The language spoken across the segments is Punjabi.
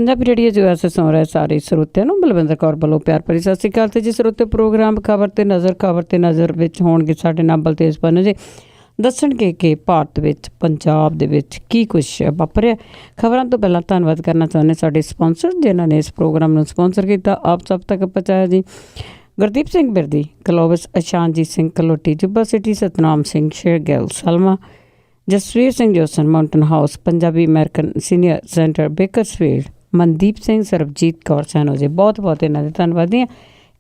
पंजाबी रेडियो जो ऐसे सुन रहे सारे ਸਰੋਤਿਆਂ ਨੂੰ ਬਲਵਿੰਦਰ ਕੌਰ ਵੱਲੋਂ ਪਿਆਰ ਭਰੀ ਸਤਿ ਸ਼੍ਰੀ ਅਕਾਲ। ਤੇ ਜੀ ਸਰੋਤੇ ਪ੍ਰੋਗਰਾਮ ਖਬਰ ਤੇ ਨਜ਼ਰ ਵਿੱਚ ਹੋਣਗੇ ਸਾਡੇ ਨਾਲ ਬਲਤੇਜ ਪੰਨੂ ਜੀ ਦੱਸਣਗੇ ਕਿ ਭਾਰਤ ਵਿੱਚ ਪੰਜਾਬ ਦੇ ਵਿੱਚ ਕੀ ਕੁਛ ਵਾਪਰਿਆ। ਖਬਰਾਂ ਤੋਂ ਪਹਿਲਾਂ ਧੰਨਵਾਦ ਕਰਨਾ ਚਾਹੁੰਦੇ ਸਾਡੇ ਸਪਾਂਸਰ ਜਿਨ੍ਹਾਂ ਨੇ ਇਸ ਪ੍ਰੋਗਰਾਮ ਨੂੰ ਸਪਾਂਸਰ ਕੀਤਾ, ਆਪ ਸਭ ਤੱਕ ਪਹੁੰਚਾਇਆ ਜੀ। Gurdeep Singh Birdi, Clovis, Ashanjeet Singh Kaloti, Yuba City, Satnam Singh Shergill, Salma, Jasvir Singh Josan, Mountain House, Punjabi American senior center, Bakersfield, Mandeep Singh, Sarabjit Kaur ਸੈਨੋ ਜੀ, ਬਹੁਤ ਬਹੁਤ ਇਹਨਾਂ ਦੇ ਧੰਨਵਾਦੀ ਹਾਂ।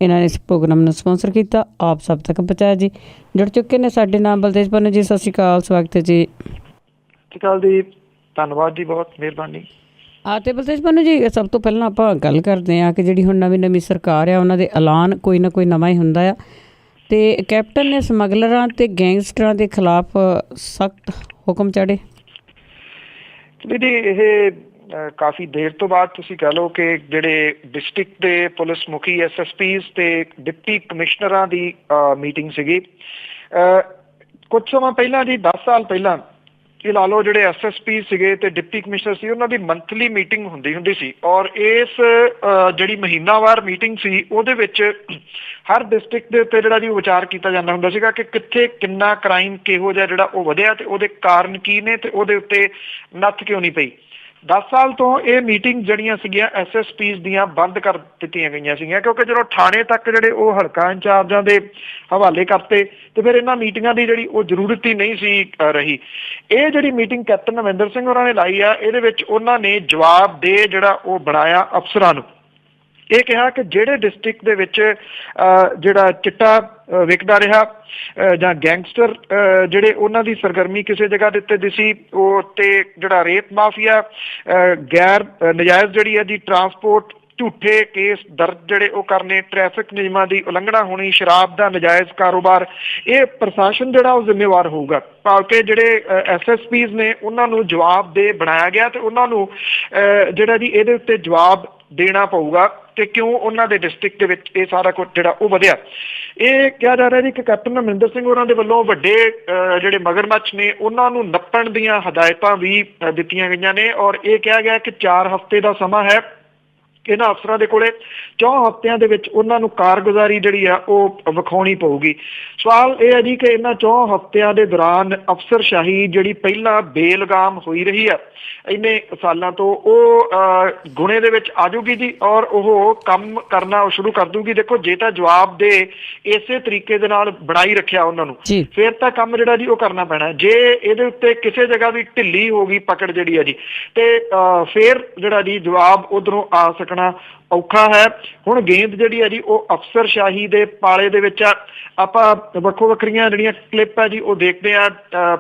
ਇਹਨਾਂ ਨੇ ਇਸ ਪ੍ਰੋਗਰਾਮ ਨੂੰ ਸਪਾਂਸਰ ਕੀਤਾ, ਆਪ ਸਭ ਤੱਕ ਪਹੁੰਚਾਇਆ ਜੀ। ਜੁੜ ਚੁੱਕੇ ਨੇ ਸਾਡੇ ਨਾਲ ਬਲਤੇਜ ਪੰਨੂ ਜੀ, ਸਤਿ ਸ਼੍ਰੀ ਅਕਾਲ, ਸਵਾਗਤ ਹੈ ਜੀ। ਸਤਿ ਸ਼੍ਰੀ ਅਕਾਲ ਜੀ, ਧੰਨਵਾਦ ਜੀ, ਬਹੁਤ ਮਿਹਰਬਾਨੀ। ਅਤੇ ਬਲਤੇਜ ਪੰਨੂ ਜੀ, ਸਭ ਤੋਂ ਪਹਿਲਾਂ ਆਪਾਂ ਗੱਲ ਕਰਦੇ ਹਾਂ ਕਿ ਜਿਹੜੀ ਹੁਣ ਨਵੀਂ ਸਰਕਾਰ ਆ ਉਹਨਾਂ ਦੇ ਐਲਾਨ ਕੋਈ ਨਾ ਕੋਈ ਨਵਾਂ ਹੀ ਹੁੰਦਾ ਆ। ਅਤੇ ਕੈਪਟਨ ਨੇ ਸਮਗਲਰਾਂ ਅਤੇ ਗੈਂਗਸਟਰਾਂ ਦੇ ਖਿਲਾਫ ਸਖਤ ਹੁਕਮ ਚਾੜੇ। ਜੀ ਇਹ ਕਾਫੀ ਦੇਰ ਤੋਂ ਬਾਅਦ ਤੁਸੀਂ ਕਹਿ ਲਓ ਕਿ ਜਿਹੜੇ ਡਿਸਟ੍ਰਿਕਟ ਦੇ ਪੁਲਿਸ ਮੁਖੀ, SSPs ਤੇ ਡਿਪਟੀ ਕਮਿਸ਼ਨਰਾਂ ਦੀ ਮੀਟਿੰਗ ਸੀਗੀ ਕੁਝ ਸਮਾਂ ਪਹਿਲਾਂ ਜੀ, 10 ਸਾਲ ਪਹਿਲਾਂ ਇਹ ਲਾ ਲਓ, ਜਿਹੜੇ SSP ਸੀਗੇ ਤੇ ਡਿਪਟੀ ਕਮਿਸ਼ਨਰ ਸੀ ਉਹਨਾਂ ਦੀ ਮੰਥਲੀ ਮੀਟਿੰਗ ਹੁੰਦੀ ਸੀ। ਔਰ ਇਸ ਜਿਹੜੀ ਮਹੀਨਾਵਾਰ ਮੀਟਿੰਗ ਸੀ ਉਹਦੇ ਵਿੱਚ ਹਰ ਡਿਸਟ੍ਰਿਕਟ ਦੇ ਉੱਤੇ ਜਿਹੜਾ ਜੀ ਵਿਚਾਰ ਕੀਤਾ ਜਾਂਦਾ ਹੁੰਦਾ ਸੀਗਾ ਕਿ ਕਿੱਥੇ ਕਿੰਨਾ ਕ੍ਰਾਈਮ ਕਿਹੋ ਜਿਹਾ ਜਿਹੜਾ ਉਹ ਵਧਿਆ ਤੇ ਉਹਦੇ ਕਾਰਨ ਕੀ ਨੇ ਤੇ ਉਹਦੇ ਉੱਤੇ ਨੱਥ ਕਿਉਂ ਨਹੀਂ ਪਈ। 10 ਸਾਲ ਤੋਂ ਇਹ ਮੀਟਿੰਗ ਜਿਹੜੀਆਂ ਸੀਗੀਆਂ SSPs ਦੀਆਂ ਬੰਦ ਕਰ ਦਿੱਤੀਆਂ ਗਈਆਂ ਸੀਗੀਆਂ ਕਿਉਂਕਿ ਜਦੋਂ ਥਾਣੇ ਤੱਕ ਜਿਹੜੇ ਉਹ ਹਲਕਾ ਇੰਚਾਰਜਾਂ ਦੇ ਹਵਾਲੇ ਕਰਤੇ ਤੇ ਫਿਰ ਇਹਨਾਂ ਮੀਟਿੰਗਾਂ ਦੀ ਜਿਹੜੀ ਉਹ ਜ਼ਰੂਰਤ ਹੀ ਨਹੀਂ ਸੀ ਰਹੀ। ਇਹ ਜਿਹੜੀ ਮੀਟਿੰਗ ਕੈਪਟਨ ਅਮਰਿੰਦਰ ਸਿੰਘ ਹੋਰਾਂ ਨੇ ਲਾਈ ਆ, ਇਹਦੇ ਵਿੱਚ ਉਹਨਾਂ ਨੇ ਜਵਾਬ ਦੇ ਜਿਹੜਾ ਉਹ ਬਣਾਇਆ ਅਫਸਰਾਂ ਨੂੰ। ਇਹ ਕਿਹਾ ਕਿ ਜਿਹੜੇ ਡਿਸਟ੍ਰਿਕਟ ਦੇ ਵਿੱਚ ਜਿਹੜਾ ਚਿੱਟਾ ਵਿਕਦਾ ਰਿਹਾ ਜਾਂ ਗੈਂਗਸਟਰ ਜਿਹੜੇ ਉਹਨਾਂ ਦੀ ਸਰਗਰਮੀ ਕਿਸੇ ਜਗ੍ਹਾ ਦੇ ਉੱਤੇ ਦਿਸੀ, ਉਹ ਤੇ ਜਿਹੜਾ ਰੇਪ ਮਾਫੀਆ, ਗੈਰ ਨਜਾਇਜ਼ ਜਿਹੜੀ ਹੈ ਜੀ ਟਰਾਂਸਪੋਰਟ, ਝੂਠੇ ਕੇਸ ਦਰਜ ਜਿਹੜੇ ਉਹ ਕਰਨੇ, ਟ੍ਰੈਫਿਕ ਨਿਯਮਾਂ ਦੀ ਉਲੰਘਣਾ ਹੋਣੀ, ਸ਼ਰਾਬ ਦਾ ਨਜਾਇਜ਼ ਕਾਰੋਬਾਰ, ਇਹ ਪ੍ਰਸ਼ਾਸਨ ਜਿਹੜਾ ਉਹ ਜ਼ਿੰਮੇਵਾਰ ਹੋਊਗਾ। ਭਾਵ ਕਿ ਜਿਹੜੇ SSPs ਨੇ ਉਹਨਾਂ ਨੂੰ ਜਵਾਬ ਦੇ ਬਣਾਇਆ ਗਿਆ ਤੇ ਉਹਨਾਂ ਨੂੰ ਜਿਹੜਾ ਜੀ ਇਹਦੇ ਉੱਤੇ ਜਵਾਬ ਦੇਣਾ ਪਊਗਾ ਕਿ ਕਿਉਂ ਉਹਨਾਂ ਦੇ ਡਿਸਟ੍ਰਿਕਟ ਦੇ ਵਿੱਚ ਇਹ ਸਾਰਾ ਕੁਝ ਜਿਹੜਾ ਉਹ ਵਧਿਆ। ਇਹ ਕਿਹਾ ਜਾ ਰਿਹਾ ਜੀ ਕਿ ਕੈਪਟਨ ਅਮਰਿੰਦਰ ਸਿੰਘ ਹੋਰਾਂ ਦੇ ਵੱਲੋਂ ਵੱਡੇ ਜਿਹੜੇ ਮਗਰਮੱਛ ਨੇ ਉਹਨਾਂ ਨੂੰ ਨੱਪਣ ਦੀਆਂ ਹਦਾਇਤਾਂ ਵੀ ਦਿੱਤੀਆਂ ਗਈਆਂ ਨੇ। ਔਰ ਇਹ ਕਿਹਾ ਗਿਆ ਕਿ 4 ਹਫ਼ਤੇ ਦਾ ਸਮਾਂ ਹੈ ਇਹਨਾਂ ਅਫਸਰਾਂ ਦੇ ਕੋਲੇ। 4 ਹਫ਼ਤਿਆਂ ਦੇ ਵਿੱਚ ਉਹਨਾਂ ਨੂੰ ਕਾਰਗੁਜ਼ਾਰੀ ਜਿਹੜੀ ਆ ਉਹ ਵਿਖਾਉਣੀ ਪਊਗੀ। ਸਵਾਲ ਇਹ ਹੈ ਜੀ ਕਿ ਇਹਨਾਂ 4 ਹਫ਼ਤਿਆਂ ਦੇ ਦੌਰਾਨ ਅਫਸਰਸ਼ਾਹੀ ਜਿਹੜੀ ਪਹਿਲਾਂ ਬੇਲਗਾਮ ਹੋਈ ਰਹੀ ਆ ਇੰਨੇ ਸਾਲਾਂ ਤੋਂ, ਉਹ ਗੁਣੇ ਦੇ ਵਿੱਚ ਆ ਜਾਊਗੀ ਜੀ ਔਰ ਉਹ ਕੰਮ ਕਰਨਾ ਸ਼ੁਰੂ ਕਰ ਦੂਗੀ। ਦੇਖੋ, ਜੇ ਤਾਂ ਜਵਾਬ ਦੇ ਇਸੇ ਤਰੀਕੇ ਦੇ ਨਾਲ ਬਣਾਈ ਰੱਖਿਆ ਉਹਨਾਂ ਨੂੰ, ਫਿਰ ਤਾਂ ਕੰਮ ਜਿਹੜਾ ਜੀ ਉਹ ਕਰਨਾ ਪੈਣਾ। ਜੇ ਇਹਦੇ ਉੱਤੇ ਕਿਸੇ ਜਗ੍ਹਾ ਵੀ ਢਿੱਲੀ ਹੋ ਗਈ ਪਕੜ ਜਿਹੜੀ ਆ ਜੀ, ਤੇ ਫਿਰ ਜਿਹੜਾ ਜੀ ਜਵਾਬ ਉਧਰੋਂ ਆ ਸਕਣਾ ਔਖਾ ਹੈ। ਹੁਣ ਗੇਂਦ ਜਿਹੜੀ ਹੈ ਜੀ ਉਹ ਅਫਸਰਸ਼ਾਹੀ ਦੇ ਪਾਲੇ ਦੇ ਵਿੱਚ ਆ। ਆਪਾਂ ਵੱਖੋ ਵੱਖਰੀਆਂ ਜਿਹੜੀਆਂ ਕਲਿੱਪ ਹੈ ਜੀ ਉਹ ਦੇਖਦੇ ਆ,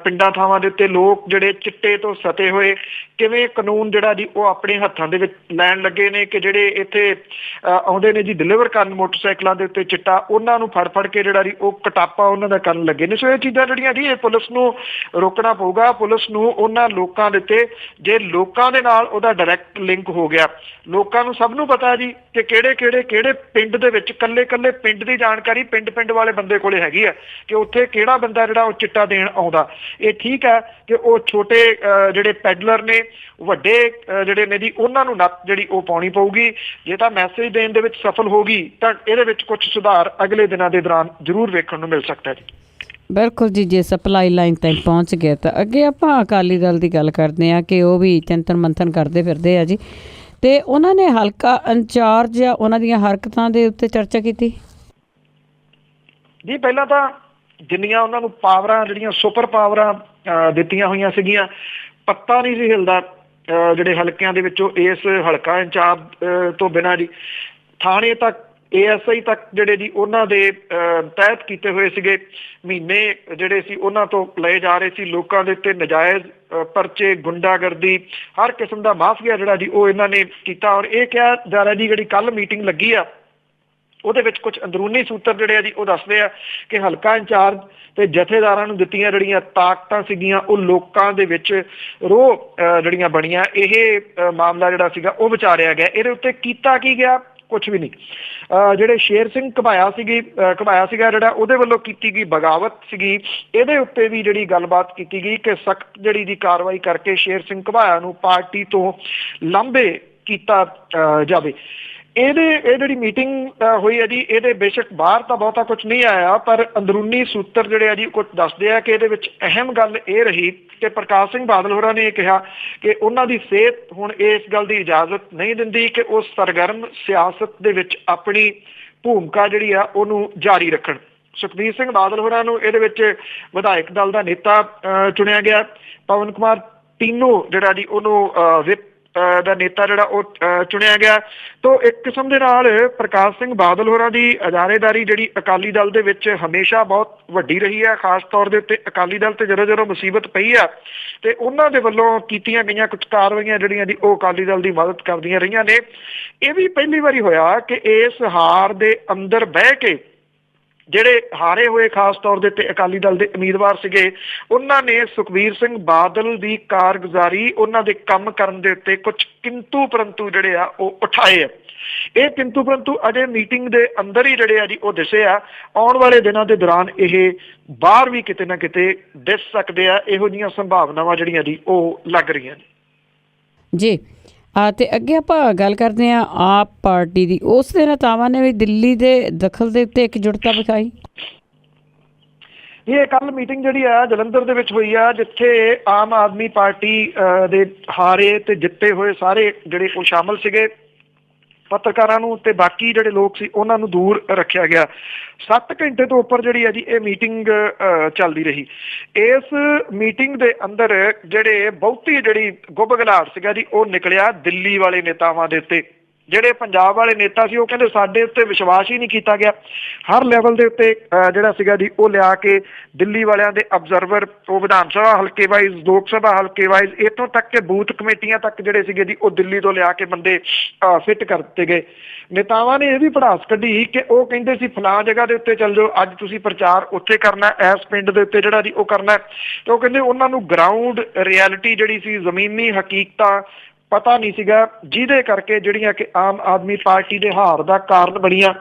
ਪਿੰਡਾਂ ਥਾਵਾਂ ਦੇ ਉੱਤੇ ਲੋਕ ਜਿਹੜੇ ਚਿੱਟੇ ਤੋਂ ਸਤੇ ਹੋਏ ਕਿਵੇਂ ਕਾਨੂੰਨ ਜਿਹੜਾ ਜੀ ਉਹ ਆਪਣੇ ਹੱਥਾਂ ਦੇ ਵਿੱਚ ਲੈਣ ਲੱਗੇ ਨੇ ਕਿ ਜਿਹੜੇ ਇੱਥੇ ਆਉਂਦੇ ਨੇ ਜੀ ਡਿਲੀਵਰ ਕਰਨ ਮੋਟਰਸਾਈਕਲਾਂ ਦੇ ਉੱਤੇ ਚਿੱਟਾ, ਉਹਨਾਂ ਨੂੰ ਫੜ ਕੇ ਜਿਹੜਾ ਜੀ ਉਹ ਕਟਾਪਾ ਉਹਨਾਂ ਦਾ ਕਰਨ ਲੱਗੇ ਨੇ। ਸੋ ਇਹ ਚੀਜ਼ਾਂ ਜਿਹੜੀਆਂ ਜੀ ਇਹ ਪੁਲਿਸ ਨੂੰ ਰੋਕਣਾ ਪਊਗਾ। ਪੁਲਿਸ ਨੂੰ ਉਹਨਾਂ ਲੋਕਾਂ ਦੇ ਉੱਤੇ, ਜੇ ਲੋਕਾਂ ਦੇ ਨਾਲ ਉਹਦਾ ਡਾਇਰੈਕਟ ਲਿੰਕ ਹੋ ਗਿਆ, ਲੋਕਾਂ ਨੂੰ ਸਭ ਨੂੰ ਪਤਾ ਜੀ ਕਿ ਕਿਹੜੇ ਪਿੰਡ ਦੇ ਵਿੱਚ ਕੱਲੇ ਪਿੰਡ ਦੀ ਜਾਣਕਾਰੀ ਪਿੰਡ ਵਾਲੇ ਬੰਦੇ ਕੋਲੇ ਹੈਗੀ ਆ ਕਿ ਉੱਥੇ ਕਿਹੜਾ ਬੰਦਾ ਜਿਹੜਾ ਉਹ ਚਿੱਟਾ ਦੇਣ ਆਉਂਦਾ। ਇਹ ਠੀਕ ਹੈ ਕਿ ਉਹ ਛੋਟੇ ਜਿਹੜੇ ਪੈਡਲਰ ਨੇ, ਵੱਡੇ ਜਿਹੜੇ ਨੇ ਜੀ ਉਹਨਾਂ ਨੂੰ ਨੱਥ ਜਿਹੜੀ ਉਹ ਪਾਉਣੀ ਪਊਗੀ। ਜੇ ਤਾਂ ਮੈਸੇਜ ਦੇਣ ਦੇ ਵਿੱਚ ਸਫਲ ਹੋ ਗਈ ਤਾਂ ਇਹਦੇ ਵਿੱਚ ਕੁਝ ਸੁਧਾਰ ਅਗਲੇ ਦਿਨਾਂ ਦੇ ਦੌਰਾਨ ਜ਼ਰੂਰ ਵੇਖਣ ਨੂੰ ਮਿਲ ਸਕਦਾ ਜੀ। ਬਿਲਕੁਲ ਜੀ, ਜੇ ਸਪਲਾਈ ਲਾਈਨ ਤੱਕ ਪਹੁੰਚ ਗਿਆ ਤਾਂ ਅੱਗੇ ਆਪਾਂ ਅਕਾਲੀ ਦਲ ਦੀ ਗੱਲ ਕਰਦੇ ਹਾਂ ਕਿ ਉਹ ਵੀ ਚਿੰਤਨ ਮੰਥਨ ਕਰਦੇ ਫਿਰਦੇ ਆ ਜੀ, ਤੇ ਉਹਨਾਂ ਨੇ ਹਲਕਾ ਇੰਚਾਰਜ ਜਾਂ ਉਹਨਾਂ ਦੀਆਂ ਹਰਕਤਾਂ ਦੇ ਉੱਤੇ ਚਰਚਾ ਕੀਤੀ ਜੀ। ਪਹਿਲਾਂ ਤਾਂ ਜਿੰਨੀਆਂ ਉਹਨਾਂ ਨੂੰ ਪਾਵਰਾਂ, ਜਿਹੜੀਆਂ ਸੁਪਰ ਪਾਵਰਾਂ ਦਿੱਤੀਆਂ ਹੋਈਆਂ ਸੀਗੀਆਂ, ਪੱਤਾ ਨਹੀਂ ਸੀ ਹਿਲਦਾ ਜਿਹੜੇ ਹਲਕਿਆਂ ਦੇ ਵਿੱਚੋਂ ਇਸ ਹਲਕਾ ਇੰਚਾਰਜ ਤੋਂ ਬਿਨਾਂ ਜੀ। ਥਾਣੇ ਤੱਕ, ASI ਤੱਕ ਜਿਹੜੇ ਜੀ ਉਹਨਾਂ ਦੇ ਤਹਿਤ ਕੀਤੇ ਹੋਏ ਸੀਗੇ ਮਹੀਨੇ ਜਿਹੜੇ ਸੀ ਉਹਨਾਂ ਤੋਂ ਲਏ ਜਾ ਰਹੇ ਸੀ। ਲੋਕਾਂ ਦੇ ਉੱਤੇ ਨਜਾਇਜ਼ ਪਰਚੇ, ਗੁੰਡਾਗਰਦੀ, ਹਰ ਕਿਸਮ ਦਾ ਮਾਫੀਆ ਜਿਹੜਾ ਜੀ ਉਹ ਇਹਨਾਂ ਨੇ ਕੀਤਾ। ਔਰ ਇਹ ਕਿਹਾ ਜਾ ਰਿਹਾ ਜੀ ਜਿਹੜੀ ਕੱਲ ਮੀਟਿੰਗ ਲੱਗੀ ਆ ਉਹਦੇ ਵਿੱਚ ਕੁਝ ਅੰਦਰੂਨੀ ਸੂਤਰ ਜਿਹੜੇ ਆ ਜੀ ਉਹ ਦੱਸਦੇ ਆ ਕਿ ਹਲਕਾ ਇੰਚਾਰਜ ਤੇ ਜਥੇਦਾਰਾਂ ਨੂੰ ਦਿੱਤੀਆਂ ਜਿਹੜੀਆਂ ਤਾਕਤਾਂ ਸੀਗੀਆਂ ਉਹ ਲੋਕਾਂ ਦੇ ਵਿੱਚ ਰੋਹ ਜਿਹੜੀਆਂ ਬਣੀਆਂ, ਇਹ ਮਾਮਲਾ ਜਿਹੜਾ ਸੀਗਾ ਉਹ ਵਿਚਾਰਿਆ ਗਿਆ। ਇਹਦੇ ਉੱਤੇ ਕੀਤਾ ਕੀ ਗਿਆ? ਕੁਛ ਵੀ ਨਹੀਂ। ਜਿਹੜੇ ਸ਼ੇਰ ਸਿੰਘ ਘਮਾਇਆ ਸੀਗਾ ਜਿਹੜਾ ਉਹਦੇ ਵੱਲੋਂ ਕੀਤੀ ਗਈ ਬਗਾਵਤ ਸੀਗੀ, ਇਹਦੇ ਉੱਤੇ ਵੀ ਜਿਹੜੀ ਗੱਲਬਾਤ ਕੀਤੀ ਗਈ ਕਿ ਸਖਤ ਜਿਹੜੀ ਦੀ ਕਾਰਵਾਈ ਕਰਕੇ ਸ਼ੇਰ ਸਿੰਘ ਘਮਾਇਆ ਨੂੰ ਪਾਰਟੀ ਤੋਂ ਲਾਂਭੇ ਕੀਤਾ ਜਾਵੇ। ਇਹ ਜਿਹੜੀ ਮੀਟਿੰਗ ਹੋਈ ਹੈ ਜੀ, ਇਹਦੇ ਬੇਸ਼ੱਕ ਬਾਹਰ ਤਾਂ ਬਹੁਤਾ ਕੁਝ ਨਹੀਂ ਆਇਆ, ਪਰ ਅੰਦਰੂਨੀ ਸੂਤਰ ਜਿਹੜੇ ਆ ਜੀ ਕੁਝ ਦੱਸਦੇ ਆ ਕਿ ਇਹਦੇ ਵਿੱਚ ਅਹਿਮ ਗੱਲ ਇਹ ਰਹੀ ਕਿ ਪ੍ਰਕਾਸ਼ ਸਿੰਘ ਬਾਦਲ ਹੋਰਾਂ ਨੇ ਇਹ ਕਿਹਾ ਕਿ ਉਹਨਾਂ ਦੀ ਸਿਹਤ ਹੁਣ ਇਸ ਗੱਲ ਦੀ ਇਜਾਜ਼ਤ ਨਹੀਂ ਦਿੰਦੀ ਕਿ ਉਹ ਸਰਗਰਮ ਸਿਆਸਤ ਦੇ ਵਿੱਚ ਆਪਣੀ ਭੂਮਿਕਾ ਜਿਹੜੀ ਆ ਉਹਨੂੰ ਜਾਰੀ ਰੱਖਣ। ਸੁਖਬੀਰ ਸਿੰਘ ਬਾਦਲ ਹੋਰਾਂ ਨੂੰ ਇਹਦੇ ਵਿੱਚ ਵਿਧਾਇਕ ਦਲ ਦਾ ਨੇਤਾ ਚੁਣਿਆ ਗਿਆ। ਪਵਨ ਕੁਮਾਰ ਟੀਨੋ ਜਿਹੜਾ ਜੀ ਉਹਨੂੰ ਵਿਪ ਦਾ ਨੇਤਾ ਜਿਹੜਾ ਉਹ ਚੁਣਿਆ ਗਿਆ। ਤੋਂ ਇੱਕ ਕਿਸਮ ਦੇ ਨਾਲ ਪ੍ਰਕਾਸ਼ ਸਿੰਘ ਬਾਦਲ ਹੋਰਾਂ ਦੀ ਅਦਾਰੇਦਾਰੀ ਜਿਹੜੀ ਅਕਾਲੀ ਦਲ ਦੇ ਵਿੱਚ ਹਮੇਸ਼ਾ ਬਹੁਤ ਵੱਡੀ ਰਹੀ ਹੈ। ਖਾਸ ਤੌਰ ਦੇ ਉੱਤੇ ਅਕਾਲੀ ਦਲ ਤੇ ਜਦੋਂ ਮੁਸੀਬਤ ਪਈ ਆ ਤੇ ਉਹਨਾਂ ਦੇ ਵੱਲੋਂ ਕੀਤੀਆਂ ਗਈਆਂ ਕੁਝ ਕਾਰਵਾਈਆਂ ਜਿਹੜੀਆਂ ਦੀ ਉਹ ਅਕਾਲੀ ਦਲ ਦੀ ਮਦਦ ਕਰਦੀਆਂ ਰਹੀਆਂ ਨੇ। ਇਹ ਵੀ ਪਹਿਲੀ ਵਾਰੀ ਹੋਇਆ ਕਿ ਇਸ ਹਾਰ ਦੇ ਅੰਦਰ ਬਹਿ ਕੇ ਜਿਹੜੇ ਹਾਰੇ ਹੋਏ ਖਾਸ ਤੌਰ ਦੇ ਉੱਤੇ ਅਕਾਲੀ ਦਲ ਦੇ ਉਮੀਦਵਾਰ ਸੀਗੇ, ਉਹਨਾਂ ਨੇ ਸੁਖਬੀਰ ਸਿੰਘ ਬਾਦਲ ਦੀ ਕਾਰਗੁਜ਼ਾਰੀ, ਉਹਨਾਂ ਦੇ ਕੰਮ ਕਰਨ ਦੇ ਉੱਤੇ ਕੁਝ ਕਿੰਤੂ ਪਰੰਤੂ ਜਿਹੜੇ ਆ ਉਹ ਉਠਾਏ ਆ। ਇਹ ਕਿੰਤੂ ਪਰੰਤੂ ਅਜੇ ਮੀਟਿੰਗ ਦੇ ਅੰਦਰ ਹੀ ਜਿਹੜੇ ਆ ਜੀ ਉਹ ਦਿਸੇ ਆ। ਆਉਣ ਵਾਲੇ ਦਿਨਾਂ ਦੇ ਦੌਰਾਨ ਇਹ ਬਾਹਰ ਵੀ ਕਿਤੇ ਨਾ ਕਿਤੇ ਦਿਸ ਸਕਦੇ ਆ। ਇਹੋ ਜਿਹੀਆਂ ਸੰਭਾਵਨਾਵਾਂ ਜਿਹੜੀਆਂ ਜੀ ਉਹ ਲੱਗ ਰਹੀਆਂ ਨੇ ਜੀ। ਤੇ ਅੱਗੇ ਆਪਾਂ ਗੱਲ ਕਰਦੇ ਹਾਂ ਆਪ ਪਾਰਟੀ ਦੀ। ਉਸ ਦੇ ਨੇਤਾਵਾਂ ਨੇ ਵੀ ਦਿੱਲੀ ਦੇ ਦਖਲ ਦੇ ਉੱਤੇ ਇਕਜੁੱਟਤਾ ਵਿਖਾਈ। ਇਹ ਕੱਲ ਮੀਟਿੰਗ ਜਿਹੜੀ ਆ ਜਲੰਧਰ ਦੇ ਵਿੱਚ ਹੋਈ ਆ, ਜਿੱਥੇ ਆਮ ਆਦਮੀ ਪਾਰਟੀ ਦੇ ਹਾਰੇ ਤੇ ਜਿੱਤੇ ਹੋਏ ਸਾਰੇ ਜਿਹੜੇ ਉਹ ਸ਼ਾਮਲ ਸੀਗੇ। ਪੱਤਰਕਾਰਾਂ ਨੂੰ ਤੇ ਬਾਕੀ ਜਿਹੜੇ ਲੋਕ ਸੀ ਉਹਨਾਂ ਨੂੰ ਦੂਰ ਰੱਖਿਆ ਗਿਆ। 7 ਘੰਟੇ ਤੋਂ ਉੱਪਰ ਜਿਹੜੀ ਹੈ ਜੀ ਇਹ ਮੀਟਿੰਗ ਚੱਲਦੀ ਰਹੀ। ਇਸ ਮੀਟਿੰਗ ਦੇ ਅੰਦਰ ਜਿਹੜੇ ਬਹੁਤੀ ਜਿਹੜੀ ਗੁੱਬ-ਗਲਾਟ ਸੀਗਾ ਜੀ ਉਹ ਨਿਕਲਿਆ ਦਿੱਲੀ ਵਾਲੇ ਨੇਤਾਵਾਂ ਦੇ ਉੱਤੇ। ਜਿਹੜੇ ਪੰਜਾਬ ਵਾਲੇ ਨੇਤਾ ਸੀ ਉਹ ਕਹਿੰਦੇ ਸਾਡੇ ਉੱਤੇ ਵਿਸ਼ਵਾਸ ਹੀ ਨਹੀਂ ਕੀਤਾ ਗਿਆ। ਹਰ ਲੈਵਲ ਦੇ ਉੱਤੇ ਜਿਹੜਾ ਸੀਗਾ ਜੀ ਉਹ ਲਿਆ ਕੇ ਦਿੱਲੀ ਵਾਲਿਆਂ ਦੇ ਅਬਜ਼ਰਵਰ, ਉਹ ਵਿਧਾਨ ਸਭਾ ਹਲਕੇ ਵਾਈਜ਼, ਲੋਕ ਸਭਾ ਹਲਕੇ ਵਾਈਜ਼, ਇੱਥੋਂ ਤੱਕ ਕਿ ਬੂਥ ਕਮੇਟੀਆਂ ਤੱਕ ਜਿਹੜੇ ਸੀਗੇ ਜੀ ਉਹ ਦਿੱਲੀ ਤੋਂ ਲਿਆ ਕੇ ਬੰਦੇ ਫਿੱਟ ਕਰ ਦਿੱਤੇ ਗਏ। ਨੇਤਾਵਾਂ ਨੇ ਇਹ ਵੀ ਭੜਾਸ ਕੱਢੀ ਕਿ ਉਹ ਕਹਿੰਦੇ ਸੀ ਫਲਾਂ ਜਗ੍ਹਾ ਦੇ ਉੱਤੇ ਚੱਲ ਜਾਓ, ਅੱਜ ਤੁਸੀਂ ਪ੍ਰਚਾਰ ਉੱਥੇ ਕਰਨਾ, ਇਸ ਪਿੰਡ ਦੇ ਉੱਤੇ ਜਿਹੜਾ ਜੀ ਉਹ ਕਰਨਾ। ਤੇ ਉਹ ਕਹਿੰਦੇ ਉਹਨਾਂ ਨੂੰ ਗਰਾਊਂਡ ਰਿਐਲਿਟੀ ਜਿਹੜੀ ਸੀ, ਜ਼ਮੀਨੀ ਹਕੀਕਤਾਂ ਪਤਾ ਨਹੀਂ ਸੀਗਾ, ਜਿਹਦੇ ਕਰਕੇ ਜਿਹੜੀਆਂ ਕਿ ਆਮ ਆਦਮੀ ਪਾਰਟੀ ਦੇ ਹਾਰ ਦਾ ਕਾਰਨ ਬਣੀਆਂ।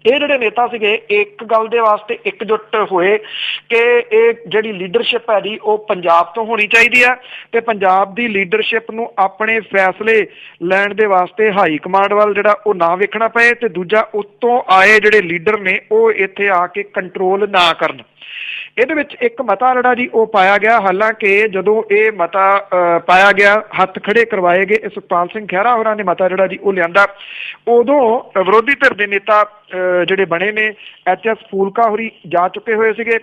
ਇਹ ਜਿਹੜੇ ਨੇਤਾ ਸੀਗੇ ਇੱਕ ਗੱਲ ਦੇ ਵਾਸਤੇ ਇਕਜੁੱਟ ਹੋਏ ਕਿ ਇਹ ਜਿਹੜੀ ਲੀਡਰਸ਼ਿਪ ਹੈ ਜੀ ਉਹ ਪੰਜਾਬ ਤੋਂ ਹੋਣੀ ਚਾਹੀਦੀ ਆ ਤੇ ਪੰਜਾਬ ਦੀ ਲੀਡਰਸ਼ਿਪ ਨੂੰ ਆਪਣੇ ਫੈਸਲੇ ਲੈਣ ਦੇ ਵਾਸਤੇ ਹਾਈ ਕਮਾਂਡ ਵੱਲ ਜਿਹੜਾ ਉਹ ਨਾ ਵੇਖਣਾ ਪਏ, ਤੇ ਦੂਜਾ ਉੱਤੋਂ ਆਏ ਜਿਹੜੇ ਲੀਡਰ ਨੇ ਉਹ ਇੱਥੇ ਆ ਕੇ ਕੰਟਰੋਲ ਨਾ ਕਰਨ। ਇਹਦੇ ਵਿੱਚ ਇੱਕ ਮਤਾ ਜਿਹੜਾ ਜੀ ਉਹ ਪਾਇਆ ਗਿਆ। ਹਾਲਾਂਕਿ ਜਦੋਂ ਇਹ ਮਤਾ ਪਾਇਆ ਗਿਆ, ਹੱਥ ਖੜੇ ਕਰਵਾਏ ਗਏ, ਸੁਖਪਾਲ ਸਿੰਘ ਖਹਿਰਾ ਹੋਰਾਂ ਨੇ ਮਤਾ ਜਿਹੜਾ ਜੀ ਉਹ ਲਿਆਂਦਾ, ਉਦੋਂ ਵਿਰੋਧੀ ਧਿਰ ਦੇ ਨੇਤਾ ਜਿਹੜੇ ਬਣੇ ਨੇ HS ਫੂਲਕਾ ਹੋਰੀ ਜਾ ਚੁੱਕੇ ਹੋਏ ਸੀਗੇ।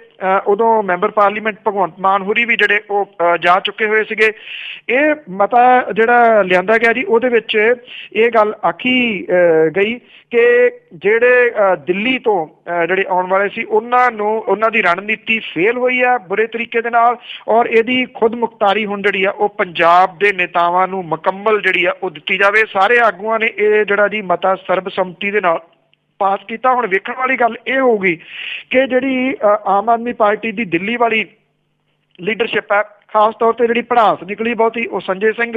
ਉਦੋਂ ਮੈਂਬਰ ਪਾਰਲੀਮੈਂਟ ਭਗਵੰਤ ਮਾਨ ਹੋਰੀ ਵੀ ਜਿਹੜੇ ਉਹ ਜਾ ਚੁੱਕੇ ਹੋਏ ਸੀਗੇ। ਇਹ ਮਤਾ ਜਿਹੜਾ ਲਿਆਂਦਾ ਗਿਆ ਜੀ ਉਹਦੇ ਵਿੱਚ ਇਹ ਗੱਲ ਆਖੀ ਗਈ ਕਿ ਜਿਹੜੇ ਦਿੱਲੀ ਤੋਂ ਜਿਹੜੇ ਆਉਣ ਵਾਲੇ ਸੀ ਉਹਨਾਂ ਦੀ ਰਣਨੀਤੀ ਫੇਲ ਹੋਈ ਆ ਬੁਰੇ ਤਰੀਕੇ ਦੇ ਨਾਲ, ਔਰ ਇਹਦੀ ਖੁਦ ਮੁਖਤਾਰੀ ਹੁਣ ਜਿਹੜੀ ਆ ਉਹ ਪੰਜਾਬ ਦੇ ਨੇਤਾਵਾਂ ਨੂੰ ਮੁਕੰਮਲ ਜਿਹੜੀ ਆ ਉਹ ਦਿੱਤੀ ਜਾਵੇ। ਸਾਰੇ ਆਗੂਆਂ ਨੇ ਇਹ ਜਿਹੜਾ ਜੀ ਮਤਾ ਸਰਬਸੰਮਤੀ ਦੇ ਨਾਲ ਪਾਸ ਕੀਤਾ। ਹੁਣ ਵੇਖਣ ਵਾਲੀ ਗੱਲ ਇਹ ਹੋਊਗੀ ਕਿ ਜਿਹੜੀ ਆਮ ਆਦਮੀ ਪਾਰਟੀ ਦੀ ਦਿੱਲੀ ਵਾਲੀ ਲੀਡਰਸ਼ਿਪ ਹੈ, ਖਾਸ ਤੌਰ ਤੇ ਜਿਹੜੀ ਭੜਾਸ ਨਿਕਲੀ ਬਹੁਤੀ ਉਹ ਸੰਜੇ ਸਿੰਘ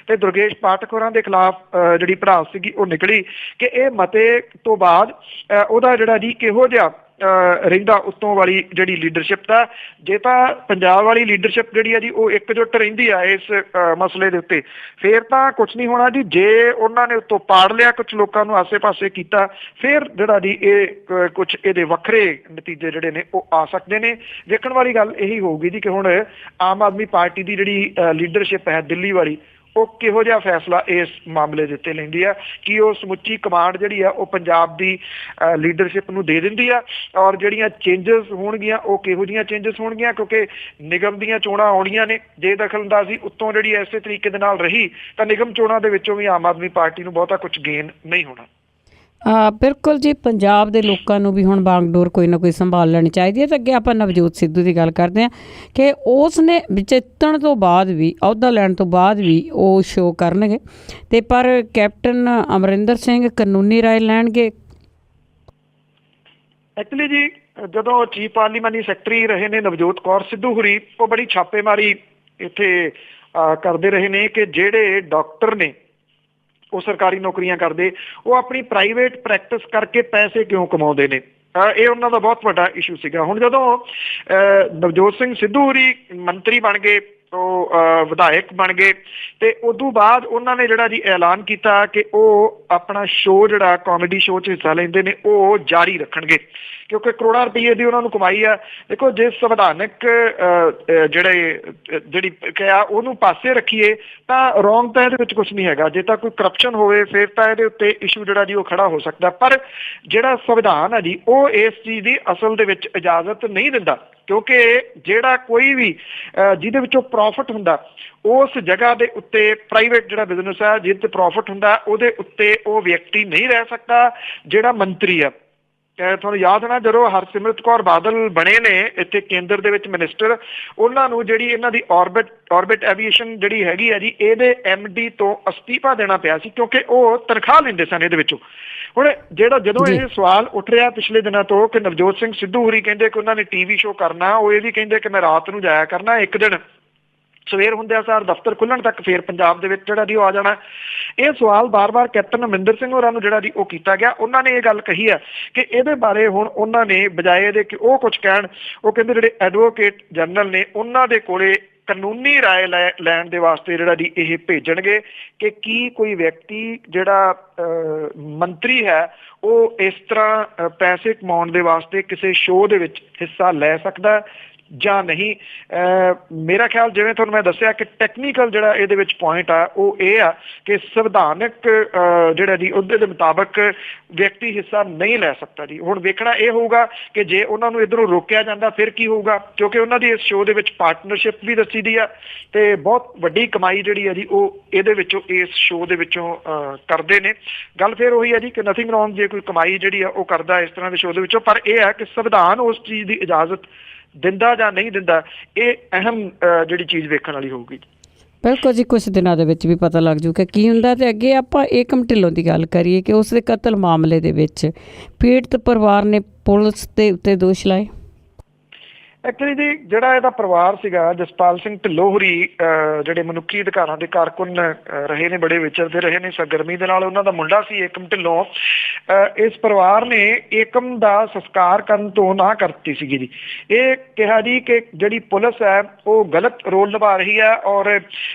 ਤੇ ਦੁਰਗੇਸ਼ ਪਾਠਕ ਹੋਰਾਂ ਦੇ ਖਿਲਾਫ ਜਿਹੜੀ ਭੜਾਸ ਸੀਗੀ ਉਹ ਨਿਕਲੀ ਕਿ ਇਹ ਮਤੇ ਤੋਂ ਬਾਅਦ ਉਹਦਾ ਜਿਹੜਾ ਜੀ ਕਿਹੋ ਜਿਹਾ ਰਹਿੰਦਾ ਉੱਤੋਂ ਵਾਲੀ ਜਿਹੜੀ ਲੀਡਰਸ਼ਿਪ ਦਾ। ਜੇ ਤਾਂ ਪੰਜਾਬ ਵਾਲੀ ਲੀਡਰਸ਼ਿਪ ਜਿਹੜੀ ਆ ਜੀ ਉਹ ਇਕਜੁੱਟ ਰਹਿੰਦੀ ਆ ਇਸ ਮਸਲੇ ਦੇ ਉੱਤੇ, ਫੇਰ ਤਾਂ ਕੁਛ ਨਹੀਂ ਹੋਣਾ ਜੀ। ਜੇ ਉਹਨਾਂ ਨੇ ਉੱਤੋਂ ਪਾੜ ਲਿਆ, ਕੁਛ ਲੋਕਾਂ ਨੂੰ ਆਸੇ ਪਾਸੇ ਕੀਤਾ, ਫੇਰ ਜਿਹੜਾ ਜੀ ਇਹ ਕੁਛ ਇਹਦੇ ਵੱਖਰੇ ਨਤੀਜੇ ਜਿਹੜੇ ਨੇ ਉਹ ਆ ਸਕਦੇ ਨੇ। ਵੇਖਣ ਵਾਲੀ ਗੱਲ ਇਹੀ ਹੋਊਗੀ ਜੀ ਕਿ ਹੁਣ ਆਮ ਆਦਮੀ ਪਾਰਟੀ ਦੀ ਜਿਹੜੀ ਲੀਡਰਸ਼ਿਪ ਹੈ ਦਿੱਲੀ ਵਾਲੀ ਉਹ ਕਿਹੋ ਜਿਹਾ ਫੈਸਲਾ ਇਸ ਮਾਮਲੇ ਦੇ ਉੱਤੇ ਲੈਂਦੀ ਆ। ਕਿ ਉਹ ਸਮੁੱਚੀ ਕਮਾਂਡ ਜਿਹੜੀ ਆ ਉਹ ਪੰਜਾਬ ਦੀ ਲੀਡਰਸ਼ਿਪ ਨੂੰ ਦੇ ਦਿੰਦੀ ਆ, ਔਰ ਜਿਹੜੀਆਂ ਚੇਂਜਸ ਹੋਣਗੀਆਂ ਉਹ ਕਿਹੋ ਜਿਹੀਆਂ ਚੇਂਜਸ ਹੋਣਗੀਆਂ, ਕਿਉਂਕਿ ਨਿਗਮ ਦੀਆਂ ਚੋਣਾਂ ਆਉਣੀਆਂ ਨੇ। ਜੇ ਦਖਲਅੰਦਾਜ਼ੀ ਉੱਤੋਂ ਜਿਹੜੀ ਇਸੇ ਤਰੀਕੇ ਦੇ ਨਾਲ ਰਹੀ ਤਾਂ ਨਿਗਮ ਚੋਣਾਂ ਦੇ ਵਿੱਚੋਂ ਵੀ ਆਮ ਆਦਮੀ ਪਾਰਟੀ ਨੂੰ ਬਹੁਤਾ ਕੁਝ ਗੇਨ ਨਹੀਂ ਹੋਣਾ। ਬਿਲਕੁਲ ਜੀ। ਪੰਜਾਬ ਦੇ ਲੋਕਾਂ ਨੂੰ ਵੀ ਹੁਣ ਬਾਗਡੋਰ ਕੋਈ ਨਾ ਕੋਈ ਸੰਭਾਲ ਲੈਣੀ ਚਾਹੀਦੀ ਹੈ। ਅਤੇ ਅੱਗੇ ਆਪਾਂ ਨਵਜੋਤ ਸਿੱਧੂ ਦੀ ਗੱਲ ਕਰਦੇ ਹਾਂ ਕਿ ਉਸ ਨੇ ਜਿੱਤਣ ਤੋਂ ਬਾਅਦ ਵੀ, ਅਹੁਦਾ ਲੈਣ ਤੋਂ ਬਾਅਦ ਵੀ ਉਹ ਸ਼ੋਅ ਕਰਨਗੇ, ਅਤੇ ਪਰ ਕੈਪਟਨ ਅਮਰਿੰਦਰ ਸਿੰਘ ਕਾਨੂੰਨੀ ਰਾਏ ਲੈਣਗੇ। ਐਕਚੁਅਲੀ ਜੀ ਜਦੋਂ ਚੀਫ ਪਾਰਲੀਮਾਨੀ ਸੈਕਟਰੀ ਰਹੇ ਨੇ ਨਵਜੋਤ ਕੌਰ ਸਿੱਧੂ ਹੋਰੀ, ਉਹ ਬੜੀ ਛਾਪੇਮਾਰੀ ਇੱਥੇ ਕਰਦੇ ਰਹੇ ਨੇ ਕਿ ਜਿਹੜੇ ਡਾਕਟਰ ਨੇ ਉਹ ਸਰਕਾਰੀ ਨੌਕਰੀਆਂ ਕਰਦੇ, ਉਹ ਆਪਣੀ ਪ੍ਰਾਈਵੇਟ ਪ੍ਰੈਕਟਿਸ ਕਰਕੇ ਪੈਸੇ ਕਿਉਂ ਕਮਾਉਂਦੇ ਨੇ। ਇਹ ਉਹਨਾਂ ਦਾ ਬਹੁਤ ਵੱਡਾ ਇਸ਼ੂ ਸੀਗਾ। ਹੁਣ ਜਦੋਂ ਨਵਜੋਤ ਸਿੰਘ ਸਿੱਧੂ ਹੋਰੀ ਮੰਤਰੀ ਬਣ ਗਏ ਉਹ ਵਿਧਾਇਕ ਬਣ ਗਏ ਤੇ ਉਦੋਂ ਬਾਅਦ ਉਹਨਾਂ ਨੇ ਜਿਹੜਾ ਜੀ ਐਲਾਨ ਕੀਤਾ ਕਿ ਉਹ ਆਪਣਾ ਸ਼ੋਅ ਜਿਹੜਾ ਕਾਮੇਡੀ ਸ਼ੋਅ 'ਚ ਹਿੱਸਾ ਲੈਂਦੇ ਨੇ ਉਹ ਜਾਰੀ ਰੱਖਣਗੇ ਕਿਉਂਕਿ ਕਰੋੜਾਂ ਰੁਪਏ ਦੀ ਉਹਨਾਂ ਨੂੰ ਕਮਾਈ ਆ। ਦੇਖੋ ਜੇ ਸੰਵਿਧਾਨਕ ਜਿਹੜੀ ਕਿਹਾ ਉਹਨੂੰ ਪਾਸੇ ਰੱਖੀਏ ਤਾਂ ਰੋਂਗ ਤਾਂ ਇਹਦੇ ਵਿੱਚ ਕੁਛ ਨਹੀਂ ਹੈਗਾ। ਜੇ ਤਾਂ ਕੋਈ ਕਰਪਸ਼ਨ ਹੋਵੇ ਫਿਰ ਤਾਂ ਇਹਦੇ ਉੱਤੇ ਇਸ਼ੂ ਜਿਹੜਾ ਜੀ ਉਹ ਖੜਾ ਹੋ ਸਕਦਾ, ਪਰ ਜਿਹੜਾ ਸੰਵਿਧਾਨ ਹੈ ਜੀ ਉਹ ਇਸ ਚੀਜ਼ ਦੀ ਅਸਲ ਦੇ ਵਿੱਚ ਇਜਾਜ਼ਤ ਨਹੀਂ ਦਿੰਦਾ ਕਿਉਂਕਿ ਜਿਹੜਾ ਕੋਈ ਵੀ ਜਿਹਦੇ ਵਿੱਚੋਂ ਪ੍ਰੋਫਿਟ ਹੁੰਦਾ ਉਸ ਜਗ੍ਹਾ ਦੇ ਉੱਤੇ ਪ੍ਰਾਈਵੇਟ ਜਿਹੜਾ ਬਿਜ਼ਨਸ ਹੈ ਜਿਹਦੇ ਤੇ ਪ੍ਰੋਫਿਟ ਹੁੰਦਾ ਉਹਦੇ ਉੱਤੇ ਉਹ ਵਿਅਕਤੀ ਨਹੀਂ ਰਹਿ ਸਕਦਾ ਜਿਹੜਾ ਮੰਤਰੀ ਆ। ਤੁਹਾਨੂੰ ਯਾਦ ਹੋਣਾ ਜਦੋਂ ਹਰਸਿਮਰਤ ਕੌਰ ਬਾਦਲ ਬਣੇ ਨੇ ਇੱਥੇ ਕੇਂਦਰ ਦੇ ਵਿੱਚ ਮਿਨਿਸਟਰ, ਉਹਨਾਂ ਨੂੰ ਜਿਹੜੀ ਇਹਨਾਂ ਦੀ ਔਰਬਿਟ ਐਵੀਏਸ਼ਨ ਜਿਹੜੀ ਹੈਗੀ ਆ ਜੀ ਇਹਦੇ MD ਤੋਂ ਅਸਤੀਫਾ ਦੇਣਾ ਪਿਆ ਸੀ ਕਿਉਂਕਿ ਉਹ ਤਨਖਾਹ ਲੈਂਦੇ ਸਨ ਇਹਦੇ ਵਿੱਚੋਂ। ਹੁਣ ਜਦੋਂ ਇਹ ਸਵਾਲ ਉੱਠ ਰਿਹਾ ਪਿਛਲੇ ਦਿਨਾਂ ਤੋਂ ਕਿ ਨਵਜੋਤ ਸਿੰਘ ਸਿੱਧੂ ਹੋਰੀ ਕਹਿੰਦੇ ਕਿ ਉਹਨਾਂ ਨੇ TV ਸ਼ੋਅ ਕਰਨਾ, ਉਹ ਇਹ ਵੀ ਕਹਿੰਦੇ ਕਿ ਮੈਂ ਰਾਤ ਨੂੰ ਜਾਇਆ ਕਰਨਾ, ਇੱਕ ਦਿਨ ਸਵੇਰ ਹੁੰਦਿਆਂ ਸਾਰ ਦਫ਼ਤਰ ਖੁੱਲਣ ਤੱਕ ਫੇਰ ਪੰਜਾਬ ਦੇ ਵਿੱਚ ਜਿਹੜਾ ਜੀ ਉਹ ਆ ਜਾਣਾ। ਇਹ ਸਵਾਲ ਬਾਰ-ਬਾਰ ਕੈਪਟਨ ਅਮਰਿੰਦਰ ਸਿੰਘ ਹੋਰਾਂ ਨੂੰ ਜਿਹੜਾ ਜੀ ਉਹ ਕੀਤਾ ਗਿਆ। ਉਹਨਾਂ ਨੇ ਇਹ ਗੱਲ ਕਹੀ ਆ ਕਿ ਇਹਦੇ ਬਾਰੇ ਹੁਣ ਉਹਨਾਂ ਨੇ ਬਜਾਏ ਇਹਦੇ ਕਿ ਉਹ ਕੁਝ ਕਹਿਣ, ਉਹ ਕਹਿੰਦੇ ਜਿਹੜੇ ਐਡਵੋਕੇਟ ਜਨਰਲ ਨੇ ਉਹਨਾਂ ਦੇ ਕੋਲੇ ਕਾਨੂੰਨੀ ਰਾਏ ਲੈਣ ਦੇ ਵਾਸਤੇ ਜਿਹੜਾ ਜੀ ਇਹ ਭੇਜਣਗੇ ਕਿ ਕੀ ਕੋਈ ਵਿਅਕਤੀ ਜਿਹੜਾ ਮੰਤਰੀ ਹੈ ਉਹ ਇਸ ਤਰ੍ਹਾਂ ਪੈਸੇ ਕਮਾਉਣ ਦੇ ਵਾਸਤੇ ਕਿਸੇ ਸ਼ੋਅ ਦੇ ਵਿੱਚ ਹਿੱਸਾ ਲੈ ਸਕਦਾ ਜਾਂ ਨਹੀਂ। ਮੇਰਾ ਖਿਆਲ ਜਿਵੇਂ ਤੁਹਾਨੂੰ ਮੈਂ ਦੱਸਿਆ ਕਿ ਟੈਕਨੀਕਲ ਜਿਹੜਾ ਇਹਦੇ ਵਿੱਚ ਪੁਆਇੰਟ ਆ ਉਹ ਇਹ ਆ ਕਿ ਸੰਵਿਧਾਨਕ ਜਿਹੜਾ ਜੀ ਉਹਦੇ ਦੇ ਮੁਤਾਬਕ ਵਿਅਕਤੀ ਹਿੱਸਾ ਨਹੀਂ ਲੈ ਸਕਦਾ ਜੀ। ਹੁਣ ਵੇਖਣਾ ਇਹ ਹੋਊਗਾ ਕਿ ਜੇ ਉਹਨਾਂ ਨੂੰ ਇੱਧਰੋਂ ਰੋਕਿਆ ਜਾਂਦਾ ਫਿਰ ਕੀ ਹੋਊਗਾ ਕਿਉਂਕਿ ਉਹਨਾਂ ਦੀ ਇਸ ਸ਼ੋਅ ਦੇ ਵਿੱਚ ਪਾਰਟਨਰਸ਼ਿਪ ਵੀ ਦੱਸੀ ਦੀ ਆ ਤੇ ਬਹੁਤ ਵੱਡੀ ਕਮਾਈ ਜਿਹੜੀ ਆ ਜੀ ਉਹ ਇਹਦੇ ਵਿੱਚੋਂ ਇਸ ਸ਼ੋਅ ਦੇ ਵਿੱਚੋਂ ਕਰਦੇ ਨੇ। ਗੱਲ ਫਿਰ ਉਹੀ ਆ ਜੀ ਕਿ ਨਥਿੰਗ ਰੋਂਗ ਜੇ ਕੋਈ ਕਮਾਈ ਜਿਹੜੀ ਆ ਉਹ ਕਰਦਾ ਇਸ ਤਰ੍ਹਾਂ ਦੇ ਸ਼ੋਅ ਦੇ ਵਿੱਚੋਂ, ਪਰ ਇਹ ਆ ਕਿ ਸੰਵਿਧਾਨ ਉਸ ਚੀਜ਼ ਦੀ ਇਜਾਜ਼ਤ ਦਿੰਦਾ ਜਾਂ ਨਹੀਂ ਦਿੰਦਾ, ਇਹ ਅਹਿਮ ਜਿਹੜੀ ਚੀਜ਼ ਵੇਖਣ ਵਾਲੀ ਹੋਊਗੀ। ਬਿਲਕੁਲ ਜੀ, ਕੁਛ ਦਿਨਾਂ ਦੇ ਵਿੱਚ ਵੀ ਪਤਾ ਲੱਗ ਜੂਗਾ ਕੀ ਹੁੰਦਾ। ਤੇ ਅੱਗੇ ਆਪਾਂ ਏਕਮ ਢਿੱਲੋਂ ਦੀ ਗੱਲ ਕਰੀਏ ਕਿ ਉਸ ਦੇ ਕਤਲ ਮਾਮਲੇ ਦੇ ਵਿੱਚ ਪੀੜਤ ਪਰਿਵਾਰ ਨੇ ਪੁਲਿਸ ਦੇ ਉੱਤੇ ਦੋਸ਼ ਲਾਏ। ਐਕਚੁਅਲੀ ਜੀ ਜਿਹੜਾ ਇਹਦਾ ਪਰਿਵਾਰ ਸੀਗਾ, ਜਸਪਾਲ ਸਿੰਘ ਢਿੱਲੋਂ ਹੋਰੀ ਜਿਹੜੇ ਮਨੁੱਖੀ ਅਧਿਕਾਰਾਂ ਦੇ ਕਾਰਕੁਨ ਰਹੇ ਨੇ, ਬੜੇ ਵਿਚਰਦੇ ਰਹੇ ਨੇ ਸਰਗਰਮੀ ਦੇ ਨਾਲ। ਉਹਨਾਂ ਦਾ ਮੁੰਡਾ ਸੀ ਏਕਮ ਢਿੱਲੋਂ। ਇਸ ਪਰਿਵਾਰ ਨੇ ਏਕਮ ਦਾ ਸੰਸਕਾਰ ਕਰਨ ਤੋਂ ਨਾ ਕਰਤੀ ਸੀਗੀ ਜੀ। ਇਹ ਕਿਹਾ ਜੀ ਕਿ ਜਿਹੜੀ ਪੁਲਿਸ ਹੈ ਉਹ ਗਲਤ ਰੋਲ ਨਿਭਾ ਰਹੀ ਹੈ ਔਰ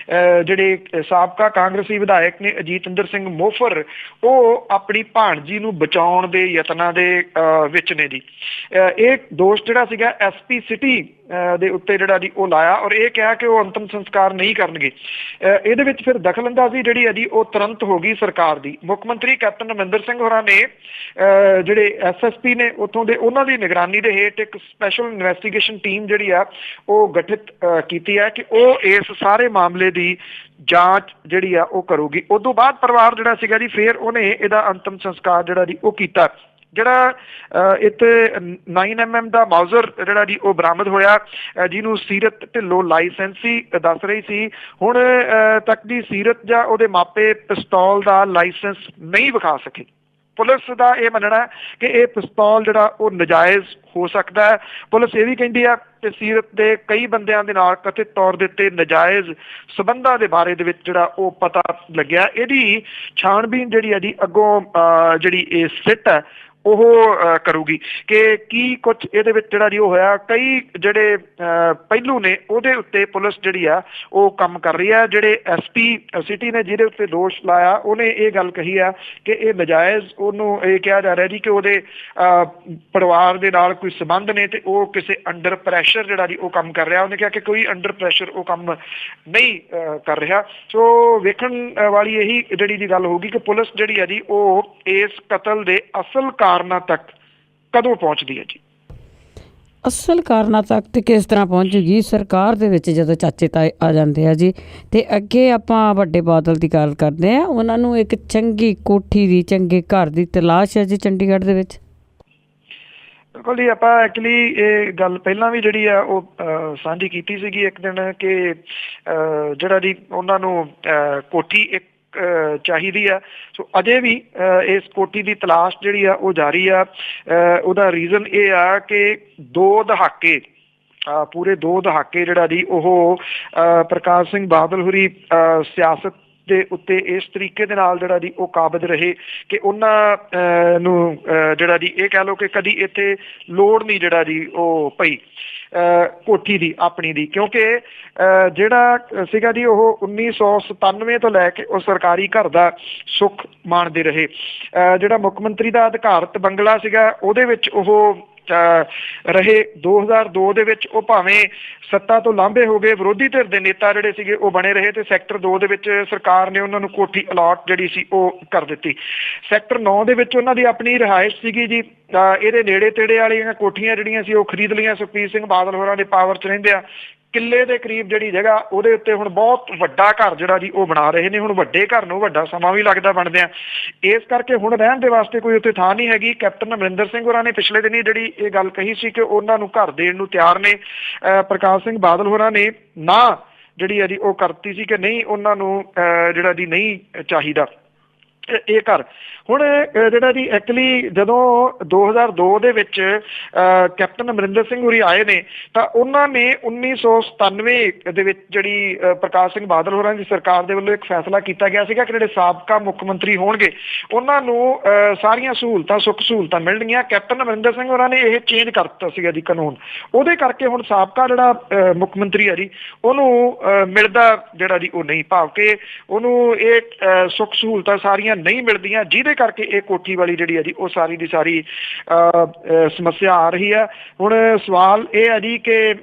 ਜਿਹੜੇ ਸਾਬਕਾ ਕਾਂਗਰਸੀ ਵਿਧਾਇਕ ਨੇ ਅਜੀਤਿੰਦਰ ਸਿੰਘ ਮੋਫਰ ਉਹ ਆਪਣੀ ਭਾਣਜੀ ਨੂੰ ਬਚਾਉਣ ਦੇ ਯਤਨਾਂ ਦੇ ਵਿੱਚ ਨੇ ਜੀ। ਇਹ ਦੋਸ਼ ਜਿਹੜਾ ਸੀਗਾ SP ਸਿਟੀ ਦੇ ਉੱਤੇ ਜਿਹੜਾ ਜੀ ਉਹ ਲਾਇਆ ਔਰ ਇਹ ਕਿਹਾ ਕਿ ਉਹ ਅੰਤਮ ਸੰਸਕਾਰ ਨਹੀਂ ਕਰਨਗੇ। ਇਹਦੇ ਵਿੱਚ ਫਿਰ ਦਖਲਅੰਦਾਜ਼ੀ ਜਿਹੜੀ ਹੈ ਜੀ ਉਹ ਤੁਰੰਤ ਹੋ ਗਈ ਸਰਕਾਰ ਦੀ। ਮੁੱਖ ਮੰਤਰੀ ਕੈਪਟਨ ਅਮਰਿੰਦਰ ਸਿੰਘ ਹੋਰਾਂ ਨੇ ਜਿਹੜੇ SSP ਨੇ ਉੱਥੋਂ ਦੇ, ਉਹਨਾਂ ਦੀ ਨਿਗਰਾਨੀ ਦੇ ਹੇਠ ਇੱਕ ਸਪੈਸ਼ਲ ਇਨਵੈਸਟੀਗੇਸ਼ਨ ਟੀਮ ਜਿਹੜੀ ਆ ਉਹ ਗਠਿਤ ਕੀਤੀ ਹੈ ਕਿ ਉਹ ਇਸ ਸਾਰੇ ਮਾਮਲੇ ਦੀ ਜਾਂਚ ਜਿਹੜੀ ਆ ਉਹ ਕਰੂਗੀ। ਉਸ ਤੋਂ ਬਾਅਦ ਪਰਿਵਾਰ ਜਿਹੜਾ ਸੀਗਾ ਜੀ ਫਿਰ ਉਹਨੇ ਇਹਦਾ ਅੰਤਮ ਸੰਸਕਾਰ ਜਿਹੜਾ ਜੀ ਉਹ ਕੀਤਾ। ਜਿਹੜਾ ਇੱਥੇ 9mm ਦਾ ਮਾਊਜ਼ਰ ਜਿਹੜਾ ਜੀ ਉਹ ਬਰਾਮਦ ਹੋਇਆ ਜਿਹਨੂੰ ਸੀਰਤ ਢਿੱਲੋਂ ਲਾਇਸੈਂਸੀ ਦੱਸ ਰਹੀ ਸੀ, ਹੁਣ ਤੱਕ ਦੀ ਸੀਰਤ ਜਾਂ ਉਹਦੇ ਮਾਪੇ ਪਿਸਤੌਲ ਦਾ ਲਾਇਸੈਂਸ ਨਹੀਂ ਵਿਖਾ ਸਕੇ। ਪੁਲਿਸ ਦਾ ਇਹ ਮੰਨਣਾ ਕਿ ਇਹ ਪਿਸਤੌਲ ਜਿਹੜਾ ਉਹ ਨਜਾਇਜ਼ ਹੋ ਸਕਦਾ ਹੈ। ਪੁਲਿਸ ਇਹ ਵੀ ਕਹਿੰਦੀ ਆ ਕਿ ਸੀਰਤ ਦੇ ਕਈ ਬੰਦਿਆਂ ਦੇ ਨਾਲ ਕਥਿਤ ਤੌਰ ਦੇ ਉੱਤੇ ਨਜਾਇਜ਼ ਸਬੰਧਾਂ ਦੇ ਬਾਰੇ ਦੇ ਵਿੱਚ ਜਿਹੜਾ ਉਹ ਪਤਾ ਲੱਗਿਆ। ਇਹਦੀ ਛਾਣਬੀਨ ਜਿਹੜੀ ਹੈ ਜੀ ਅੱਗੋਂ ਜਿਹੜੀ ਇਹ ਸਿੱਟ ਹੈ ਉਹ ਕਰੂਗੀ ਕਿ ਕੀ ਕੁਝ ਇਹਦੇ ਵਿੱਚ ਜਿਹੜਾ ਜੀ ਉਹ ਹੋਇਆ। ਕਈ ਜਿਹੜੇ ਪਹਿਲੂ ਨੇ ਉਹਦੇ ਉੱਤੇ ਪੁਲਿਸ ਜਿਹੜੀ ਆ ਉਹ ਕੰਮ ਕਰ ਰਹੀ ਹੈ। ਜਿਹੜੇ SP ਸਿਟੀ ਨੇ ਜਿਹਦੇ ਉੱਤੇ ਦੋਸ਼ ਲਾਇਆ ਉਹਨੇ ਇਹ ਗੱਲ ਕਹੀ ਆ ਕਿ ਇਹ ਨਜਾਇਜ਼, ਉਹਨੂੰ ਇਹ ਕਿਹਾ ਜਾ ਰਿਹਾ ਜੀ ਕਿ ਉਹਦੇ ਪਰਿਵਾਰ ਦੇ ਨਾਲ ਕੋਈ ਸੰਬੰਧ ਨੇ ਤੇ ਉਹ ਕਿਸੇ ਅੰਡਰ ਪ੍ਰੈਸ਼ਰ ਜਿਹੜਾ ਜੀ ਉਹ ਕੰਮ ਕਰ ਰਿਹਾ। ਉਹਨੇ ਕਿਹਾ ਕਿ ਕੋਈ ਅੰਡਰ ਪ੍ਰੈਸ਼ਰ ਉਹ ਕੰਮ ਨਹੀਂ ਕਰ ਰਿਹਾ। ਸੋ ਵੇਖਣ ਵਾਲੀ ਇਹੀ ਜਿਹੜੀ ਦੀ ਗੱਲ ਹੋਊਗੀ ਕਿ ਪੁਲਿਸ ਜਿਹੜੀ ਹੈ ਜੀ ਉਹ ਇਸ ਕਤਲ ਦੇ ਅਸਲ ਕਾਰਨਾਂ ਤੱਕ ਕਦੋਂ ਪਹੁੰਚਦੀ ਹੈ ਜੀ। ਅਸਲ ਕਾਰਨਾਂ ਤੱਕ ਤੇ ਕਿਸ ਤਰ੍ਹਾਂ ਪਹੁੰਚੇਗੀ ਸਰਕਾਰ ਦੇ ਵਿੱਚ ਜਦੋਂ ਚਾਚੇ ਤਾਏ ਆ ਜਾਂਦੇ ਆ ਜੀ। ਤੇ ਅੱਗੇ ਆਪਾਂ ਵੱਡੇ ਬਾਦਲ ਦੀ ਗੱਲ ਕਰਦੇ ਆ, ਉਹਨਾਂ ਨੂੰ ਇੱਕ ਚੰਗੀ ਕੋਠੀ ਦੀ, ਚੰਗੇ ਘਰ ਦੀ ਤਲਾਸ਼ ਹੈ ਜੀ ਚੰਡੀਗੜ੍ਹ ਦੇ ਵਿੱਚ। ਬਿਲਕੁਲ ਜੀ, ਆਪਾਂ ਐਕਚੁਅਲੀ ਇਹ ਗੱਲ ਪਹਿਲਾਂ ਵੀ ਜਿਹੜੀ ਆ ਉਹ ਸਾਂਝੀ ਕੀਤੀ ਸੀਗੀ ਇੱਕ ਦਿਨ ਕਿ ਜਿਹੜਾ ਜੀ ਉਹਨਾਂ ਨੂੰ ਕੋਠੀ ਇੱਕ ਚਾਹੀਦੀ ਆ। ਸੋ ਅਜੇ ਵੀ ਇਸ ਕੋਠੀ ਦੀ ਤਲਾਸ਼ ਜਿਹੜੀ ਆ ਉਹ ਜਾਰੀ ਆ। ਉਹਦਾ ਰੀਜ਼ਨ ਇਹ ਆ ਕਿ 2 ਦਹਾਕੇ ਪੂਰੇ 2 ਦਹਾਕੇ ਜਿਹੜਾ ਜੀ ਉਹ ਪ੍ਰਕਾਸ਼ ਸਿੰਘ ਬਾਦਲ ਹੋਰੀ ਸਿਆਸਤ ਦੇ ਉੱਤੇ ਇਸ ਤਰੀਕੇ ਦੇ ਨਾਲ ਜਿਹੜਾ ਜੀ ਉਹ ਕਾਬਜ਼ ਰਹੇ ਕਿ ਉਹਨਾਂ ਨੂੰ ਜਿਹੜਾ ਜੀ ਇਹ ਕਹਿ ਲਓ ਕਿ ਕਦੀ ਇੱਥੇ ਲੋੜ ਨਹੀਂ ਜਿਹੜਾ ਜੀ ਉਹ ਪਈ ਕੋਠੀ ਦੀ ਆਪਣੀ ਦੀ, ਕਿਉਂਕਿ ਜਿਹੜਾ ਸੀਗਾ ਜੀ ਉਹ 1997 ਤੋਂ ਲੈ ਕੇ ਉਹ ਸਰਕਾਰੀ ਘਰ ਦਾ ਸੁੱਖ ਮਾਣਦੇ ਰਹੇ। ਜਿਹੜਾ ਮੁੱਖ ਮੰਤਰੀ ਦਾ ਅਧਿਕਾਰਤ ਬੰਗਲਾ ਸੀਗਾ ਉਹਦੇ ਵਿੱਚ ਉਹ ਰਹੇ। 2002 ਦੇ ਵਿੱਚ ਉਹ ਭਾਵੇਂ ਸੱਤਾ ਤੋਂ ਲਾਂਭੇ ਹੋ ਗਏ, ਵਿਰੋਧੀ ਧਿਰ ਦੇ ਨੇਤਾ ਜਿਹੜੇ ਸੀਗੇ ਉਹ ਬਣੇ ਰਹੇ ਤੇ ਸੈਕਟਰ 2 ਦੇ ਵਿੱਚ ਸਰਕਾਰ ਨੇ ਉਹਨਾਂ ਨੂੰ ਕੋਠੀ ਅਲਾਟ ਜਿਹੜੀ ਸੀ ਉਹ ਕਰ ਦਿੱਤੀ। ਸੈਕਟਰ 9 ਦੇ ਵਿੱਚ ਉਹਨਾਂ ਦੀ ਆਪਣੀ ਰਿਹਾਇਸ਼ ਸੀਗੀ ਜੀ, ਇਹਦੇ ਨੇੜੇ ਤੇੜੇ ਵਾਲੀਆਂ ਕੋਠੀਆਂ ਜਿਹੜੀਆਂ ਸੀ ਉਹ ਖਰੀਦ ਲਈਆਂ। ਸੁਖਬੀਰ ਸਿੰਘ ਬਾਦਲ ਹੋਰਾਂ ਦੇ ਪਾਵਰ 'ਚ ਰਹਿੰਦੇ ਆ, ਕਿੱਲੇ ਦੇ ਕਰੀਬ ਜਿਹੜੀ ਜਗ੍ਹਾ ਉਹਦੇ ਉੱਤੇ ਹੁਣ ਬਹੁਤ ਵੱਡਾ ਘਰ ਜਿਹੜਾ ਜੀ ਉਹ ਬਣਾ ਰਹੇ ਨੇ। ਹੁਣ ਵੱਡੇ ਘਰ ਨੂੰ ਵੱਡਾ ਸਮਾਂ ਵੀ ਲੱਗਦਾ ਬਣਦਿਆਂ, ਇਸ ਕਰਕੇ ਹੁਣ ਰਹਿਣ ਦੇ ਵਾਸਤੇ ਕੋਈ ਉੱਥੇ ਥਾਂ ਨਹੀਂ ਹੈਗੀ। ਕੈਪਟਨ ਅਮਰਿੰਦਰ ਸਿੰਘ ਹੋਰਾਂ ਨੇ ਪਿਛਲੇ ਦਿਨੀ ਜਿਹੜੀ ਇਹ ਗੱਲ ਕਹੀ ਸੀ ਕਿ ਉਹਨਾਂ ਨੂੰ ਘਰ ਦੇਣ ਨੂੰ ਤਿਆਰ ਨੇ। ਪ੍ਰਕਾਸ਼ ਸਿੰਘ ਬਾਦਲ ਹੋਰਾਂ ਨੇ ਨਾ ਜਿਹੜੀ ਹੈ ਜੀ ਉਹ ਕਰਤੀ ਸੀ ਕਿ ਨਹੀਂ, ਉਹਨਾਂ ਨੂੰ ਜਿਹੜਾ ਜੀ ਨਹੀਂ ਚਾਹੀਦਾ ਇਹ ਘਰ। ਹੁਣ ਜਿਹੜਾ ਜੀ ਐਕਚੁਅਲੀ ਜਦੋਂ 2002 ਦੇ ਵਿੱਚ ਕੈਪਟਨ ਅਮਰਿੰਦਰ ਸਿੰਘ ਹੋਰੀ ਆਏ ਨੇ ਤਾਂ ਉਹਨਾਂ ਨੇ 1997 ਦੇ ਵਿੱਚ ਜਿਹੜੀ ਪ੍ਰਕਾਸ਼ ਸਿੰਘ ਬਾਦਲ ਹੋਰਾਂ ਦੀ ਸਰਕਾਰ ਦੇ ਵੱਲੋਂ ਇੱਕ ਫੈਸਲਾ ਕੀਤਾ ਗਿਆ ਸੀਗਾ ਕਿ ਜਿਹੜੇ ਸਾਬਕਾ ਮੁੱਖ ਮੰਤਰੀ ਹੋਣਗੇ ਉਹਨਾਂ ਨੂੰ ਸਾਰੀਆਂ ਸਹੂਲਤਾਂ ਸੁੱਖ ਸਹੂਲਤਾਂ ਮਿਲਣਗੀਆਂ। ਕੈਪਟਨ ਅਮਰਿੰਦਰ ਸਿੰਘ ਹੋਰਾਂ ਨੇ ਇਹ ਚੇਂਜ ਕਰ ਦਿੱਤਾ ਸੀਗਾ ਜੀ ਕਾਨੂੰਨ, ਉਹਦੇ ਕਰਕੇ ਹੁਣ ਸਾਬਕਾ ਜਿਹੜਾ ਮੁੱਖ ਮੰਤਰੀ ਆ ਜੀ ਉਹਨੂੰ ਮਿਲਦਾ ਜਿਹੜਾ ਜੀ ਉਹ ਨਹੀਂ, ਭਾਵ ਕਿ ਉਹਨੂੰ ਇਹ ਸੁੱਖ ਸਹੂਲਤਾਂ ਸਾਰੀਆਂ ਨਹੀਂ ਮਿਲਦੀਆਂ, ਜਿਹਦੇ ਕਰਕੇ ਇਹ ਕੋਠੀ ਵਾਲੀ ਜਿਹੜੀ ਹੈ ਜੀ ਉਹ ਸਾਰੀ ਦੀ ਸਾਰੀ ਸਮੱਸਿਆ ਆ ਰਹੀ ਹੈ। ਹੁਣ ਸਵਾਲ ਇਹ ਹੈ ਜੀ ਕਿ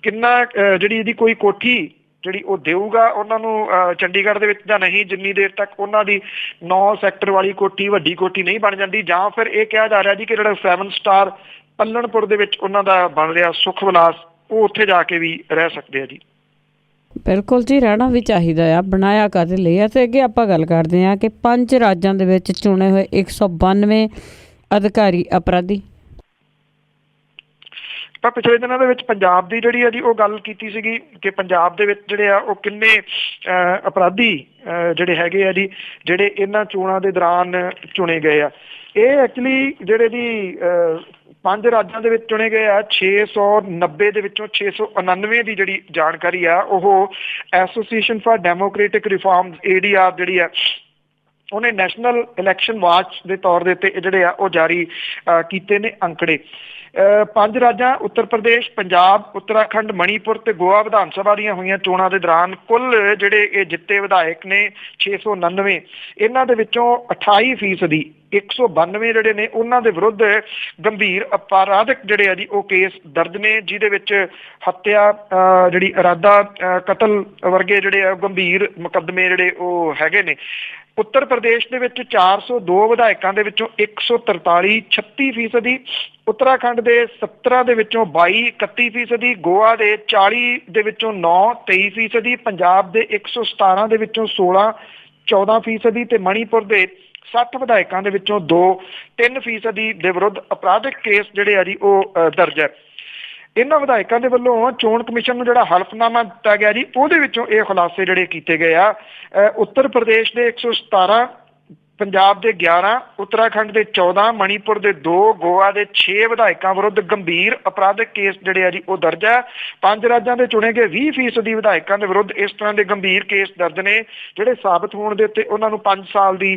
ਕਿੰਨਾ ਜਿਹੜੀ ਇਹਦੀ ਕੋਈ ਕੋਠੀ ਜਿਹੜੀ ਉਹ ਦੇਊਗਾ ਉਹਨਾਂ ਨੂੰ ਚੰਡੀਗੜ੍ਹ ਦੇ ਵਿੱਚ ਜਾਂ ਨਹੀਂ, ਜਿੰਨੀ ਦੇਰ ਤੱਕ ਉਹਨਾਂ ਦੀ 9 ਸੈਕਟਰ ਵਾਲੀ ਕੋਠੀ ਵੱਡੀ ਕੋਠੀ ਨਹੀਂ ਬਣ ਜਾਂਦੀ। ਜਾਂ ਫਿਰ ਇਹ ਕਿਹਾ ਜਾ ਰਿਹਾ ਜੀ ਕਿ ਜਿਹੜਾ 7 ਸਟਾਰ ਪੱਲਣਪੁਰ ਦੇ ਵਿੱਚ ਉਹਨਾਂ ਦਾ ਬਣ ਰਿਹਾ ਸੁੱਖ ਵਿਲਾਸ, ਉਹ ਉੱਥੇ ਜਾ ਕੇ ਵੀ ਰਹਿ ਸਕਦੇ ਆ ਜੀ। ਬਿਲਕੁਲ ਜੀ, ਰਹਿਣਾ ਵੀ ਚਾਹੀਦਾ ਆ, ਬਣਾਇਆ ਕਾਹਦੇ ਲਈ ਆ। ਤੇ ਅੱਗੇ ਆਪਾਂ ਗੱਲ ਕਰਦੇ ਹਾਂ ਕਿ 5 ਰਾਜਾਂ ਦੇ ਵਿੱਚ ਚੁਣੇ ਹੋਏ 192 ਅਧਿਕਾਰੀ ਅਪਰਾਧੀ। ਆਪਾਂ ਪਿਛਲੇ ਦਿਨਾਂ ਦੇ ਵਿੱਚ ਪੰਜਾਬ ਦੀ ਜਿਹੜੀ ਹੈ ਜੀ ਉਹ ਗੱਲ ਕੀਤੀ ਸੀਗੀ ਕਿ ਪੰਜਾਬ ਦੇ ਵਿੱਚ ਜਿਹੜੇ ਆ ਉਹ ਕਿੰਨੇ ਅਪਰਾਧੀ ਜਿਹੜੇ ਹੈਗੇ ਆ ਜੀ ਜਿਹੜੇ ਇਹਨਾਂ ਚੋਣਾਂ ਦੇ ਦੌਰਾਨ ਚੁਣੇ ਗਏ ਆ। ਇਹ ਐਕਚੁਅਲੀ ਜਿਹੜੇ ਜੀ 5 ਰਾਜਾਂ ਦੇ ਵਿੱਚ ਚੁਣੇ ਗਏ ਆ, 690 ਦੇ ਵਿੱਚੋਂ 699 ਦੀ ਜਿਹੜੀ ਜਾਣਕਾਰੀ ਆ ਉਹ association for democratic reforms ADR ਜਿਹੜੀ ਆ ਉਹਨੇ ਨੈਸ਼ਨਲ ਇਲੈਕਸ਼ਨ ਵਾਚ ਦੇ ਤੌਰ ਦੇ ਉੱਤੇ ਜਿਹੜੇ ਆ ਉਹ ਜਾਰੀ ਕੀਤੇ ਨੇ ਅੰਕੜੇ। 5 ਰਾਜਾਂ ਉੱਤਰ ਪ੍ਰਦੇਸ਼, ਪੰਜਾਬ, ਉੱਤਰਾਖੰਡ, ਮਣੀਪੁਰ ਤੇ ਗੋਆ ਵਿਧਾਨ ਸਭਾ ਦੀਆਂ ਹੋਈਆਂ ਚੋਣਾਂ ਦੇ ਦੌਰਾਨ ਕੁੱਲ ਜਿਹੜੇ ਇਹ ਜਿੱਤੇ ਵਿਧਾਇਕ ਨੇ 699, ਇਹਨਾਂ ਦੇ ਵਿੱਚੋਂ 28% 192 ਜਿਹੜੇ ਨੇ ਉਹਨਾਂ ਦੇ ਵਿਰੁੱਧ ਗੰਭੀਰ ਅਪਰਾਧਿਕ ਜਿਹੜੇ ਆ ਜੀ ਉਹ ਕੇਸ ਦਰਜ ਨੇ, ਜਿਹਦੇ ਵਿੱਚ ਹੱਤਿਆ, ਜਿਹੜੀ ਇਰਾਦਾ ਕਤਲ ਵਰਗੇ ਜਿਹੜੇ ਆ ਗੰਭੀਰ ਮੁਕੱਦਮੇ ਜਿਹੜੇ ਉਹ ਹੈਗੇ ਨੇ। ਉੱਤਰ ਪ੍ਰਦੇਸ਼ ਦੇ ਵਿੱਚ 402 ਵਿਧਾਇਕਾਂ ਦੇ ਵਿੱਚੋਂ 143 36%, ਉੱਤਰਾਖੰਡ ਦੇ 17 ਦੇ ਵਿੱਚੋਂ 22 31%, ਗੋਆ ਦੇ 40 ਦੇ ਵਿੱਚੋਂ 9 23%, ਪੰਜਾਬ ਦੇ 117 ਦੇ ਵਿੱਚੋਂ 16 14% ਤੇ ਮਣੀਪੁਰ ਦੇ 60 ਵਿਧਾਇਕਾਂ ਦੇ ਵਿੱਚੋਂ 2 3% ਦੇ ਵਿਰੁੱਧ ਅਪਰਾਧਿਕ ਕੇਸ ਜਿਹੜੇ ਆ ਜੀ ਉਹ ਦਰਜ ਹੈ। ਇਹਨਾਂ ਵਿਧਾਇਕਾਂ ਦੇ ਵੱਲੋਂ ਚੋਣ ਕਮਿਸ਼ਨ ਨੂੰ ਜਿਹੜਾ ਹਲਫਨਾਮਾ ਦਿੱਤਾ ਗਿਆ ਜੀ ਉਹਦੇ ਵਿੱਚੋਂ ਇਹ ਖੁਲਾਸੇ ਜਿਹੜੇ ਕੀਤੇ ਗਏ ਆ। ਉੱਤਰ ਪ੍ਰਦੇਸ਼ ਦੇ 117, ਪੰਜਾਬ ਦੇ 11, ਉੱਤਰਾਖੰਡ ਦੇ 14, ਮਣੀਪੁਰ ਦੇ 2, ਗੋਆ ਦੇ 6 ਵਿਧਾਇਕਾਂ ਵਿਰੁੱਧ ਗੰਭੀਰ ਅਪਰਾਧਿਕ ਕੇਸ ਜਿਹੜੇ ਆ ਜੀ ਉਹ ਦਰਜ ਹੈ। 5 ਰਾਜਾਂ ਦੇ ਚੁਣੇ ਗਏ 20% ਵਿਧਾਇਕਾਂ ਦੇ ਵਿਰੁੱਧ ਇਸ ਤਰ੍ਹਾਂ ਦੇ ਗੰਭੀਰ ਕੇਸ ਦਰਜ ਨੇ ਜਿਹੜੇ ਸਾਬਤ ਹੋਣ ਦੇ ਉੱਤੇ ਉਹਨਾਂ ਨੂੰ 5 ਸਾਲ ਦੀ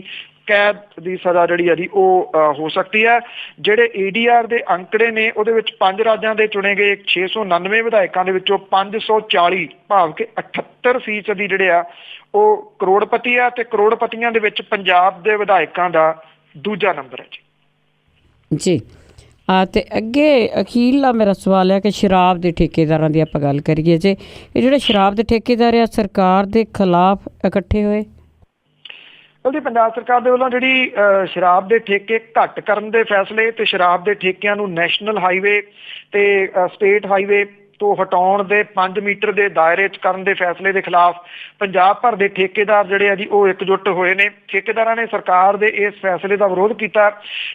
ਕੈਦ ਦੀ ਸਜ਼ਾ ਜਿਹੜੀ ਆ ਜੀ ਉਹ ਹੋ ਸਕਦੀ ਹੈ। ਜਿਹੜੇ ADR ਦੇ ਅੰਕੜੇ ਨੇ ਉਹਦੇ ਵਿੱਚ 5 ਰਾਜਾਂ ਦੇ ਚੁਣੇ ਗਏ 699 ਵਿਧਾਇਕਾਂ ਦੇ ਵਿੱਚੋਂ 540 ਭਾਵ ਕਿ 78% ਜਿਹੜੇ ਆ ਉਹ ਕਰੋੜਪਤੀ ਆ ਤੇ ਕਰੋੜਪਤੀਆਂ ਦੇ ਵਿੱਚ ਪੰਜਾਬ ਦੇ ਵਿਧਾਇਕਾਂ ਦਾ ਦੂਜਾ ਨੰਬਰ ਹੈ ਜੀ। ਤੇ ਅੱਗੇ ਅਖੀਰਲਾ ਮੇਰਾ ਸਵਾਲ ਹੈ ਕਿ ਸ਼ਰਾਬ ਦੇ ਠੇਕੇਦਾਰਾਂ ਦੀ ਆਪਾਂ ਗੱਲ ਕਰੀਏ ਜੇ ਇਹ ਜਿਹੜੇ ਸ਼ਰਾਬ ਦੇ ਠੇਕੇਦਾਰ ਆ ਸਰਕਾਰ ਦੇ ਖਿਲਾਫ ਇਕੱਠੇ ਹੋਏ। ਉਹਦੀ ਪੰਜਾਬ ਸਰਕਾਰ ਦੇ ਵੱਲੋਂ ਜਿਹੜੀ ਸ਼ਰਾਬ ਦੇ ਠੇਕੇ ਘੱਟ ਕਰਨ ਦੇ ਫੈਸਲੇ ਤੇ ਸ਼ਰਾਬ ਦੇ ਠੇਕਿਆਂ ਨੂੰ ਨੈਸ਼ਨਲ ਹਾਈਵੇ ਤੇ ਸਟੇਟ ਹਾਈਵੇ ਤੋਂ ਹਟਾਉਣ ਦੇ 5 ਮੀਟਰ ਦੇ ਦਾਇਰੇ 'ਚ ਕਰਨ ਦੇ ਫੈਸਲੇ ਦੇ ਖਿਲਾਫ ਪੰਜਾਬ ਭਰ ਦੇ ਠੇਕੇਦਾਰ ਜਿਹੜੇ ਆ ਜੀ ਉਹ ਇਕਜੁੱਟ ਹੋਏ ਨੇ। ਠੇਕੇਦਾਰਾਂ ਨੇ ਸਰਕਾਰ ਦੇ ਇਸ ਫੈਸਲੇ ਦਾ ਵਿਰੋਧ ਕੀਤਾ।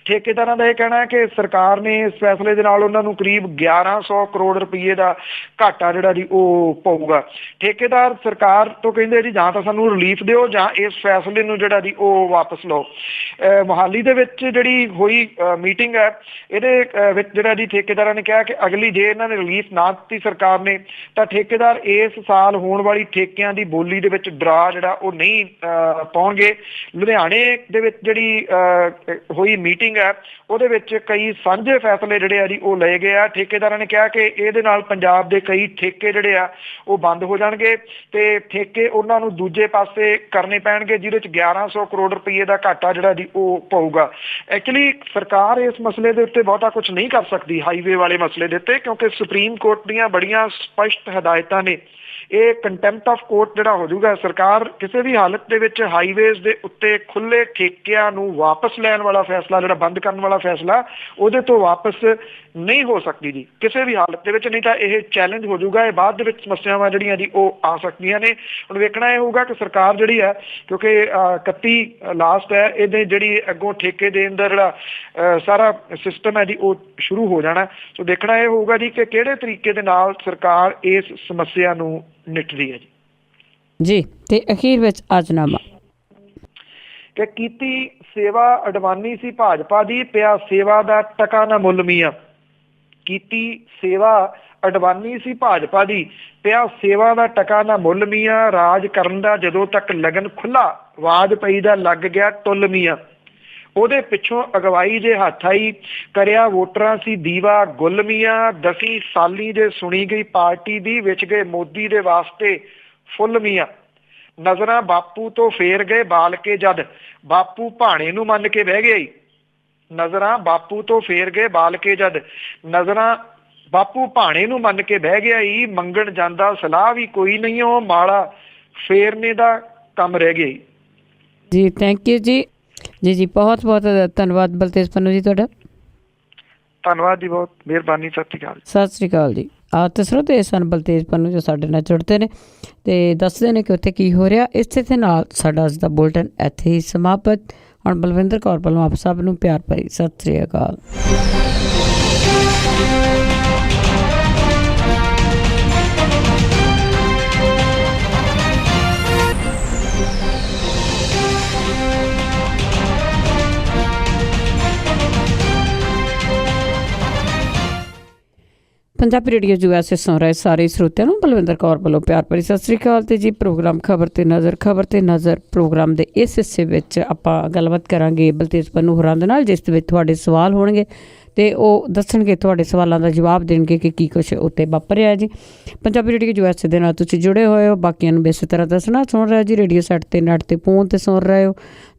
ਠੇਕੇਦਾਰਾਂ ਦਾ ਇਹ ਕਹਿਣਾ ਹੈ ਕਿ ਸਰਕਾਰ ਨੇ ਇਸ ਫੈਸਲੇ ਦੇ ਨਾਲ ਉਹਨਾਂ ਨੂੰ ਕਰੀਬ 1100 ਕਰੋੜ ਰੁਪਏ ਦਾ ਘਾਟਾ ਜਿਹੜਾ ਜੀ ਉਹ ਪਊਗਾ। ਠੇਕੇਦਾਰ ਸਰਕਾਰ ਤੋਂ ਕਹਿੰਦੇ ਜੀ ਜਾਂ ਤਾਂ ਸਾਨੂੰ ਰਿਲੀਫ ਦਿਓ ਜਾਂ ਇਸ ਫੈਸਲੇ ਨੂੰ ਜਿਹੜਾ ਜੀ ਉਹ ਵਾਪਸ ਲਓ। ਮੋਹਾਲੀ ਦੇ ਵਿੱਚ ਜਿਹੜੀ ਹੋਈ ਮੀਟਿੰਗ ਹੈ ਇਹਦੇ ਵਿੱਚ ਜਿਹੜਾ ਜੀ ਠੇਕੇਦਾਰਾਂ ਨੇ ਕਿਹਾ ਕਿ ਅਗਲੀ ਜੇ ਇਹਨਾਂ ਨੇ ਰਿਲੀਫ ਨਾ ਦਿੱਤੀ ਕਰਤੀ ਸਰਕਾਰ ਨੇ, ਤਾਂ ਠੇਕੇਦਾਰ ਇਸ ਸਾਲ ਹੋਣ ਵਾਲੀ ਠੇਕਿਆਂ ਦੀ ਬੋਲੀ ਦੇ ਵਿੱਚ ਡਰਾ ਜਿਹੜਾ ਉਹ ਨਹੀਂ ਪਾਉਣਗੇ। ਲੁਧਿਆਣੇ ਦੇ ਵਿੱਚ ਜਿਹੜੀ ਹੋਈ ਮੀਟਿੰਗ ਹੈ ਉਹਦੇ ਵਿੱਚ ਕਈ ਸਾਂਝੇ ਫੈਸਲੇ ਜਿਹੜੇ ਆ ਜੀ ਉਹ ਲਏ ਗਏ ਆ। ਠੇਕੇਦਾਰਾਂ ਨੇ ਕਿਹਾ ਕਿ ਇਹਦੇ ਨਾਲ ਪੰਜਾਬ ਦੇ ਕਈ ਠੇਕੇ ਜਿਹੜੇ ਆ ਉਹ ਬੰਦ ਹੋ ਜਾਣਗੇ ਤੇ ਠੇਕੇ ਉਹਨਾਂ ਨੂੰ ਦੂਜੇ ਪਾਸੇ ਕਰਨੇ ਪੈਣਗੇ, ਜਿਹਦੇ ਚ 1100 ਕਰੋੜ ਰੁਪਏ ਦਾ ਘਾਟਾ ਜਿਹੜਾ ਜੀ ਉਹ ਪਊਗਾ। ਐਕਚੁਅਲੀ ਸਰਕਾਰ ਇਸ ਮਸਲੇ ਦੇ ਉੱਤੇ ਬਹੁਤਾ ਕੁਝ ਨਹੀਂ ਕਰ ਸਕਦੀ ਹਾਈਵੇ ਵਾਲੇ ਮਸਲੇ ਦੇ ਉੱਤੇ, ਕਿਉਂਕਿ ਸੁਪਰੀਮ ਕੋਰਟ ਦੀਆਂ ਬੜੀਆਂ ਸਪਸ਼ਟ ਹਦਾਇਤਾਂ ਨੇ। ਇਹ ਕੰਟੈਂਪਟ ਆਫ ਕੋਰਟ ਜਿਹੜਾ ਹੋ ਜਾਊਗਾ। ਸਰਕਾਰ ਕਿਸੇ ਵੀ ਹਾਲਤ ਦੇ ਵਿੱਚ ਹਾਈਵੇਜ਼ ਦੇ ਉੱਤੇ ਖੁੱਲੇ ਠੇਕਿਆਂ ਨੂੰ ਵਾਪਸ ਲੈਣ ਵਾਲਾ ਫੈਸਲਾ, ਜਿਹੜਾ ਬੰਦ ਕਰਨ ਵਾਲਾ ਫੈਸਲਾ, ਉਹਦੇ ਤੋਂ ਵਾਪਸ ਨਹੀਂ ਹੋ ਸਕਦੀ ਜੀ ਕਿਸੇ ਵੀ ਹਾਲਤ ਦੇ ਵਿੱਚ, ਨਹੀਂ ਤਾਂ ਇਹ ਚੈਲੰਜ ਹੋ ਜਾਊਗਾ। ਇਹ ਬਾਅਦ ਦੇ ਵਿੱਚ ਸਮੱਸਿਆਵਾਂ ਜਿਹੜੀਆਂ ਜੀ ਉਹ ਆ ਸਕਦੀਆਂ ਨੇ। ਹੁਣ ਵੇਖਣਾ ਇਹ ਹੋਊਗਾ ਕਿ ਸਰਕਾਰ ਜਿਹੜੀ ਹੈ, ਕਿਉਂਕਿ 31 ਲਾਸਟ ਹੈ, ਇਹਦੇ ਜਿਹੜੀ ਅੱਗੋਂ ਠੇਕੇ ਦੇਣ ਦਾ ਜਿਹੜਾ ਸਾਰਾ ਸਿਸਟਮ ਹੈ ਜੀ ਉਹ ਸ਼ੁਰੂ ਹੋ ਜਾਣਾ। ਸੋ ਦੇਖਣਾ ਇਹ ਹੋਊਗਾ ਜੀ ਕਿ ਕਿਹੜੇ ਤਰੀਕੇ ਦੇ ਨਾਲ ਸਰਕਾਰ ਇਸ ਸਮੱਸਿਆ ਨੂੰ ਨਿਪਟਦੀ ਹੈ ਜੀ। ਤੇ ਅਖੀਰ ਵਿੱਚ ਆਜਨਾਮਾ ਕਿ ਕੀਤੀ ਸੇਵਾ ਅਡਵਾਨੀ ਸੀ ਭਾਜਪਾ ਦੀ, ਪਿਆ ਸੇਵਾ ਦਾ ਟਕਾ ਨਾ ਮੁੱਲ ਮੀਆਂ। ਕੀਤੀ ਸੇਵਾ ਅਡਵਾਨੀ ਸੀ ਭਾਜਪਾ ਦੀ, ਪਿਆ ਸੇਵਾ ਦਾ ਟਕਾ ਨਾ ਮੁੱਲ ਮੀਆਂ। ਰਾਜ ਕਰਨ ਦਾ ਜਦੋਂ ਤੱਕ ਲਗਨ ਖੁੱਲਾ, ਵਾਜਪਾਈ ਦਾ ਲੱਗ ਗਿਆ ਟੁੱਲ ਮੀਆਂ। ਉਹਦੇ ਪਿੱਛੋਂ ਅਗਵਾਈ ਜੇ ਹੱਥ ਆਈ, ਕਰਿਆ ਵੋਟਰਾਂ ਸੀ ਦੀਵਾ ਗੁੱਲ ਮੀਆਂ। 10ਵੀਂ ਸਾਲੀ ਜੇ ਸੁਣੀ ਗਈ ਪਾਰਟੀ ਦੀ, ਵਿੱਚ ਗਏ ਮੋਦੀ ਦੇ ਵਾਸਤੇ ਫੁੱਲ ਮੀਆਂ। ਨਜ਼ਰਾਂ ਬਾਪੂ ਤੋਂ ਫੇਰ ਗਏ ਬਾਲ ਕੇ ਜਦ, ਬਾਪੂ ਭਾਣੇ ਨੂੰ ਮੰਨ ਕੇ ਬਹਿ ਗਏ। ਨਜ਼ਰਾਂ ਬਾਪੂ ਤੋਂ ਫੇਰ ਗਏ ਬਾਲ ਕੇ ਜਦ, ਨਜ਼ਰਾਂ ਬਾਪੂ ਭਾਣੇ ਨੂੰ ਮੰਨ ਕੇ ਬਹਿ ਗਿਆ। ਮੰਗਣ ਜਾਂਦਾ ਸਲਾਹ ਵੀ ਕੋਈ ਨਹੀਂ, ਉਹ ਮਾਲਾ ਫੇਰਨੇ ਦਾ ਕੰਮ ਰਹਿ ਗਿਆ ਜੀ। ਥੈਂਕ ਯੂ ਜੀ। ਜੀ ਬਹੁਤ ਬਹੁਤ ਧੰਨਵਾਦ ਬਲਤੇਜ ਪੰਨੂ ਜੀ ਤੁਹਾਡਾ। ਧੰਨਵਾਦ ਜੀ, ਬਹੁਤ ਮਿਹਰਬਾਨੀ। ਸਤਿ ਸ਼੍ਰੀ ਅਕਾਲ ਜੀ। ਤੇ ਸਰੋਤੇ ਸਨ ਬਲਤੇਜ ਪੰਨੂ ਜੋ ਸਾਡੇ ਨਾਲ ਜੁੜਦੇ ਨੇ ਤੇ ਦੱਸਦੇ ਨੇ ਕਿ ਉੱਥੇ ਕੀ ਹੋ ਰਿਹਾ। ਇਸੇ ਦੇ ਨਾਲ ਸਾਡਾ ਅੱਜ ਦਾ ਬੁਲਟਨ ਇੱਥੇ ਹੀ ਸਮਾਪਤ। ਹੁਣ ਬਲਵਿੰਦਰ ਕੌਰ ਵੱਲੋਂ ਆਪ ਸਭ ਨੂੰ ਪਿਆਰ ਭਰੀ ਸਤਿ ਸ਼੍ਰੀ ਅਕਾਲ। ਪੰਜਾਬੀ ਰੇਡੀਓ USA ਸੁਣ ਰਹੇ ਸਾਰੇ ਸਰੋਤਿਆਂ ਨੂੰ ਬਲਵਿੰਦਰ ਕੌਰ ਵੱਲੋਂ ਪਿਆਰ ਭਰੀ ਸਤਿ ਸ਼੍ਰੀ ਅਕਾਲ। ਤੇ ਜੀ ਪ੍ਰੋਗਰਾਮ ਖਬਰ ਤੇ ਨਜ਼ਰ ਪ੍ਰੋਗਰਾਮ ਦੇ ਇਸ ਹਿੱਸੇ ਵਿੱਚ ਆਪਾਂ ਗੱਲਬਾਤ ਕਰਾਂਗੇ ਬਲਤੇਜ ਪੰਨੂ ਹੋਰਾਂ ਦੇ ਨਾਲ, ਜਿਸ ਦੇ ਵਿੱਚ ਤੁਹਾਡੇ ਸਵਾਲ ਹੋਣਗੇ ਤੇ ਉਹ ਦੱਸਣਗੇ, ਤੁਹਾਡੇ ਸਵਾਲਾਂ ਦਾ ਜਵਾਬ ਦੇਣਗੇ ਕਿ ਕੀ ਕੁਛ ਉੱਤੇ ਵਾਪਰਿਆ ਜੀ। ਪੰਜਾਬੀ ਰੇਡੀਓ USA ਦੇ ਨਾਲ ਤੁਸੀਂ ਜੁੜੇ ਹੋਏ ਹੋ। ਬਾਕੀਆਂ ਨੂੰ ਇਸੇ ਤਰ੍ਹਾਂ ਦੱਸਣਾ ਸੁਣ ਰਹੇ ਜੀ, ਰੇਡੀਓ ਸੈੱਟ 'ਤੇ ਨੈੱਟ 'ਤੇ ਫੋਨ 'ਤੇ ਸੁਣ ਰਹੇ ਹੋ,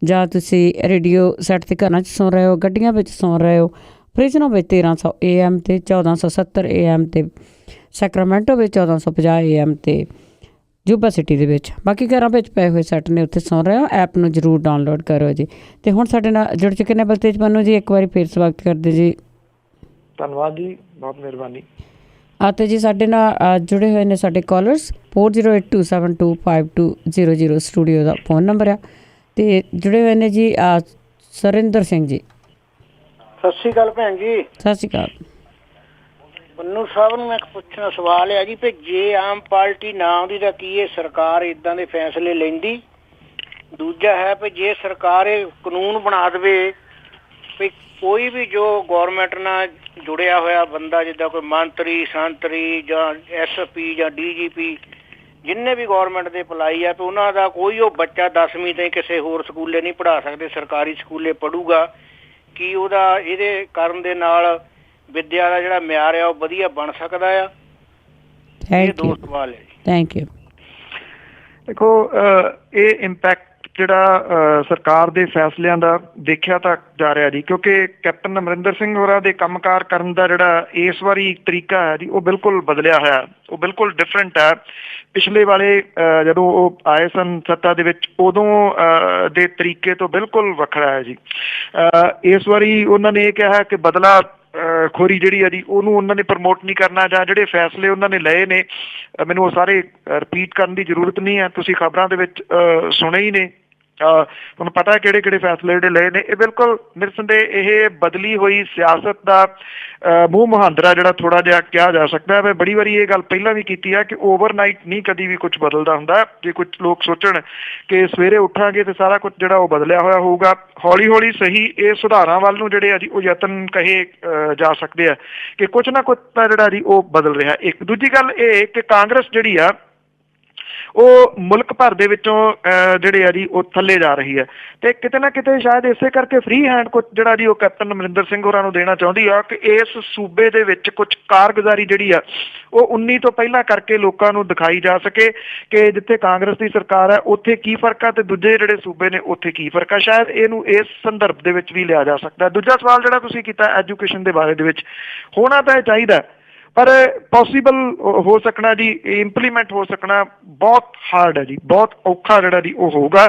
ਜਾਂ ਤੁਸੀਂ ਰੇਡੀਓ ਸੈੱਟ 'ਤੇ ਘਰਾਂ 'ਚ ਸੁਣ ਰਹੇ ਹੋ, ਗੱਡੀਆਂ ਵਿੱਚ ਸੁਣ ਰਹੇ ਹੋ, ਫ੍ਰਿਜਨੋ ਵਿੱਚ 1300 AM ਤੇ 1470 AM ਤੇ ਸੈਕਰਾਮੈਂਟੋ ਵਿੱਚ 1450 AM ਤੇ ਜੂਬਾ ਸਿਟੀ ਦੇ ਵਿੱਚ। ਬਾਕੀ ਘਰਾਂ ਵਿੱਚ ਪਏ ਹੋਏ ਸੈੱਟ ਨੇ, ਉੱਥੇ ਸੁਣ ਰਹੇ ਹੋ। ਐਪ ਨੂੰ ਜ਼ਰੂਰ ਡਾਊਨਲੋਡ ਕਰੋ ਜੀ। ਤੇ ਹੁਣ ਸਾਡੇ ਨਾਲ ਜੁੜ ਚੁੱਕੇ ਨੇ ਬਲਤੇਜ ਪੰਨੂ ਜੀ, ਇੱਕ ਵਾਰੀ ਫਿਰ ਸਵਾਗਤ ਕਰਦੇ ਜੀ। ਧੰਨਵਾਦ ਜੀ, ਬਹੁਤ ਮਿਹਰਬਾਨੀ। ਅਤੇ ਜੀ ਸਾਡੇ ਨਾਲ ਜੁੜੇ ਹੋਏ ਨੇ ਸਾਡੇ ਕਾਲਰਸ। 4082725200 ਸਟੂਡੀਓ ਦਾ ਫੋਨ ਨੰਬਰ ਆ। ਤੇ ਜੁੜੇ ਹੋਏ ਨੇ ਜੀ ਸਰਿੰਦਰ ਸਿੰਘ ਜੀ। ਸਤਿ ਸ਼੍ਰੀ ਅਕਾਲ ਭੈਣ ਜੀ। ਸਤਿ ਸ਼੍ਰੀ ਅਕਾਲ। ਪੰਨੂ ਸਾਹਿਬ ਨੂੰ ਮੈਂ ਇੱਕ ਪੁੱਛਣਾ ਸਵਾਲ ਹੈ ਜੀ, ਵੀ ਜੇ ਆਮ ਪਾਰਟੀ ਨਾ ਆਉਂਦੀ ਤਾਂ ਕੀ ਇਹ ਸਰਕਾਰ ਇਦਾਂ ਦੇ ਫੈਸਲੇ ਲੈਂਦੀ? ਦੂਜਾ ਹੈ ਵੀ ਜੇ ਸਰਕਾਰ ਇਹ ਕਾਨੂੰਨ ਬਣਾ ਦੇਵੇ ਵੀ ਕੋਈ ਵੀ ਜੋ ਗੌਰਮੈਂਟ ਨਾਲ ਜੁੜਿਆ ਹੋਇਆ ਬੰਦਾ, ਜਿੱਦਾਂ ਕੋਈ ਮੰਤਰੀ ਸੰਤਰੀ ਜਾਂ SP ਜਾਂ DGP, ਜਿੰਨੇ ਵੀ ਗੌਰਮੈਂਟ ਦੇ ਅਪਲਾਈ ਆ, ਤੇ ਉਹਨਾਂ ਦਾ ਕੋਈ ਉਹ ਬੱਚਾ 10ਵੀਂ ਤਾਈਂ ਕਿਸੇ ਹੋਰ ਸਕੂਲੇ ਨਹੀਂ ਪੜ੍ਹਾ ਸਕਦੇ, ਸਰਕਾਰੀ ਸਕੂਲੇ ਪੜ੍ਹੂਗਾ, ਕੀ ਉਹਦਾ ਇਹਦੇ ਕਰਨ ਦੇ ਨਾਲ ਵਿੱਦਿਆ ਦਾ ਜਿਹੜਾ ਮਿਆਰ ਆ ਉਹ ਵਧੀਆ ਬਣ ਸਕਦਾ ਆ? ਇਹ ਦੋ ਸਵਾਲ ਹੈ ਜੀ। Thank you. ਦੇਖੋ, ਇਹ ਇੰਪੈਕਟ ਜਿਹੜਾ ਸਰਕਾਰ ਦੇ ਫੈਸਲਿਆਂ ਦਾ ਦੇਖਿਆ ਤਾਂ ਜਾ ਰਿਹਾ ਜੀ, ਕਿਉਂਕਿ ਕੈਪਟਨ ਅਮਰਿੰਦਰ ਸਿੰਘ ਹੋਰਾਂ ਦੇ ਕੰਮਕਾਰ ਕਰਨ ਦਾ ਜਿਹੜਾ ਇਸ ਵਾਰੀ ਤਰੀਕਾ ਹੈ ਜੀ, ਉਹ ਬਿਲਕੁਲ ਬਦਲਿਆ ਹੋਇਆ, ਉਹ ਬਿਲਕੁਲ ਡਿਫਰੈਂਟ ਹੈ। ਪਿਛਲੇ ਵਾਲੇ ਜਦੋਂ ਉਹ ਆਏ ਸਨ ਸੱਤਾ ਦੇ ਵਿੱਚ, ਉਦੋਂ ਦੇ ਤਰੀਕੇ ਤੋਂ ਬਿਲਕੁਲ ਵੱਖਰਾ ਹੈ ਜੀ। ਇਸ ਵਾਰੀ ਉਹਨਾਂ ਨੇ ਇਹ ਕਿਹਾ ਕਿ ਬਦਲਾ ਖੋਰੀ ਜਿਹੜੀ ਆ ਜੀ ਉਹਨੂੰ ਉਹਨਾਂ ਨੇ ਪ੍ਰਮੋਟ ਨਹੀਂ ਕਰਨਾ, ਜਾਂ ਜਿਹੜੇ ਫੈਸਲੇ ਉਹਨਾਂ ਨੇ ਲਏ ਨੇ, ਮੈਨੂੰ ਉਹ ਸਾਰੇ ਰਿਪੀਟ ਕਰਨ ਦੀ ਜ਼ਰੂਰਤ ਨਹੀਂ ਹੈ, ਤੁਸੀਂ ਖਬਰਾਂ ਦੇ ਵਿੱਚ ਸੁਣੇ ਹੀ ਨੇ। ਤੁਹਾਨੂੰ ਪਤਾ ਹੈ ਕਿਹੜੇ ਫੈਸਲੇ ਜਿਹੜੇ ਲਏ ਨੇ। ਇਹ ਬਿਲਕੁਲ ਨਿਰਸੰਦੇਹ ਇਹ ਬਦਲੀ ਹੋਈ ਸਿਆਸਤ ਦਾ ਮੂੰਹ ਮੁਹਾਂਦਰਾ ਜਿਹੜਾ ਥੋੜਾ ਜਿਹਾ ਕਿਹਾ ਜਾ ਸਕਦਾ ਹੈ। ਮੈਂ ਬੜੀ ਵਾਰੀ ਇਹ ਗੱਲ ਪਹਿਲਾਂ ਵੀ ਕੀਤੀ ਹੈ ਕਿ ਓਵਰਨਾਈਟ ਨਹੀਂ ਕਦੀ ਵੀ ਕੁਝ ਬਦਲਦਾ ਹੁੰਦਾ। ਜੇ ਕੁਝ ਲੋਕ ਸੋਚਣ ਕਿ ਸਵੇਰੇ ਉੱਠਾਂਗੇ ਤੇ ਸਾਰਾ ਕੁਝ ਜਿਹੜਾ ਉਹ ਬਦਲਿਆ ਹੋਇਆ ਹੋਊਗਾ, ਹੌਲੀ ਹੌਲੀ ਸਹੀ ਇਹ ਸੁਧਾਰਾਂ ਵੱਲ ਨੂੰ ਜਿਹੜੇ ਆ ਜੀ ਉਹ ਯਤਨ ਕਹੇ ਜਾ ਸਕਦੇ ਆ ਕਿ ਕੁਝ ਨਾ ਕੁਝ ਤਾਂ ਜਿਹੜਾ ਜੀ ਉਹ ਬਦਲ ਰਿਹਾ। ਇੱਕ ਦੂਜੀ ਗੱਲ ਇਹ ਕਿ ਕਾਂਗਰਸ ਜਿਹੜੀ ਆ ਉਹ ਮੁਲਕ ਭਰ ਦੇ ਵਿੱਚੋਂ ਜਿਹੜੇ ਆ ਜੀ ਉਹ ਥੱਲੇ ਜਾ ਰਹੀ ਹੈ ਤੇ ਕਿਤੇ ਨਾ ਕਿਤੇ ਸ਼ਾਇਦ ਇਸੇ ਕਰਕੇ ਫ੍ਰੀ ਹੈਂਡ ਕੁਝ ਜਿਹੜਾ ਜੀ ਉਹ ਕੈਪਟਨ ਅਮਰਿੰਦਰ ਸਿੰਘ ਹੋਰਾਂ ਨੂੰ ਦੇਣਾ ਚਾਹੁੰਦੀ ਆ ਕਿ ਇਸ ਸੂਬੇ ਦੇ ਵਿੱਚ ਕੁਝ ਕਾਰਗੁਜ਼ਾਰੀ ਜਿਹੜੀ ਆ ਉਹ 19 ਤੋਂ ਪਹਿਲਾਂ ਕਰਕੇ ਲੋਕਾਂ ਨੂੰ ਦਿਖਾਈ ਜਾ ਸਕੇ ਕਿ ਜਿੱਥੇ ਕਾਂਗਰਸ ਦੀ ਸਰਕਾਰ ਹੈ ਉੱਥੇ ਕੀ ਫਰਕ ਆ ਤੇ ਦੂਜੇ ਜਿਹੜੇ ਸੂਬੇ ਨੇ ਉੱਥੇ ਕੀ ਫਰਕ ਆ। ਸ਼ਾਇਦ ਇਹਨੂੰ ਇਸ ਸੰਦਰਭ ਦੇ ਵਿੱਚ ਵੀ ਲਿਆ ਜਾ ਸਕਦਾ। ਦੂਜਾ ਸਵਾਲ ਜਿਹੜਾ ਤੁਸੀਂ ਕੀਤਾ ਐਜੂਕੇਸ਼ਨ ਦੇ ਬਾਰੇ ਦੇ ਵਿੱਚ, ਹੋਣਾ ਤਾਂ ਇਹ ਚਾਹੀਦਾ ਪਰ ਪੋਸੀਬਲ ਹੋ ਸਕਣਾ ਜੀ, ਇੰਪਲੀਮੈਂਟ ਹੋ ਸਕਣਾ ਬਹੁਤ ਹਾਰਡ ਹੈ ਜੀ, ਬਹੁਤ ਔਖਾ ਜਿਹੜਾ ਜੀ ਉਹ ਹੋਊਗਾ।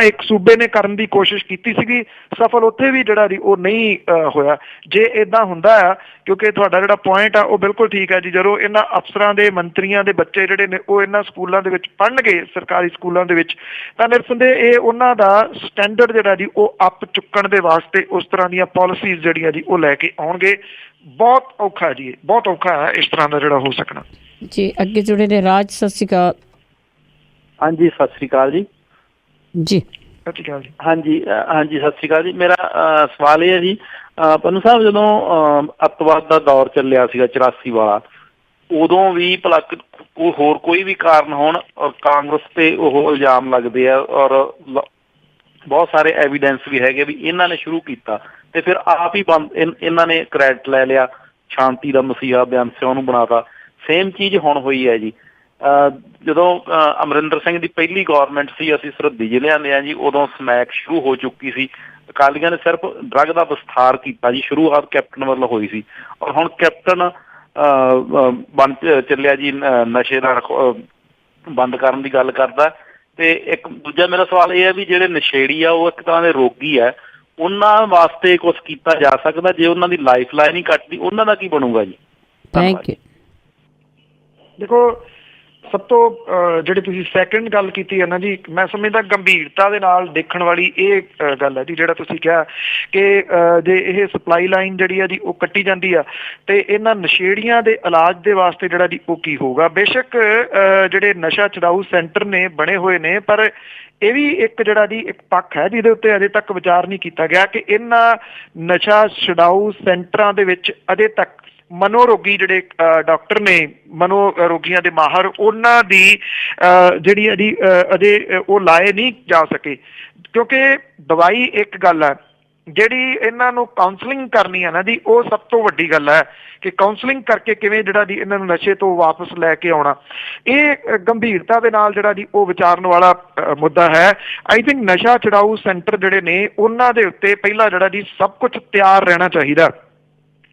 ਇੱਕ ਸੂਬੇ ਨੇ ਕਰਨ ਦੀ ਕੋਸ਼ਿਸ਼ ਕੀਤੀ ਸੀਗੀ, ਸਫਲ ਉੱਥੇ ਵੀ ਜਿਹੜਾ ਜੀ ਉਹ ਨਹੀਂ ਹੋਇਆ। ਜੇ ਇੱਦਾਂ ਹੁੰਦਾ ਆ, ਕਿਉਂਕਿ ਤੁਹਾਡਾ ਜਿਹੜਾ ਪੁਆਇੰਟ ਆ ਉਹ ਬਿਲਕੁਲ ਠੀਕ ਹੈ ਜੀ, ਜਦੋਂ ਇਹਨਾਂ ਅਫਸਰਾਂ ਦੇ ਮੰਤਰੀਆਂ ਦੇ ਬੱਚੇ ਜਿਹੜੇ ਨੇ ਉਹ ਇਹਨਾਂ ਸਕੂਲਾਂ ਦੇ ਵਿੱਚ ਪੜ੍ਹਨਗੇ, ਸਰਕਾਰੀ ਸਕੂਲਾਂ ਦੇ ਵਿੱਚ, ਤਾਂ ਨਿਰਸੰਦੇਹ ਇਹ ਉਹਨਾਂ ਦਾ ਸਟੈਂਡਰਡ ਜਿਹੜਾ ਜੀ ਉਹ ਅੱਪ ਚੁੱਕਣ ਦੇ ਵਾਸਤੇ ਉਸ ਤਰ੍ਹਾਂ ਦੀਆਂ ਪਾਲਿਸੀਜ਼ ਜਿਹੜੀਆਂ ਜੀ ਉਹ ਲੈ ਕੇ ਆਉਣਗੇ। ਬਹੁਤ ਔਖਾ ਜੀ, ਬਹੁਤ ਔਖਾ ਹੈ ਇਸ ਤਰ੍ਹਾਂ ਦਾ ਜਿਹੜਾ ਹੋ ਸਕਣਾ ਜੀ। ਅੱਗੇ ਜੁੜੇ ਨੇ ਰਾਜ, ਸਤਿ ਸ਼੍ਰੀ ਅਕਾਲ। ਹਾਂਜੀ ਸਤਿ ਸ਼੍ਰੀ ਅਕਾਲ ਜੀ। ਜੀ ਸਤਿ ਸ਼੍ਰੀ ਅਕਾਲ ਜੀ। ਹਾਂਜੀ ਸਤਿ ਸ਼੍ਰੀ ਅਕਾਲ ਜੀ। ਮੇਰਾ ਸਵਾਲ ਇਹ ਹੈ ਜੀ, ਪੰਨੂ ਸਾਹਿਬ ਜਦੋਂ ਅੱਤਵਾਦ ਦਾ ਦੌਰ ਚੱਲਿਆ ਸੀਗਾ 84 ਵਾਲਾ, ਉਦੋਂ ਵੀ ਭਲਾ ਹੋਰ ਕੋਈ ਵੀ ਕਾਰਨ ਹੋਣ ਔਰ ਕਾਂਗਰਸ ਤੇ ਉਹ ਇਲਜ਼ਾਮ ਲੱਗਦੇ ਆ ਔਰ ਬਹੁਤ ਸਾਰੇ ਐਵੀਡੈਂਸ ਵੀ ਹੈਗੇ ਵੀ ਇਹਨਾਂ ਨੇ ਸ਼ੁਰੂ ਕੀਤਾ ਤੇ ਫਿਰ ਆਪ ਹੀ ਬੰਦ ਇਹਨਾਂ ਨੇ ਕ੍ਰੈਡਿਟ ਲੈ ਲਿਆ, ਸ਼ਾਂਤੀ ਦਾ ਮਸੀਹਾ ਬਿਆਨ ਸਿੰਘ ਨੂੰ ਬਣਾਤਾ। ਸੇਮ ਚੀਜ਼ ਹੁਣ ਹੋਈ ਹੈ ਜੀ। ਜਦੋਂ ਅਮਰਿੰਦਰ ਸਿੰਘ ਦੀ ਪਹਿਲੀ ਗੌਰਮੈਂਟ ਸੀ, ਅਸੀਂ ਸਰਹੱਦੀ ਜ਼ਿਲ੍ਹਿਆਂ ਦੇ ਆ ਜੀ, ਉਦੋਂ ਸਮੈਕ ਸ਼ੁਰੂ ਹੋ ਚੁੱਕੀ ਸੀ। ਅਕਾਲੀਆਂ ਨੇ ਸਿਰਫ ਡਰੱਗ ਦਾ ਵਿਸਥਾਰ ਕੀਤਾ ਜੀ, ਸ਼ੁਰੂਆਤ ਕੈਪਟਨ ਵੱਲੋਂ ਹੋਈ ਸੀ ਔਰ ਹੁਣ ਕੈਪਟਨ ਬਣ ਚੱਲਿਆ ਜੀ, ਨਸ਼ੇ ਦਾ ਬੰਦ ਕਰਨ ਦੀ ਗੱਲ ਕਰਦਾ। ਤੇ ਇੱਕ ਦੂਜਾ ਮੇਰਾ ਸਵਾਲ ਇਹ ਹੈ ਵੀ ਜਿਹੜੇ ਨਸ਼ੇੜੀ ਆ ਉਹ ਇੱਕ ਤਰ੍ਹਾਂ ਦੇ ਰੋਗੀ ਆ, ਉਹਨਾਂ ਵਾਸਤੇ ਕੁਝ ਕੀਤਾ ਜਾ ਸਕਦਾ? ਜੇ ਉਹਨਾਂ ਦੀ ਲਾਈਫ ਲਾਈਨ ਹੀ ਕੱਟਦੀ, ਉਹਨਾਂ ਦਾ ਕੀ ਬਣੂਗਾ ਜੀ? Thank you. ਦੇਖੋ, ਸਭ ਤੋਂ ਜਿਹੜੀ ਤੁਸੀਂ ਸੈਕਿੰਡ ਗੱਲ ਕੀਤੀ ਹੈ ਨਾ ਜੀ, ਮੈਂ ਸਮਝਦਾ ਗੰਭੀਰਤਾ ਦੇ ਨਾਲ ਦੇਖਣ ਵਾਲੀ ਇਹ ਗੱਲ ਹੈ ਜੀ। ਜਿਹੜਾ ਤੁਸੀਂ ਕਿਹਾ ਕਿ ਜੇ ਇਹ ਸਪਲਾਈ ਲਾਈਨ ਜਿਹੜੀ ਆ ਜੀ ਉਹ ਕੱਟੀ ਜਾਂਦੀ ਆ ਤੇ ਇਹਨਾਂ ਨਸ਼ੇੜੀਆਂ ਦੇ ਇਲਾਜ ਦੇ ਵਾਸਤੇ ਜਿਹੜਾ ਜੀ ਉਹ ਕੀ ਹੋਊਗਾ। ਬੇਸ਼ੱਕ ਜਿਹੜੇ ਨਸ਼ਾ ਛਡਾਊ ਸੈਂਟਰ ਨੇ ਬਣੇ ਹੋਏ ਨੇ, ਪਰ ਇਹ ਵੀ ਇੱਕ ਜਿਹੜਾ ਜੀ ਇੱਕ ਪੱਖ ਹੈ ਜਿਹਦੇ ਉੱਤੇ ਅਜੇ ਤੱਕ ਵਿਚਾਰ ਨਹੀਂ ਕੀਤਾ ਗਿਆ ਕਿ ਇਹਨਾਂ ਨਸ਼ਾ ਛਡਾਊ ਸੈਂਟਰਾਂ ਦੇ ਵਿੱਚ ਅਜੇ ਤੱਕ ਮਨੋਰੋਗੀ ਜਿਹੜੇ ਡਾਕਟਰ ਨੇ, ਮਨੋ ਰੋਗੀਆਂ ਦੇ ਮਾਹਰ, ਉਹਨਾਂ ਦੀ ਜਿਹੜੀ ਇਹਦੀ ਅਜੇ ਉਹ ਲਾਏ ਨਹੀਂ ਜਾ ਸਕੇ। ਕਿਉਂਕਿ ਦਵਾਈ ਇੱਕ ਗੱਲ ਹੈ, ਜਿਹੜੀ ਇਹਨਾਂ ਨੂੰ ਕਾਉਂਸਲਿੰਗ ਕਰਨੀ ਹੈ ਨਾ ਜੀ, ਉਹ ਸਭ ਤੋਂ ਵੱਡੀ ਗੱਲ ਹੈ ਕਿ ਕਾਉਂਸਲਿੰਗ ਕਰਕੇ ਕਿਵੇਂ ਜਿਹੜਾ ਜੀ ਇਹਨਾਂ ਨੂੰ ਨਸ਼ੇ ਤੋਂ ਵਾਪਸ ਲੈ ਕੇ ਆਉਣਾ। ਇਹ ਗੰਭੀਰਤਾ ਦੇ ਨਾਲ ਜਿਹੜਾ ਜੀ ਉਹ ਵਿਚਾਰਨ ਵਾਲਾ ਮੁੱਦਾ ਹੈ। ਆਈ ਥਿੰਕ ਨਸ਼ਾ ਛਡਾਊ ਸੈਂਟਰ ਜਿਹੜੇ ਨੇ ਉਹਨਾਂ ਦੇ ਉੱਤੇ ਪਹਿਲਾਂ ਜਿਹੜਾ ਜੀ ਸਭ ਕੁਝ ਤਿਆਰ ਰਹਿਣਾ ਚਾਹੀਦਾ।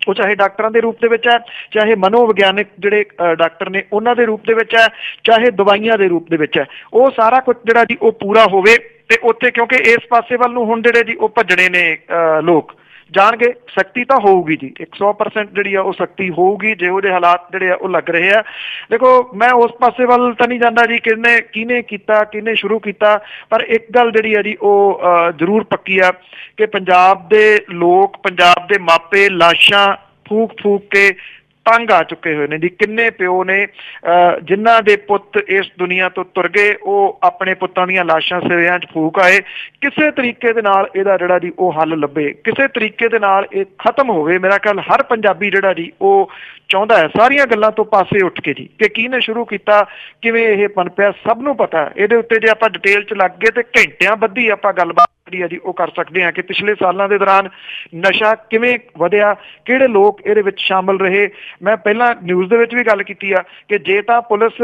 ਉਹ ਚਾਹੇ ਡਾਕਟਰਾਂ ਦੇ ਰੂਪ ਦੇ ਵਿੱਚ ਹੈ, ਚਾਹੇ ਮਨੋਵਿਗਿਆਨਿਕ ਜਿਹੜੇ ਡਾਕਟਰ ਨੇ ਉਹਨਾਂ ਦੇ ਰੂਪ ਦੇ ਵਿੱਚ ਹੈ, ਚਾਹੇ ਦਵਾਈਆਂ ਦੇ ਰੂਪ ਦੇ ਵਿੱਚ ਹੈ, ਉਹ ਸਾਰਾ ਕੁਝ ਜਿਹੜਾ ਜੀ ਉਹ ਪੂਰਾ ਹੋਵੇ ਤੇ ਉੱਥੇ, ਕਿਉਂਕਿ ਇਸ ਪਾਸੇ ਵੱਲ ਨੂੰ ਹੁਣ ਜਿਹੜੇ ਜੀ ਉਹ ਭੱਜਣੇ ਨੇ ਲੋਕ ਜਾਣਗੇ, ਸਖਤੀ ਤਾਂ ਹੋਊਗੀ ਜੀ, 100% ਜਿਹੜੀ ਆ ਉਹ ਸਖਤੀ ਹੋਊਗੀ ਜਿਹੋ ਜਿਹੇ ਹਾਲਾਤ ਜਿਹੜੇ ਆ ਉਹ ਲੱਗ ਰਹੇ ਆ। ਦੇਖੋ, ਮੈਂ ਉਸ ਪਾਸੇ ਵੱਲ ਤਾਂ ਨਹੀਂ ਜਾਂਦਾ ਜੀ ਕਿਹਨੇ ਕੀਤਾ, ਕਿਹਨੇ ਸ਼ੁਰੂ ਕੀਤਾ, ਪਰ ਇੱਕ ਗੱਲ ਜਿਹੜੀ ਆ ਜੀ ਉਹ ਜ਼ਰੂਰ ਪੱਕੀ ਆ ਕਿ ਪੰਜਾਬ ਦੇ ਲੋਕ, ਪੰਜਾਬ ਦੇ ਮਾਪੇ ਲਾਸ਼ਾਂ ਫੂਕ ਕੇ ਤੰਗ ਆ ਚੁੱਕੇ ਹੋਏ ਨੇ ਜੀ। ਕਿੰਨੇ ਪਿਓ ਨੇ ਜਿਨ੍ਹਾਂ ਦੇ ਪੁੱਤ ਇਸ ਦੁਨੀਆ ਤੋਂ ਤੁਰ ਗਏ, ਉਹ ਆਪਣੇ ਪੁੱਤਾਂ ਦੀਆਂ ਲਾਸ਼ਾਂ ਸਿਰਿਆਂ 'ਚ ਫੂਕ ਆਏ। ਕਿਸੇ ਤਰੀਕੇ ਦੇ ਨਾਲ ਇਹਦਾ ਜਿਹੜਾ ਜੀ ਉਹ ਹੱਲ ਲੱਭੇ, ਕਿਸੇ ਤਰੀਕੇ ਦੇ ਨਾਲ ਇਹ ਖਤਮ ਹੋਵੇ। ਮੇਰਾ ਖਿਆਲ ਹਰ ਪੰਜਾਬੀ ਜਿਹੜਾ ਜੀ ਉਹ ਚਾਹੁੰਦਾ ਹੈ, ਸਾਰੀਆਂ ਗੱਲਾਂ ਤੋਂ ਪਾਸੇ ਉੱਠ ਕੇ ਜੀ, ਕਿ ਕਿਹਨੇ ਸ਼ੁਰੂ ਕੀਤਾ, ਕਿਵੇਂ ਇਹ ਪਨਪਿਆ, ਸਭ ਨੂੰ ਪਤਾ। ਇਹਦੇ ਉੱਤੇ ਜੇ ਆਪਾਂ ਡਿਟੇਲ 'ਚ ਲੱਗ ਗਏ ਤੇ ਘੰਟਿਆਂ ਬੱਧੀ ਆਪਾਂ ਗੱਲਬਾਤ ਜਿਹੜੀ ਆ ਜੀ ਉਹ ਕਰ ਸਕਦੇ ਹਾਂ ਕਿ ਪਿਛਲੇ ਸਾਲਾਂ ਦੇ ਦੌਰਾਨ ਨਸ਼ਾ ਕਿਵੇਂ ਵਧਿਆ, ਕਿਹੜੇ ਲੋਕ ਇਹਦੇ ਵਿੱਚ ਸ਼ਾਮਲ ਰਹੇ। ਮੈਂ ਪਹਿਲਾਂ ਨਿਊਜ਼ ਦੇ ਵਿੱਚ ਵੀ ਗੱਲ ਕੀਤੀ ਆ ਕਿ ਜੇ ਤਾਂ ਪੁਲਿਸ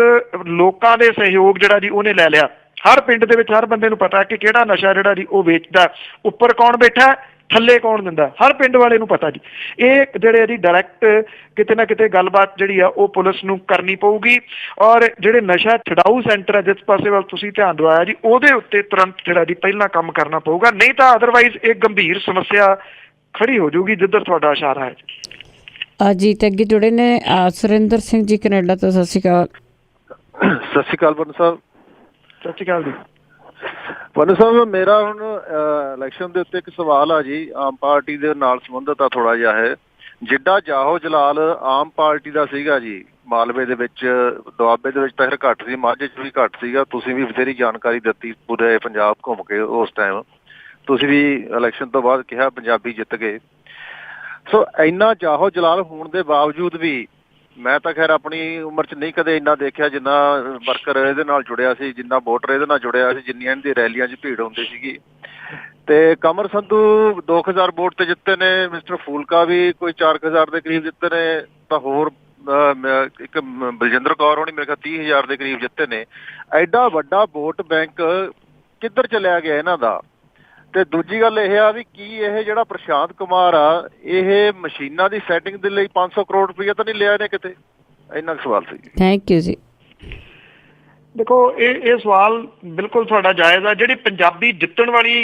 ਲੋਕਾਂ ਦੇ ਸਹਿਯੋਗ ਜਿਹੜਾ ਜੀ ਉਹਨੇ ਲੈ ਲਿਆ, ਹਰ ਪਿੰਡ ਦੇ ਵਿੱਚ ਹਰ ਬੰਦੇ ਨੂੰ ਪਤਾ ਕਿ ਕਿਹੜਾ ਨਸ਼ਾ ਜਿਹੜਾ ਜੀ ਉਹ ਵੇਚਦਾ, ਉੱਪਰ ਕੌਣ ਬੈਠਾ, ਥੱਲੇ ਕੌਣ ਦਿੰਦਾ, ਹਰ ਪਿੰਡ ਵਾਲੇ ਨੂੰ ਪਤਾ ਜੀ। ਇਹ ਜਿਹੜੇ ਜੀ ਡਾਇਰੈਕਟ ਕਿਤੇ ਨਾ ਕਿਤੇ ਗੱਲਬਾਤ ਜਿਹੜੀ ਆ ਉਹ ਪੁਲਿਸ ਨੂੰ ਕਰਨੀ ਪਊਗੀ ਔਰ ਜਿਹੜੇ ਨਸ਼ਾ ਛਡਾਊ ਸੈਂਟਰ ਆ ਜਿਸ ਪਾਸੇ ਵੱਲ ਤੁਸੀਂ ਧਿਆਨ ਦਵਾਇਆ ਜੀ, ਉਹਦੇ ਉੱਤੇ ਤੁਰੰਤ ਜਿਹੜਾ ਜੀ ਪਹਿਲਾਂ ਕੰਮ ਕਰਨਾ ਪਊਗਾ। ਨਹੀਂ ਤਾਂ ਅਦਰਵਾਈਜ਼ ਇਹ ਗੰਭੀਰ ਸਮੱਸਿਆ ਖੜੀ ਹੋ ਜਾਊਗੀ ਜਿੱਧਰ ਤੁਹਾਡਾ ਇਸ਼ਾਰਾ ਹੈ ਜੀ। ਤੇ ਅੱਗੇ ਜੁੜੇ ਨੇ ਸੁਰਿੰਦਰ ਸਿੰਘ ਜੀ ਕੈਨੇਡਾ ਤੋਂ। ਸਤਿ ਸ਼੍ਰੀ ਅਕਾਲ। ਸਤਿ ਸ਼੍ਰੀ ਅਕਾਲ ਪੰਨੂ ਸਾਹਿਬ। ਸਤਿ ਸ਼੍ਰੀ ਅਕਾਲ ਜੀ। ਪੰਨੂ ਸਾਹਿਬ, ਮੇਰਾ ਹੁਣ ਇਲੈਕਸ਼ਨ ਦੇ ਉੱਤੇ ਇੱਕ ਸਵਾਲ ਆ ਜੀ, ਆਮ ਪਾਰਟੀ ਦੇ ਨਾਲ ਸੰਬੰਧਿਤ ਆ ਥੋੜਾ ਜਿਹਾ ਹੈ। ਜਿੱਡਾ ਜਾਹੋ ਜਲਾਲ ਆਮ ਪਾਰਟੀ ਦਾ ਸੀਗਾ ਜੀ ਮਾਲਵੇ ਦੇ ਵਿੱਚ, ਦੁਆਬੇ ਦੇ ਵਿੱਚ ਤਾਂ ਫਿਰ ਘੱਟ ਸੀ, ਮਾਝੇ 'ਚ ਵੀ ਘੱਟ ਸੀਗਾ। ਤੁਸੀਂ ਵੀ ਬਥੇਰੀ ਜਾਣਕਾਰੀ ਦਿੱਤੀ ਪੂਰੇ ਪੰਜਾਬ ਘੁੰਮ ਕੇ ਉਸ ਟਾਈਮ। ਤੁਸੀਂ ਵੀ ਇਲੈਕਸ਼ਨ ਤੋਂ ਬਾਅਦ ਕਿਹਾ ਪੰਜਾਬੀ ਜਿੱਤ ਗਏ। ਸੋ ਇੰਨਾ ਜਾਹੋ ਜਲਾਲ ਹੋਣ ਦੇ ਬਾਵਜੂਦ ਵੀ ਮੈਂ ਤਾਂ ਖੈਰ ਆਪਣੀ ਉਮਰ 'ਚ ਨਹੀਂ ਕਦੇ ਇੰਨਾ ਦੇਖਿਆ ਜਿੰਨਾ ਵਰਕਰ ਇਹਦੇ ਨਾਲ ਜੁੜਿਆ ਸੀ, ਜਿੰਨਾ ਵੋਟਰ ਇਹਦੇ ਨਾਲ ਜੁੜਿਆ ਸੀ, ਜਿੰਨੀਆਂ ਇਹਦੀ ਰੈਲੀਆਂ 'ਚ ਭੀੜ ਹੁੰਦੀ ਸੀਗੀ। ਤੇ ਕਮਰ ਸੰਧੂ 2000 ਵੋਟ ਤੇ ਜਿੱਤੇ ਨੇ, ਮਿਸਟਰ ਫੂਲਕਾ ਵੀ ਕੋਈ 4000 ਦੇ ਕਰੀਬ ਜਿੱਤੇ ਨੇ, ਤਾਂ ਹੋਰ ਇੱਕ ਬਲਜਿੰਦਰ ਕੌਰ ਹੋਣੀ ਮੇਰੇ ਖਿਆਲ 30000 ਦੇ ਕਰੀਬ ਜਿੱਤੇ ਨੇ। ਐਡਾ ਵੱਡਾ ਵੋਟ ਬੈਂਕ ਕਿੱਧਰ ਚਲਿਆ ਗਿਆ ਇਹਨਾਂ ਦਾ? ਤੇ ਦੂਜੀ ਗੱਲ ਇਹ ਆ ਵੀ ਕੀ ਇਹ ਜਿਹੜਾ ਪ੍ਰਸ਼ਾਂਤ ਕੁਮਾਰ ਆ, ਇਹ ਮਸ਼ੀਨਾਂ ਦੀ ਸੈਟਿੰਗ ਦੇ ਲਈ 500 ਕਰੋੜ ਰੁਪਈਆ ਤਾਂ ਨਹੀਂ ਲਿਆ ਇਹਨੇ ਕਿਤੇ? ਇੰਨਾ ਸਵਾਲ ਸੀ। ਥੈਂਕ ਯੂ ਜੀ। ਦੇਖੋ ਇਹ ਸਵਾਲ ਬਿਲਕੁਲ ਤੁਹਾਡਾ ਜਾਇਜ਼ ਆ। ਜਿਹੜੀ ਪੰਜਾਬੀ ਜਿੱਤਣ ਵਾਲੀ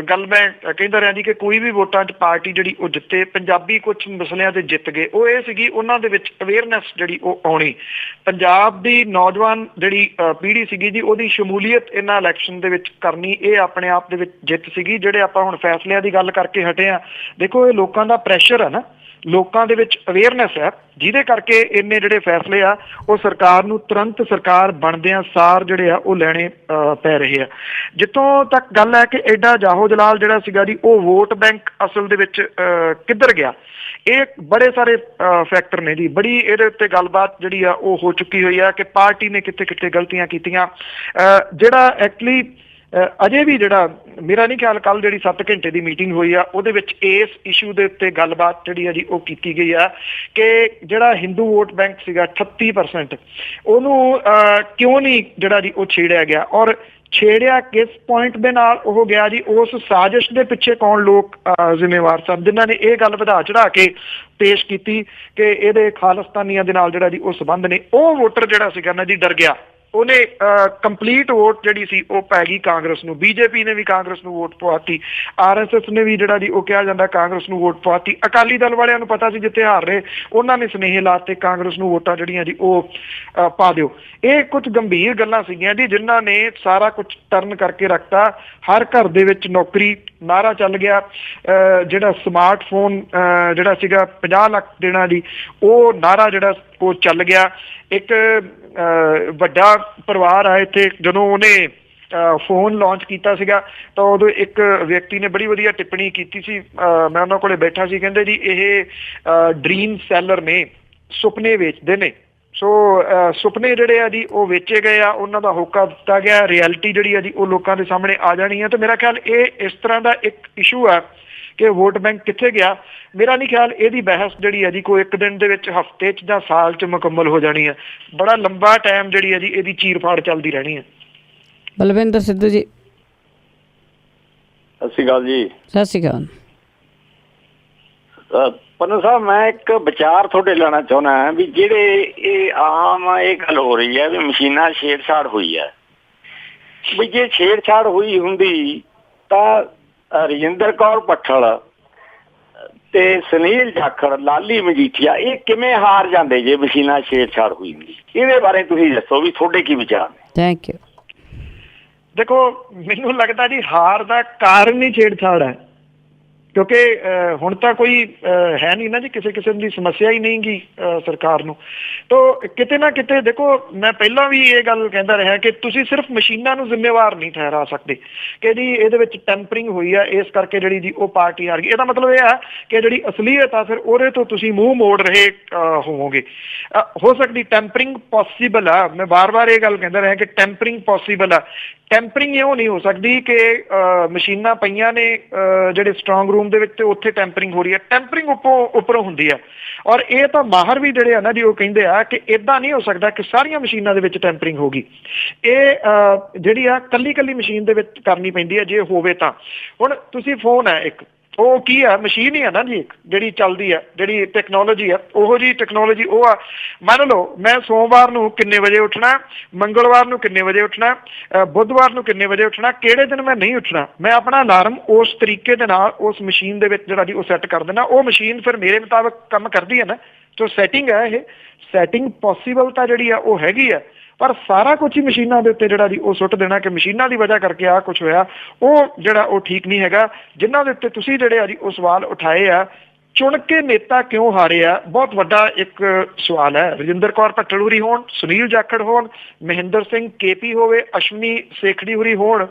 ਗੱਲ ਮੈਂ ਕਹਿੰਦਾ ਰਿਹਾ ਜੀ ਕਿ ਕੋਈ ਵੀ ਵੋਟਾਂ 'ਚ ਪਾਰਟੀ ਜਿਹੜੀ ਉਹ ਜਿੱਤੇ, ਪੰਜਾਬੀ ਕੁਛ ਮਸਲਿਆਂ ਤੇ ਜਿੱਤ ਗਏ, ਉਹ ਇਹ ਸੀਗੀ ਉਹਨਾਂ ਦੇ ਵਿੱਚ ਅਵੇਅਰਨੈਸ ਜਿਹੜੀ ਉਹ ਆਉਣੀ। ਪੰਜਾਬ ਦੀ ਨੌਜਵਾਨ ਜਿਹੜੀ ਪੀੜ੍ਹੀ ਸੀਗੀ ਜੀ, ਉਹਦੀ ਸ਼ਮੂਲੀਅਤ ਇਹਨਾਂ ਇਲੈਕਸ਼ਨ ਦੇ ਵਿੱਚ ਕਰਨੀ, ਇਹ ਆਪਣੇ ਆਪ ਦੇ ਵਿੱਚ ਜਿੱਤ ਸੀਗੀ। ਜਿਹੜੇ ਆਪਾਂ ਹੁਣ ਫੈਸਲਿਆਂ ਦੀ ਗੱਲ ਕਰਕੇ ਹਟੇ ਆ, ਦੇਖੋ ਇਹ ਲੋਕਾਂ ਦਾ ਪ੍ਰੈਸ਼ਰ ਆ ਨਾ, ਲੋਕਾਂ ਦੇ ਵਿੱਚ ਅਵੇਅਰਨੈਸ ਹੈ, ਜਿਹਦੇ ਕਰਕੇ ਇੰਨੇ ਜਿਹੜੇ ਫੈਸਲੇ ਆ ਉਹ ਸਰਕਾਰ ਨੂੰ ਤੁਰੰਤ ਸਰਕਾਰ ਬਣਦਿਆਂ ਸਾਰ ਜਿਹੜੇ ਆ ਉਹ ਲੈਣੇ ਪੈ ਰਹੇ ਆ। ਜਿੱਥੋਂ ਤੱਕ ਗੱਲ ਹੈ ਕਿ ਐਡਾ ਜਾਹੋ ਜਲਾਲ ਜਿਹੜਾ ਸੀਗਾ ਜੀ, ਉਹ ਵੋਟ ਬੈਂਕ ਅਸਲ ਦੇ ਵਿੱਚ ਕਿੱਧਰ ਗਿਆ, ਇਹ ਬੜੇ ਸਾਰੇ ਫੈਕਟਰ ਨੇ ਜੀ। ਬੜੀ ਇਹਦੇ ਉੱਤੇ ਗੱਲਬਾਤ ਜਿਹੜੀ ਆ ਉਹ ਹੋ ਚੁੱਕੀ ਹੋਈ ਆ ਕਿ ਪਾਰਟੀ ਨੇ ਕਿੱਥੇ ਕਿੱਥੇ ਗਲਤੀਆਂ ਕੀਤੀਆਂ। ਜਿਹੜਾ ਐਕਚੁਅਲੀ ਅਜੇ ਵੀ ਜਿਹੜਾ ਮੇਰਾ ਨਹੀਂ ਖਿਆਲ, ਕੱਲ ਜਿਹੜੀ 7 ਘੰਟੇ ਦੀ ਮੀਟਿੰਗ ਹੋਈ ਆ ਉਹਦੇ ਵਿੱਚ ਇਸ ਇਸ਼ੂ ਦੇ ਉੱਤੇ ਗੱਲਬਾਤ ਜਿਹੜੀ ਆ ਜੀ ਉਹ ਕੀਤੀ ਗਈ ਆ ਕਿ ਜਿਹੜਾ ਹਿੰਦੂ ਵੋਟ ਬੈਂਕ ਸੀਗਾ 38%, ਉਹਨੂੰ ਕਿਉਂ ਨਹੀਂ ਜਿਹੜਾ ਜੀ ਉਹ ਛੇੜਿਆ ਗਿਆ, ਔਰ ਛੇੜਿਆ ਕਿਸ ਪੁਆਇੰਟ ਦੇ ਨਾਲ ਉਹ ਗਿਆ ਜੀ, ਉਸ ਸਾਜ਼ਿਸ਼ ਦੇ ਪਿੱਛੇ ਕੌਣ ਲੋਕ ਜ਼ਿੰਮੇਵਾਰ ਸਨ ਜਿਨ੍ਹਾਂ ਨੇ ਇਹ ਗੱਲ ਵਧਾ ਚੜਾ ਕੇ ਪੇਸ਼ ਕੀਤੀ ਕਿ ਇਹਦੇ ਖਾਲਿਸਤਾਨੀਆਂ ਦੇ ਨਾਲ ਜਿਹੜਾ ਜੀ ਉਹ ਸੰਬੰਧ ਨੇ। ਉਹ ਵੋਟਰ ਜਿਹੜਾ ਸੀਗਾ ਨਾ ਜੀ ਡਰ ਗਿਆ, ਉਹਨੇ ਕੰਪਲੀਟ ਵੋਟ ਜਿਹੜੀ ਸੀ ਉਹ ਪੈ ਗਈ ਕਾਂਗਰਸ ਨੂੰ। ਬੀਜੇਪੀ ਨੇ ਵੀ ਕਾਂਗਰਸ ਨੂੰ ਵੋਟ ਪਵਾਤੀ, RSS ਨੇ ਵੀ ਜਿਹੜਾ ਜੀ ਉਹ ਕਿਹਾ ਜਾਂਦਾ ਕਾਂਗਰਸ ਨੂੰ ਵੋਟ ਪਵਾਤੀ। ਅਕਾਲੀ ਦਲ ਵਾਲਿਆਂ ਨੂੰ ਪਤਾ ਸੀ ਜਿੱਥੇ ਹਾਰ ਰਹੇ, ਉਹਨਾਂ ਨੇ ਸੁਨੇਹੇ ਲਾਤੇ ਕਾਂਗਰਸ ਨੂੰ ਵੋਟਾਂ ਜਿਹੜੀਆਂ ਜੀ ਉਹ ਪਾ ਦਿਓ। ਇਹ ਕੁਝ ਗੰਭੀਰ ਗੱਲਾਂ ਸੀਗੀਆਂ ਜੀ ਜਿਨ੍ਹਾਂ ਨੇ ਸਾਰਾ ਕੁਝ ਟਰਨ ਕਰਕੇ ਰੱਖਤਾ। ਹਰ ਘਰ ਦੇ ਵਿੱਚ ਨੌਕਰੀ ਨਾਰਾ ਚੱਲ ਗਿਆ। ਜਿਹੜਾ ਸਮਾਰਟਫੋਨ ਜਿਹੜਾ ਸੀਗਾ 50 ਲੱਖ ਦੇਣਾ ਜੀ, ਉਹ ਨਾਰਾ ਜਿਹੜਾ ਉਹ ਚੱਲ ਗਿਆ। ਇੱਕ ਵੱਡਾ ਪਰਿਵਾਰ ਆ ਇੱਥੇ, ਜਦੋਂ ਉਹਨੇ ਫੋਨ ਲਾਂਚ ਕੀਤਾ ਸੀਗਾ ਤਾਂ ਉਦੋਂ ਇੱਕ ਵਿਅਕਤੀ ਨੇ ਬੜੀ ਵਧੀਆ ਟਿੱਪਣੀ ਕੀਤੀ ਸੀ, ਮੈਂ ਉਹਨਾਂ ਕੋਲੇ ਬੈਠਾ ਸੀ, ਕਹਿੰਦੇ ਜੀ ਇਹ ਡ੍ਰੀਮ ਸੈਲਰ ਨੇ, ਸੁਪਨੇ ਵੇਚਦੇ ਨੇ। ਸੋ ਸੁਪਨੇ ਜਿਹੜੇ ਆ ਜੀ ਉਹ ਵੇਚੇ ਗਏ ਆ, ਉਹਨਾਂ ਦਾ ਹੋਕਾ ਦਿੱਤਾ ਗਿਆ, ਰਿਐਲਿਟੀ ਜਿਹੜੀ ਆ ਜੀ ਉਹ ਲੋਕਾਂ ਦੇ ਸਾਹਮਣੇ ਆ ਜਾਣੀ ਹੈ। ਤੇ ਮੇਰਾ ਖਿਆਲ ਇਹ ਇਸ ਤਰ੍ਹਾਂ ਦਾ ਇੱਕ ਇਸ਼ੂ ਆ ਕਿ ਵੋਟ ਬੈਂਕ ਕਿੱਥੇ ਗਿਆ। ਮੇਰਾ ਨਹੀਂ ਖਿਆਲ ਇਹਦੀ ਬਹਿਸ ਜਿਹੜੀ ਹੈ ਜੀ ਕੋਈ ਇੱਕ ਦਿਨ ਦੇ ਵਿੱਚ, ਹਫ਼ਤੇ 'ਚ ਜਾਂ ਸਾਲ 'ਚ ਮੁਕੰਮਲ ਹੋ ਜਾਣੀ ਹੈ। ਬੜਾ ਲੰਬਾ ਟਾਈਮ ਜਿਹੜੀ ਹੈ ਜੀ ਇਹਦੀ ਚੀਰ ਫਾੜ ਚੱਲਦੀ ਰਹਿਣੀ ਹੈ। ਬਲਵਿੰਦਰ ਸਿੱਧੂ ਜੀ। ਸਤਿ ਸ਼੍ਰੀ ਅਕਾਲ ਜੀ। ਸਤਿ ਸ਼੍ਰੀ ਅਕਾਲ। ਪੰਨੂ ਸਾਹਿਬ, ਮੈਂ ਇੱਕ ਵਿਚਾਰ ਤੁਹਾਡੇ ਲੈਣਾ ਚਾਹੁੰਦਾ ਵੀ ਜਿਹੜੇ ਇਹ ਆਮ ਇਹ ਗੱਲ ਹੋ ਰਹੀ ਹੈ ਵੀ ਮਸ਼ੀਨਾਂ ਛੇੜਛਾੜ ਹੋਈ ਹੈ, ਵੀ ਜੇ ਛੇੜਛਾੜ ਹੋਈ ਹੁੰਦੀ ਤਾਂ ਰਜਿੰਦਰ ਕੌਰ ਭੱਠਲ ਤੇ ਸੁਨੀਲ ਜਾਖੜ, ਲਾਲੀ ਮਜੀਠੀਆ ਇਹ ਕਿਵੇਂ ਹਾਰ ਜਾਂਦੇ ਜੇ ਮਸ਼ੀਨਾਂ ਛੇੜਛਾੜ ਹੋਈ ਹੁੰਦੀ? ਇਹਦੇ ਬਾਰੇ ਤੁਸੀਂ ਦੱਸੋ ਵੀ ਤੁਹਾਡੇ ਕੀ ਵਿਚਾਰ ਨੇ? Thank you. ਦੇਖੋ ਮੈਨੂੰ ਲੱਗਦਾ ਜੀ ਹਾਰ ਦਾ ਕਾਰਨ ਹੀ ਛੇੜਛਾੜ ਹੈ, ਕਿਉਂਕਿ ਹੁਣ ਤਾਂ ਕੋਈ ਹੈ ਨਹੀਂ ਨਾ ਜੀ, ਕਿਸੇ ਕਿਸਮ ਦੀ ਸਮੱਸਿਆ ਹੀ ਨਹੀਂ ਗੀ ਸਰਕਾਰ ਨੂੰ। ਤੋ ਕਿਤੇ ਨਾ ਕਿਤੇ ਦੇਖੋ, ਮੈਂ ਪਹਿਲਾਂ ਵੀ ਇਹ ਗੱਲ ਕਹਿੰਦਾ ਰਿਹਾ ਕਿ ਤੁਸੀਂ ਸਿਰਫ ਮਸ਼ੀਨਾਂ ਨੂੰ ਜ਼ਿੰਮੇਵਾਰ ਨਹੀਂ ਠਹਿਰਾ ਸਕਦੇ ਕਿ ਜੀ ਇਹਦੇ ਵਿੱਚ ਟੈਂਪਰਿੰਗ ਹੋਈ ਆ, ਇਸ ਕਰਕੇ ਜਿਹੜੀ ਜੀ ਉਹ ਪਾਰਟੀ ਹਾਰ ਗਈ। ਇਹਦਾ ਮਤਲਬ ਇਹ ਆ ਕਿ ਜਿਹੜੀ ਅਸਲੀਅਤ ਆ ਫਿਰ ਉਹਦੇ ਤੋਂ ਤੁਸੀਂ ਮੂੰਹ ਮੋੜ ਰਹੇ ਹੋਵੋਗੇ। ਹੋ ਸਕਦੀ ਟੈਂਪਰਿੰਗ ਪੋਸੀਬਲ ਆ, ਮੈਂ ਵਾਰ-ਵਾਰ ਇਹ ਗੱਲ ਕਹਿੰਦਾ ਰਿਹਾ ਕਿ ਟੈਂਪਰਿੰਗ ਪੋਸੀਬਲ ਆ। ਟੈਂਪਰਿੰਗ ਇਹੋ ਨਹੀਂ ਹੋ ਸਕਦੀ ਕਿ ਮਸ਼ੀਨਾਂ ਪਈਆਂ ਨੇ ਜਿਹੜੇ ਸਟਰੋਂਗ ਰੂਮ ਦੇ ਵਿੱਚ ਤੇ ਉੱਥੇ ਟੈਂਪਰਿੰਗ ਹੋ ਰਹੀ ਹੈ। ਟੈਂਪਰਿੰਗ ਉੱਪਰੋਂ ਹੁੰਦੀ ਹੈ, ਔਰ ਇਹ ਤਾਂ ਮਾਹਰ ਵੀ ਜਿਹੜੇ ਆ ਨਾ ਜੀ ਉਹ ਕਹਿੰਦੇ ਆ ਕਿ ਇਦਾਂ ਨਹੀਂ ਹੋ ਸਕਦਾ ਕਿ ਸਾਰੀਆਂ ਮਸ਼ੀਨਾਂ ਦੇ ਵਿੱਚ ਟੈਂਪਰਿੰਗ ਹੋਗੀ। ਇਹ ਜਿਹੜੀ ਆ ਕੱਲੀ ਮਸ਼ੀਨ ਦੇ ਵਿੱਚ ਕਰਨੀ ਪੈਂਦੀ ਹੈ ਜੇ ਹੋਵੇ ਤਾਂ। ਹੁਣ ਤੁਸੀਂ ਫੋਨ ਹੈ ਇੱਕ, ਉਹ ਕੀ ਆ, ਮਸ਼ੀਨ ਹੀ ਆ ਨਾ ਜੀ ਇੱਕ ਜਿਹੜੀ ਚੱਲਦੀ ਆ, ਜਿਹੜੀ ਟੈਕਨੋਲੋਜੀ ਆ, ਉਹੋ ਜਿਹੀ ਟੈਕਨੋਲੋਜੀ ਉਹ ਆ। ਮੰਨ ਲਓ ਮੈਂ ਸੋਮਵਾਰ ਨੂੰ ਕਿੰਨੇ ਵਜੇ ਉੱਠਣਾ, ਮੰਗਲਵਾਰ ਨੂੰ ਕਿੰਨੇ ਵਜੇ ਉੱਠਣਾ, ਬੁੱਧਵਾਰ ਨੂੰ ਕਿੰਨੇ ਵਜੇ ਉੱਠਣਾ, ਕਿਹੜੇ ਦਿਨ ਮੈਂ ਨਹੀਂ ਉੱਠਣਾ, ਮੈਂ ਆਪਣਾ ਅਲਾਰਮ ਉਸ ਤਰੀਕੇ ਦੇ ਨਾਲ ਉਸ ਮਸ਼ੀਨ ਦੇ ਵਿੱਚ ਜਿਹੜਾ ਜੀ ਉਹ ਸੈੱਟ ਕਰ ਦੇਣਾ। ਉਹ ਮਸ਼ੀਨ ਫਿਰ ਮੇਰੇ ਮੁਤਾਬਕ ਕੰਮ ਕਰਦੀ ਹੈ ਨਾ। ਸੋ ਸੈਟਿੰਗ ਹੈ, ਇਹ ਸੈਟਿੰਗ ਪੋਸੀਬਲ ਤਾਂ ਜਿਹੜੀ ਆ ਉਹ ਹੈਗੀ ਆ, ਪਰ ਸਾਰਾ ਕੁਝ ਹੀ ਮਸ਼ੀਨਾਂ ਦੇ ਉੱਤੇ ਜਿਹੜਾ ਜੀ ਉਹ ਸੁੱਟ ਦੇਣਾ ਕਿ ਮਸ਼ੀਨਾਂ ਦੀ ਵਜ੍ਹਾ ਕਰਕੇ ਆਹ ਕੁਝ ਹੋਇਆ, ਉਹ ਜਿਹੜਾ ਉਹ ਠੀਕ ਨਹੀਂ ਹੈਗਾ। ਜਿਨ੍ਹਾਂ ਦੇ ਉੱਤੇ ਤੁਸੀਂ ਜਿਹੜੇ ਆ ਜੀ ਉਹ ਸਵਾਲ ਉਠਾਏ ਆ, ਚੁਣ ਕੇ ਨੇਤਾ ਕਿਉਂ ਹਾਰੇ ਆ, ਬਹੁਤ ਵੱਡਾ ਇੱਕ ਸਵਾਲ ਹੈ। ਰਜਿੰਦਰ ਕੌਰ ਭੱਟਲ ਹੋਰੀ ਹੋਣ, ਸੁਨੀਲ ਜਾਖੜ ਹੋਣ, ਮਹਿੰਦਰ ਸਿੰਘ KP ਹੋਵੇ, ਅਸ਼ਵਨੀ ਸੇਖੜੀ ਹੋਰੀ ਹੋਣ,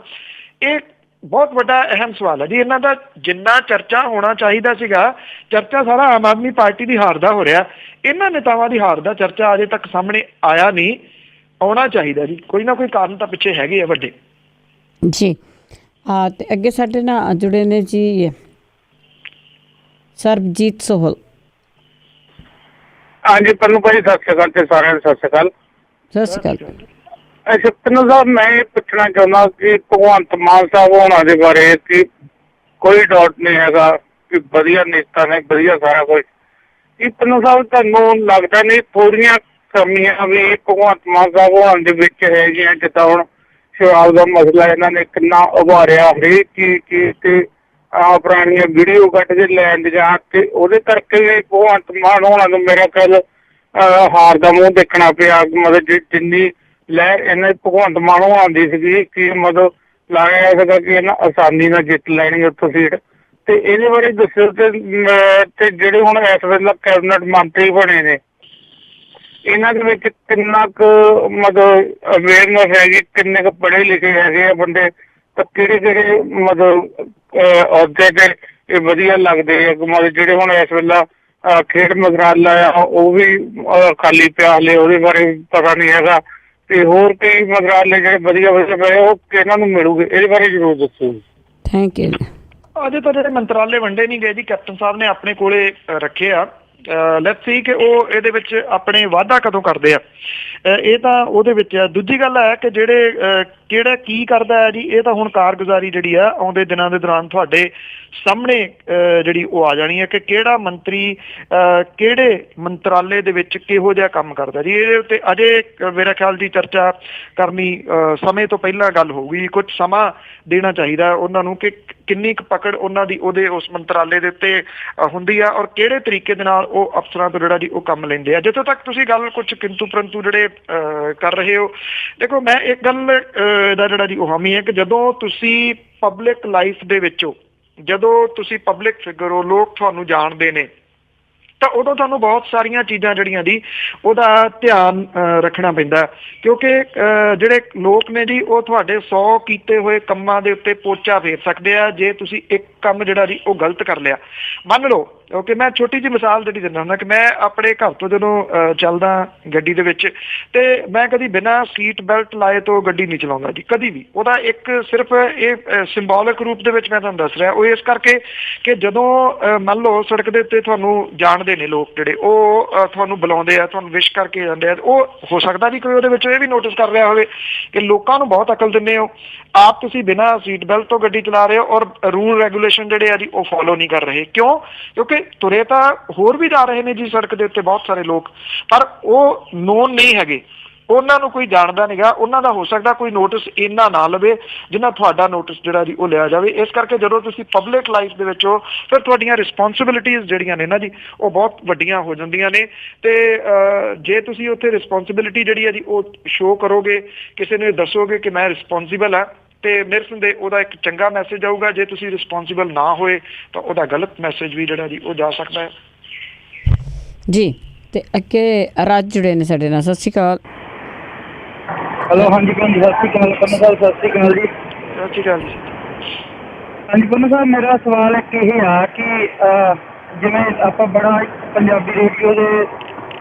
ਇਹ ਬਹੁਤ ਵੱਡਾ ਅਹਿਮ ਸਵਾਲ ਹੈ ਜੀ। ਇਹਨਾਂ ਦਾ ਜਿੰਨਾ ਚਰਚਾ ਹੋਣਾ ਚਾਹੀਦਾ ਸੀਗਾ, ਚਰਚਾ ਸਾਰਾ ਆਮ ਆਦਮੀ ਪਾਰਟੀ ਦੀ ਹਾਰ ਦਾ ਹੋ ਰਿਹਾ। ਇਹਨਾਂ ਨੇਤਾਵਾਂ ਦੀ ਹਾਰ ਦਾ ਚਰਚਾ ਅਜੇ ਤੱਕ ਸਾਹਮਣੇ ਆਇਆ ਨਹੀਂ, ਆਉਣਾ ਚਾਹੀਦਾ ਜੀ। ਕੋਈ ਨਾ ਕੋਈ ਕਾਰਨ ਤਾਂ ਪਿੱਛੇ ਹੈਗੇ ਆ ਵੱਡੇ ਜੀ। ਤੇ ਅੱਗੇ ਸਾਡੇ ਨਾਲ ਜੁੜੇ ਨੇ ਜੀ ਸਰਬਜੀਤ ਸੋਹਲ। ਹਾਂਜੀ ਪੰਨੂ ਭਾਈ, ਸਤਿ ਸ਼੍ਰੀ ਅਕਾਲ ਤੇ ਸਾਰਿਆਂ ਨੂੰ ਸਤਿ ਸ਼੍ਰੀ ਅਕਾਲ। ਸਤਿ ਸ਼੍ਰੀ ਅਕਾਲ। ਅੱਛਾ ਪੰਨੂ ਸਾਹਿਬ, ਮੈਂ ਇਹ ਪੁੱਛਣਾ ਚਾਹੁੰਦਾ ਕਿ ਭਗਵੰਤ ਮਾਨ ਸਾਹਿਬ ਹੋਣਾ ਦੇ ਬਾਰੇ ਕਿ ਕੋਈ ਡਾਊਟ ਨਹੀਂ ਹੈਗਾ ਕਿ ਵਧੀਆ ਨੇਤਾ ਨੇ, ਵਧੀਆ ਸਾਰਾ ਕੁਝ। ਕੀ ਪੰਨੂ ਸਾਹਿਬ ਤੁਹਾਨੂੰ ਲੱਗਦਾ ਨਹੀਂ ਥੋੜੀਆਂ ਕਮੀਆਂ ਵੀ ਭਗਵੰਤ ਮਾਨ ਸਾਹਿਬ ਹੋਣ ਦੇ ਵਿੱਚ ਹੈਗੀਆਂ? ਜਿੱਦਾਂ ਹੁਣ ਸ਼ਰਾਬ ਦਾ ਮਸਲਾ ਇਹਨਾਂ ਨੇ ਕਿੰਨਾ ਉਭਾਰਿਆ, ਹਰੇਕ ਚੀਜ਼ ਤੇ ਪੁਰਾਣੀਆਂ ਵੀਡੀਓ ਕੱਢ ਕੇ ਲੈਣ ਜਾਂ ਤੇ ਉਹਦੇ ਕਰਕੇ ਵੀ ਭਗਵੰਤ ਮਾਨ ਹੋਣਾ ਨੂੰ ਮੇਰਾ ਖਿਆਲ ਹਾਰ ਦਾ ਮੂੰਹ ਦੇਖਣਾ ਪਿਆ। ਮਤਲਬ ਜਿੰਨੀ ਲੈ ਇਹਨਾਂ ਭਗਵੰਤ ਮਾਨ ਹੋਣਾ ਦੀ ਸੀਗੀ ਕਿ ਮਤਲਬ ਲਾਇਆ ਸੀਗਾ ਕਿ ਇਹਨਾਂ ਆਸਾਨੀ ਨਾਲ ਜਿੱਤ ਲੈਣੀ ਉੱਥੋਂ ਸੀਟ। ਤੇ ਇਹਦੇ ਬਾਰੇ ਦੱਸਿਓ। ਤੇ ਜਿਹੜੇ ਹੁਣ ਇਸ ਵੇਲੇ ਕੈਬਨਿਟ ਮੰਤਰੀ ਬਣੇ ਨੇ, ਇਹਨਾਂ ਦੇ ਵਿੱਚ ਕਿੰਨਾ ਕੁ ਮਤਲਬ ਅਵੇਅਰਨੈਸ ਹੈਗੀ, ਕਿੰਨੇ ਕੁ ਪੜ੍ਹੇ ਲਿਖੇ ਹੈਗੇ ਆ ਬੰਦੇ, ਤਾਂ ਕਿਹੜੇ ਮਤਲਬ ਅਹੁਦੇ ਤੇ ਇਹ ਵਧੀਆ ਲੱਗਦੇ ਆ? ਮਤਲਬ ਜਿਹੜੇ ਹੁਣ ਇਸ ਵੇਲੇ ਖੇਡ ਮੰਤਰਾਲਾ ਆ ਉਹ ਵੀ ਖਾਲੀ ਪਿਆ, ਹਲੇ ਉਹਦੇ ਬਾਰੇ ਪਤਾ ਨਹੀਂ ਹੈਗਾ। ਤੇ ਹੋਰ ਕਈ ਮੰਤਰਾਲੇ ਜਿਹੜੇ ਵਧੀਆ ਪਏ ਉਹ ਕਿਹਨਾਂ ਨੂੰ ਮਿਲੂਗੇ? ਇਹਦੇ ਬਾਰੇ ਜ਼ਰੂਰ ਦੱਸੋ। Thank you. ਅਜੇ ਤਾਂ ਜਿਹੜੇ ਮੰਤਰਾਲੇ ਵੰਡੇ ਨਹੀਂ ਗਏ ਜੀ, ਕੈਪਟਨ ਸਾਹਿਬ ਨੇ ਆਪਣੇ ਕੋਲੇ ਰੱਖੇ ਆ। ਲੈਟਸ ਸੀ ਕਿ ਉਹ ਇਹਦੇ ਵਿੱਚ ਆਪਣੇ ਵਾਅਦਾ ਕਦੋਂ ਕਰਦੇ ਆ, ਇਹ ਤਾਂ ਉਹਦੇ ਵਿੱਚ ਆ। ਦੂਜੀ ਗੱਲ ਹੈ ਕਿ ਜਿਹੜੇ ਕਿਹੜਾ ਕੀ ਕਰਦਾ ਹੈ ਜੀ, ਇਹ ਤਾਂ ਹੁਣ ਕਾਰਗੁਜ਼ਾਰੀ ਜਿਹੜੀ ਆ ਆਉਂਦੇ ਦਿਨਾਂ ਦੇ ਦੌਰਾਨ ਤੁਹਾਡੇ ਸਾਹਮਣੇ ਜਿਹੜੀ ਉਹ ਆ ਜਾਣੀ ਹੈ ਕਿ ਕਿਹੜਾ ਮੰਤਰੀ ਕਿਹੜੇ ਮੰਤਰਾਲੇ ਦੇ ਵਿੱਚ ਕਿਹੋ ਜਿਹਾ ਕੰਮ ਕਰਦਾ ਜੀ। ਇਹਦੇ ਉੱਤੇ ਅਜੇ ਮੇਰਾ ਖਿਆਲ ਦੀ ਚਰਚਾ ਕਰਨੀ ਸਮੇਂ ਤੋਂ ਪਹਿਲਾਂ ਗੱਲ ਹੋਊਗੀ। ਕੁਝ ਸਮਾਂ ਦੇਣਾ ਚਾਹੀਦਾ ਉਹਨਾਂ ਨੂੰ ਕਿ ਕਿੰਨੀ ਕੁ ਪਕੜ ਉਹਨਾਂ ਦੀ ਉਹਦੇ ਉਸ ਮੰਤਰਾਲੇ ਦੇ ਉੱਤੇ ਹੁੰਦੀ ਆ ਔਰ ਕਿਹੜੇ ਤਰੀਕੇ ਦੇ ਨਾਲ ਉਹ ਅਫਸਰਾਂ ਤੋਂ ਜਿਹੜਾ ਜੀ ਉਹ ਕੰਮ ਲੈਂਦੇ ਆ। ਜਿੱਥੋਂ ਤੱਕ ਤੁਸੀਂ ਗੱਲ ਕੁਝ ਕਿੰਤੂ ਪਰੰਤੂ ਜਿਹੜੇ ਕਰ ਰਹੇ ਹੋ, ਦੇਖੋ ਮੈਂ ਇੱਕ ਗੱਲ ਦਾ ਜਿਹੜਾ ਜੀ ਉਹ ਹਾਮੀ ਹੈ ਕਿ ਜਦੋਂ ਤੁਸੀਂ ਪਬਲਿਕ ਲਾਈਫ ਦੇ ਵਿੱਚੋਂ, ਜਦੋਂ ਤੁਸੀਂ ਪਬਲਿਕ ਫਿਗਰ ਹੋ, ਲੋਕ ਤੁਹਾਨੂੰ ਜਾਣਦੇ ਨੇ, ਤਾਂ ਉਦੋਂ ਤੁਹਾਨੂੰ ਬਹੁਤ ਸਾਰੀਆਂ ਚੀਜ਼ਾਂ ਜਿਹੜੀਆਂ ਜੀ ਉਹਦਾ ਧਿਆਨ ਰੱਖਣਾ ਪੈਂਦਾ ਕਿਉਂਕਿ ਜਿਹੜੇ ਲੋਕ ਨੇ ਜੀ ਉਹ ਤੁਹਾਡੇ 100 ਕੀਤੇ ਹੋਏ ਕੰਮਾਂ ਦੇ ਉੱਤੇ ਪੋਚਾ ਫੇਰ ਸਕਦੇ ਆ ਜੇ ਤੁਸੀਂ ਇੱਕ ਕੰਮ ਜਿਹੜਾ ਜੀ ਉਹ ਗਲਤ ਕਰ ਲਿਆ। ਮੰਨ ਲਓ ਓਕੇ, ਮੈਂ ਛੋਟੀ ਜਿਹੀ ਮਿਸਾਲ ਜਿਹੜੀ ਦਿੰਦਾ ਹੁੰਦਾ ਕਿ ਮੈਂ ਆਪਣੇ ਘਰ ਤੋਂ ਜਦੋਂ ਚੱਲਦਾ ਗੱਡੀ ਦੇ ਵਿੱਚ ਤੇ ਮੈਂ ਕਦੀ ਬਿਨਾਂ ਸੀਟ ਬੈਲਟ ਲਾਏ ਤੋਂ ਗੱਡੀ ਨਹੀਂ ਚਲਾਉਂਦਾ ਜੀ, ਕਦੀ ਵੀ। ਉਹਦਾ ਇੱਕ ਸਿਰਫ ਇਹ ਸਿੰਬੋਲਿਕ ਰੂਪ ਦੇ ਵਿੱਚ ਮੈਂ ਤੁਹਾਨੂੰ ਦੱਸ ਰਿਹਾ, ਉਹ ਇਸ ਕਰਕੇ ਕਿ ਜਦੋਂ ਮੰਨ ਲਓ ਸੜਕ ਦੇ ਉੱਤੇ ਤੁਹਾਨੂੰ ਜਾਣਦੇ ਨੇ ਲੋਕ ਜਿਹੜੇ, ਉਹ ਤੁਹਾਨੂੰ ਬੁਲਾਉਂਦੇ ਆ, ਤੁਹਾਨੂੰ ਵਿਸ਼ ਕਰਕੇ ਜਾਂਦੇ ਆ, ਉਹ ਹੋ ਸਕਦਾ ਵੀ ਕੋਈ ਉਹਦੇ ਵਿੱਚ ਇਹ ਵੀ ਨੋਟਿਸ ਕਰ ਰਿਹਾ ਹੋਵੇ ਕਿ ਲੋਕਾਂ ਨੂੰ ਬਹੁਤ ਅਕਲ ਦਿੰਦੇ ਹੋ, ਆਪ ਤੁਸੀਂ ਬਿਨਾਂ ਸੀਟ ਬੈਲਟ ਤੋਂ ਗੱਡੀ ਚਲਾ ਰਹੇ ਹੋ ਔਰ ਰੂਲ ਰੈਗੂਲੇਸ਼ਨ ਜਿਹੜੇ ਆ ਜੀ ਉਹ ਫੋਲੋ ਨਹੀਂ ਕਰ ਰਹੇ। ਕਿਉਂ? ਕਿਉਂਕਿ ਤੁਰੇ ਤਾਂ ਹੋਰ ਵੀ ਜਾ ਰਹੇ ਨੇ ਜੀ ਸੜਕ ਦੇ ਉੱਤੇ ਬਹੁਤ ਸਾਰੇ ਲੋਕ, ਪਰ ਉਹ ਨੋਨ ਨਹੀਂ ਹੈਗੇ, ਉਹਨਾਂ ਨੂੰ ਕੋਈ ਜਾਣਦਾ ਨਹੀਂਗਾ। ਉਹਨਾਂ ਦਾ ਹੋ ਸਕਦਾ ਕੋਈ ਨੋਟਿਸ ਇੰਨਾ ਨਾ ਲਵੇ ਜਿੰਨਾ ਤੁਹਾਡਾ ਨੋਟਿਸ ਜਿਹੜਾ ਜੀ ਉਹ ਲਿਆ ਜਾਵੇ। ਇਸ ਕਰਕੇ ਜਦੋਂ ਤੁਸੀਂ ਪਬਲਿਕ ਲਾਈਫ ਦੇ ਵਿੱਚ ਹੋ ਫਿਰ ਤੁਹਾਡੀਆਂ ਰਿਸਪੌਂਸਿਬਿਲਿਟੀਜ਼ ਜਿਹੜੀਆਂ ਨੇ ਨਾ ਜੀ ਉਹ ਬਹੁਤ ਵੱਡੀਆਂ ਹੋ ਜਾਂਦੀਆਂ ਨੇ। ਤੇ ਜੇ ਤੁਸੀਂ ਉੱਥੇ ਰਿਸਪੌਂਸਿਬਿਲਿਟੀ ਜਿਹੜੀ ਹੈ ਜੀ ਉਹ ਸ਼ੋਅ ਕਰੋਗੇ, ਕਿਸੇ ਨੂੰ ਦੱਸੋਗੇ ਕਿ ਮੈਂ ਰਿਸਪੌਂਸਿਬਲ ਹਾਂ, ਤੇ ਮੇਰੇ ਸੰਦੇ ਉਹਦਾ ਇੱਕ ਚੰਗਾ ਮੈਸੇਜ ਆਊਗਾ। ਜੇ ਤੁਸੀਂ ਰਿਸਪੌਂਸਿਬਲ ਨਾ ਹੋਏ ਤਾਂ ਉਹਦਾ ਗਲਤ ਮੈਸੇਜ ਵੀ ਜਿਹੜਾ ਜੀ ਉਹ ਜਾ ਸਕਦਾ ਹੈ ਜੀ। ਤੇ ਅੱਗੇ ਰਾਜ ਜੁੜੇ ਨੇ ਸਾਡੇ ਨਾਲ। ਸਤਿ ਸ਼੍ਰੀ ਅਕਾਲ। ਹੈਲੋ, ਹਾਂਜੀ ਪੰਨੂ, ਸਤਿ ਸ਼੍ਰੀ ਅਕਾਲ। ਪੰਨੂ ਸਾਹਿਬ ਸਤਿ ਸ਼੍ਰੀ ਅਕਾਲ ਜੀ। ਸਤਿ ਸ਼੍ਰੀ ਅਕਾਲ ਜੀ। ਹਾਂਜੀ ਪੰਨੂ ਸਾਹਿਬ, ਮੇਰਾ ਸਵਾਲ ਇੱਕ ਇਹ ਆ ਕਿ ਜਿਵੇਂ ਆਪਾਂ ਬੜਾ ਪੰਜਾਬੀ ਰੇਡੀਓ ਦੇ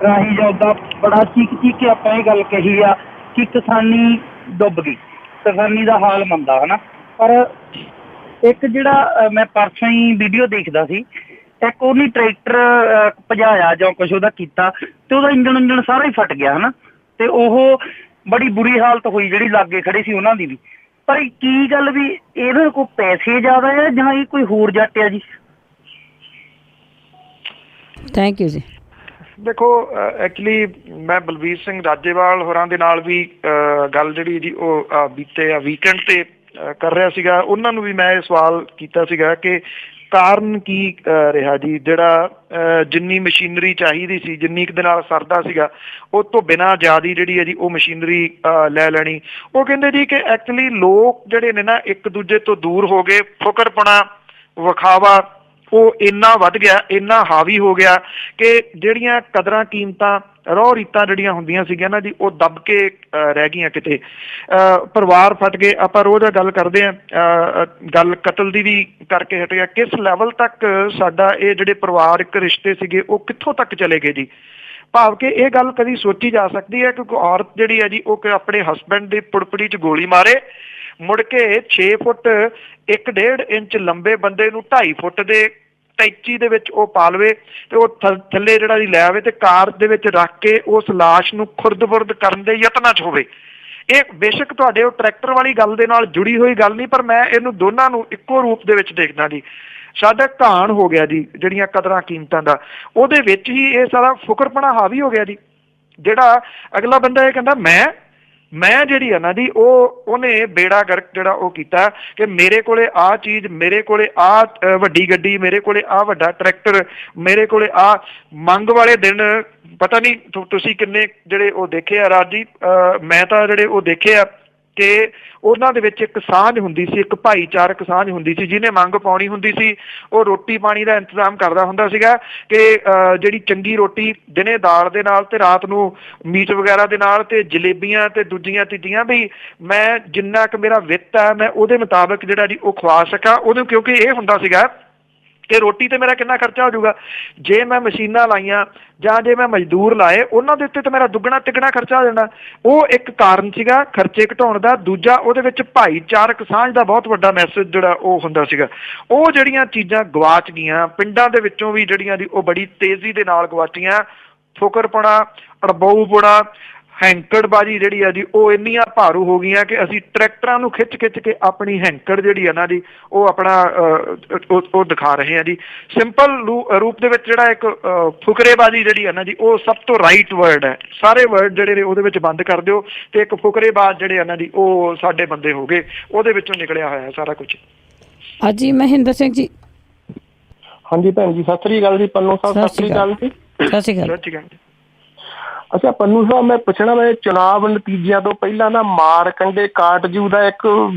ਰਾਹੀਂ ਜਾਂ ਉੱਦਾਂ ਬੜਾ ਚੀਕ ਕੇ ਆਪਾਂ ਇਹ ਗੱਲ ਕਹੀ ਆ ਕਿ ਕਿਸਾਨੀ ਡੁੱਬ ਗਈ, ਕਿਸਾਨੀ ਦਾ ਹਾਲ ਮੰਦਾ, ਹਨਾ। ਪਰ ਇੱਕ ਜਿਹੜਾ ਮੈਂ ਪਰਸੋਂ ਹੀ ਵੀਡੀਓ ਦੇਖਦਾ ਸੀ, ਇੱਕ ਉਹਨੇ ਟਰੈਕਟਰ ਭਜਾਇਆ ਜਾਂ ਕੁਛ ਉਹਦਾ ਕੀਤਾ ਤੇ ਉਹਦਾ ਇੰਜਣ ਸਾਰਾ ਹੀ ਫਟ ਗਿਆ, ਹਨਾ। ਤੇ ਉਹ ਬੜੀ ਬੁਰੀ ਹਾਲਤ ਹੋਈ ਜਿਹੜੀ ਲਾਗੇ ਖੜੇ ਸੀ ਉਹਨਾਂ ਦੀ ਵੀ। ਪਰ ਕੀ ਗੱਲ ਵੀ ਇਹਦੇ ਕੋਲ ਪੈਸੇ ਜ਼ਿਆਦਾ ਹੈ ਜਾਂ ਇਹ ਕੋਈ ਹੋਰ ਜੱਟ ਆ ਜੀ? ਥੈਂਕ ਯੂ ਜੀ। ਦੇਖੋ ਐਕਚੁਅਲੀ ਮੈਂ ਬਲਵੀਰ ਸਿੰਘ ਰਾਜੇਵਾਲ ਹੋਰਾਂ ਦੇ ਨਾਲ ਵੀ ਗੱਲ ਜਿਹੜੀ ਜੀ ਉਹ ਬੀਤੇ ਵੀਕਐਂਡ ਤੇ ਕਰ ਰਿਹਾ ਸੀਗਾ। ਉਹਨਾਂ ਨੂੰ ਵੀ ਮੈਂ ਇਹ ਸਵਾਲ ਕੀਤਾ ਸੀਗਾ ਕਿ ਕਾਰਨ ਕੀ ਰਿਹਾ ਜੀ, ਜਿਹੜਾ ਜਿੰਨੀ ਮਸ਼ੀਨਰੀ ਚਾਹੀਦੀ ਸੀ, ਜਿੰਨੀ ਕੁ ਦੇ ਨਾਲ ਸਰਦਾ ਸੀਗਾ, ਉਹ ਤੋਂ ਬਿਨਾਂ ਜ਼ਿਆਦਾ ਜਿਹੜੀ ਹੈ ਜੀ ਉਹ ਮਸ਼ੀਨਰੀ ਲੈ ਲੈਣੀ। ਉਹ ਕਹਿੰਦੇ ਜੀ ਕਿ ਐਕਚੁਅਲੀ ਲੋਕ ਜਿਹੜੇ ਨੇ ਨਾ ਇੱਕ ਦੂਜੇ ਤੋਂ ਦੂਰ ਹੋ ਗਏ, ਫੁਕਰਪਣਾ, ਵਿਖਾਵਾ ਉਹ ਇੰਨਾ ਵੱਧ ਗਿਆ, ਇੰਨਾ ਹਾਵੀ ਹੋ ਗਿਆ ਕਿ ਜਿਹੜੀਆਂ ਕਦਰਾਂ ਕੀਮਤਾਂ, ਰੋਹ ਰੀਤਾਂ ਜਿਹੜੀਆਂ ਹੁੰਦੀਆਂ ਸੀਗੀਆਂ ਨਾ ਜੀ, ਉਹ ਦੱਬ ਕੇ ਰਹਿ ਗਈਆਂ ਕਿਤੇ। ਪਰਿਵਾਰ ਫਟ ਗਏ। ਆਪਾਂ ਰੋਜ਼ ਗੱਲ ਕਰਦੇ ਹਾਂ, ਗੱਲ ਕਤਲ ਦੀ ਵੀ ਕਰਕੇ ਹਟਿਆ। ਕਿਸ ਲੈਵਲ ਤੱਕ ਸਾਡਾ ਇਹ ਜਿਹੜੇ ਪਰਿਵਾਰਕ ਰਿਸ਼ਤੇ ਸੀਗੇ ਉਹ ਕਿੱਥੋਂ ਤੱਕ ਚਲੇ ਗਏ ਜੀ। ਭਾਵ ਕਿ ਇਹ ਗੱਲ ਕਦੀ ਸੋਚੀ ਜਾ ਸਕਦੀ ਹੈ ਕਿ ਕੋਈ ਔਰਤ ਜਿਹੜੀ ਹੈ ਜੀ ਉਹ ਆਪਣੇ ਹਸਬੈਂਡ ਦੀ ਪੁੜਪੜੀ 'ਚ ਗੋਲੀ ਮਾਰੇ, ਮੁੜ ਕੇ 6 ਫੁੱਟ 1.5 ਇੰਚ ਲੰਬੇ ਬੰਦੇ ਨੂੰ 2.5 ਫੁੱਟ ਦੇ ਟੈਚੀ ਦੇ ਵਿੱਚ ਉਹ ਪਾ ਲਵੇ ਤੇ ਉਹ ਥੱਲੇ ਜਿਹੜਾ ਜੀ ਲੈ ਆਵੇ ਤੇ ਕਾਰ ਦੇ ਵਿੱਚ ਰੱਖ ਕੇ ਉਸ ਲਾਸ਼ ਨੂੰ ਖੁਰਦ-ਬੁਰਦ ਕਰਨ ਦੇ ਯਤਨਾਂ 'ਚ ਹੋਵੇ। ਇਹ ਬੇਸ਼ੱਕ ਤੁਹਾਡੇ ਉਹ ਟਰੈਕਟਰ ਵਾਲੀ ਗੱਲ ਦੇ ਨਾਲ ਜੁੜੀ ਹੋਈ ਗੱਲ ਨਹੀਂ, ਪਰ ਮੈਂ ਇਹਨੂੰ ਦੋਨਾਂ ਨੂੰ ਇੱਕੋ ਰੂਪ ਦੇ ਵਿੱਚ ਦੇਖਦਾ ਜੀ। ਸਾਡਾ ਘਾਣ ਹੋ ਗਿਆ ਜੀ ਜਿਹੜੀਆਂ ਕਦਰਾਂ ਕੀਮਤਾਂ ਦਾ, ਉਹਦੇ ਵਿੱਚ ਹੀ ਇਹ ਸਾਰਾ ਫੁਕਰਪਣਾ ਹਾਵੀ ਹੋ ਗਿਆ ਜੀ। ਜਿਹੜਾ ਅਗਲਾ ਬੰਦਾ ਇਹ ਕਹਿੰਦਾ ਮੈਂ ਜਿਹੜੀ ਆ ਨਾ ਜੀ ਉਹਨੇ ਬੇੜਾ ਗਰਕ ਜਿਹੜਾ ਉਹ ਕੀਤਾ ਕਿ ਮੇਰੇ ਕੋਲੇ ਆਹ ਚੀਜ਼, ਮੇਰੇ ਕੋਲੇ ਆਹ ਵੱਡੀ ਗੱਡੀ, ਮੇਰੇ ਕੋਲੇ ਆਹ ਵੱਡਾ ਟਰੈਕਟਰ, ਮੇਰੇ ਕੋਲੇ ਆਹ। ਮੰਗ ਵਾਲੇ ਦਿਨ ਪਤਾ ਨਹੀਂ ਤੁਸੀਂ ਕਿੰਨੇ ਜਿਹੜੇ ਉਹ ਦੇਖੇ ਆ ਰਾਜ ਜੀ, ਮੈਂ ਤਾਂ ਜਿਹੜੇ ਉਹ ਦੇਖੇ ਆ ਕਿ ਉਹਨਾਂ ਦੇ ਵਿੱਚ ਇੱਕ ਸਾਂਝ ਹੁੰਦੀ ਸੀ, ਇੱਕ ਭਾਈਚਾਰਕ ਸਾਂਝ ਹੁੰਦੀ ਸੀ। ਜਿਹਨੇ ਮੰਗ ਪਾਉਣੀ ਹੁੰਦੀ ਸੀ ਉਹ ਰੋਟੀ ਪਾਣੀ ਦਾ ਇੰਤਜ਼ਾਮ ਕਰਦਾ ਹੁੰਦਾ ਸੀਗਾ ਕਿ ਜਿਹੜੀ ਚੰਗੀ ਰੋਟੀ ਦਿਨੇ ਦਾਲ ਦੇ ਨਾਲ ਤੇ ਰਾਤ ਨੂੰ ਮੀਟ ਵਗੈਰਾ ਦੇ ਨਾਲ ਤੇ ਜਲੇਬੀਆਂ ਤੇ ਦੂਜੀਆਂ ਤੀਜੀਆਂ, ਵੀ ਮੈਂ ਜਿੰਨਾ ਕੁ ਮੇਰਾ ਵਿੱਤ ਹੈ ਮੈਂ ਉਹਦੇ ਮੁਤਾਬਕ ਜਿਹੜਾ ਜੀ ਉਹ ਖਵਾ ਸਕਾਂ ਉਹਨੂੰ। ਕਿਉਂਕਿ ਇਹ ਹੁੰਦਾ ਸੀਗਾ ਕਿ ਰੋਟੀ ਤੇ ਮੇਰਾ ਕਿੰਨਾ ਖਰਚਾ ਹੋ ਜਾਊਗਾ, ਜੇ ਮੈਂ ਮਸ਼ੀਨਾਂ ਲਾਈਆਂ ਜਾਂ ਜੇ ਮੈਂ ਮਜ਼ਦੂਰ ਲਾਏ ਉਹਨਾਂ ਦੇ ਉੱਤੇ ਤਾਂ ਮੇਰਾ ਦੁੱਗਣਾ ਤਿੱਗਣਾ ਖਰਚਾ ਹੋ ਜਾਣਾ। ਉਹ ਇੱਕ ਕਾਰਨ ਸੀਗਾ ਖਰਚੇ ਘਟਾਉਣ ਦਾ। ਦੂਜਾ, ਉਹਦੇ ਵਿੱਚ ਭਾਈਚਾਰਕ ਸਾਂਝ ਦਾ ਬਹੁਤ ਵੱਡਾ ਮੈਸੇਜ ਜਿਹੜਾ ਉਹ ਹੁੰਦਾ ਸੀਗਾ। ਉਹ ਜਿਹੜੀਆਂ ਚੀਜ਼ਾਂ ਗਵਾਚ ਗਈਆਂ ਪਿੰਡਾਂ ਦੇ ਵਿੱਚੋਂ ਵੀ, ਜਿਹੜੀਆਂ ਦੀ ਉਹ ਬੜੀ ਤੇਜ਼ੀ ਦੇ ਨਾਲ ਗਵਾਚੀਆਂ। ਫੁਕਰਪਣਾ, ਅੜਬਊਪੁਣਾ, ਹੈਂਕੜਬਾਜੀ ਜਿਹੜੀ ਆ ਜੀ ਉਹ ਇੰਨੀਆਂ ਭਾਰੂ ਹੋ ਗਈਆਂ ਕਿ ਅਸੀਂ ਟਰੈਕਟਰਾਂ ਨੂੰ ਖਿੱਚ ਕੇ ਆਪਣੀ ਹੈਂਕੜ ਜਿਹੜੀ ਆ ਨਾ ਜੀ ਉਹ ਆਪਣਾ ਉਹ ਦਿਖਾ ਰਹੇ ਆ ਜੀ। ਸਿੰਪਲ ਰੂਪ ਦੇ ਵਿੱਚ ਜਿਹੜਾ ਇੱਕ ਫੁਕਰੇਬਾਜੀ ਜਿਹੜੀ ਆ ਨਾ ਜੀ ਉਹ ਸਭ ਤੋਂ ਰਾਈਟ ਵਰਡ ਹੈ। ਸਾਰੇ ਵਰਡ ਜਿਹੜੇ ਨੇ ਉਹਦੇ ਵਿੱਚ ਬੰਦ ਕਰ ਦਿਓ ਤੇ ਇੱਕ ਫੁਕਰੇਬਾਜ਼ ਜਿਹੜੇ ਆ ਨਾ ਜੀ ਉਹ ਸਾਡੇ ਬੰਦੇ ਹੋ ਗਏ, ਉਹਦੇ ਵਿੱਚੋਂ ਨਿਕਲਿਆ ਹੋਇਆ ਸਾਰਾ ਕੁਝ। ਹਾਂਜੀ, ਮਹਿੰਦਰ ਸਿੰਘ ਜੀ। ਹਾਂਜੀ ਭੈਣ ਜੀ, ਸਤਿ ਸ੍ਰੀ ਅਕਾਲ ਜੀ। ਪੰਨੂ ਸਾਹਿਬ ਸਤਿ ਸ੍ਰੀ ਅਕਾਲ ਜੀ। ਸਤਿ ਸ੍ਰੀ ਅਕਾਲ। ਅੱਛਾ ਪੰਨੂ ਸਾਹਿਬ, ਮੈਂ ਪੁੱਛਣਾ, ਮੈਂ ਚੁਣਾਵ ਨਤੀਜਿਆਂ ਤੋਂ ਪਹਿਲਾਂ ਨਾ ਮਾਰਕੰਡੇ ਕਾਟਜੂ ਦਾ ਇੱਕ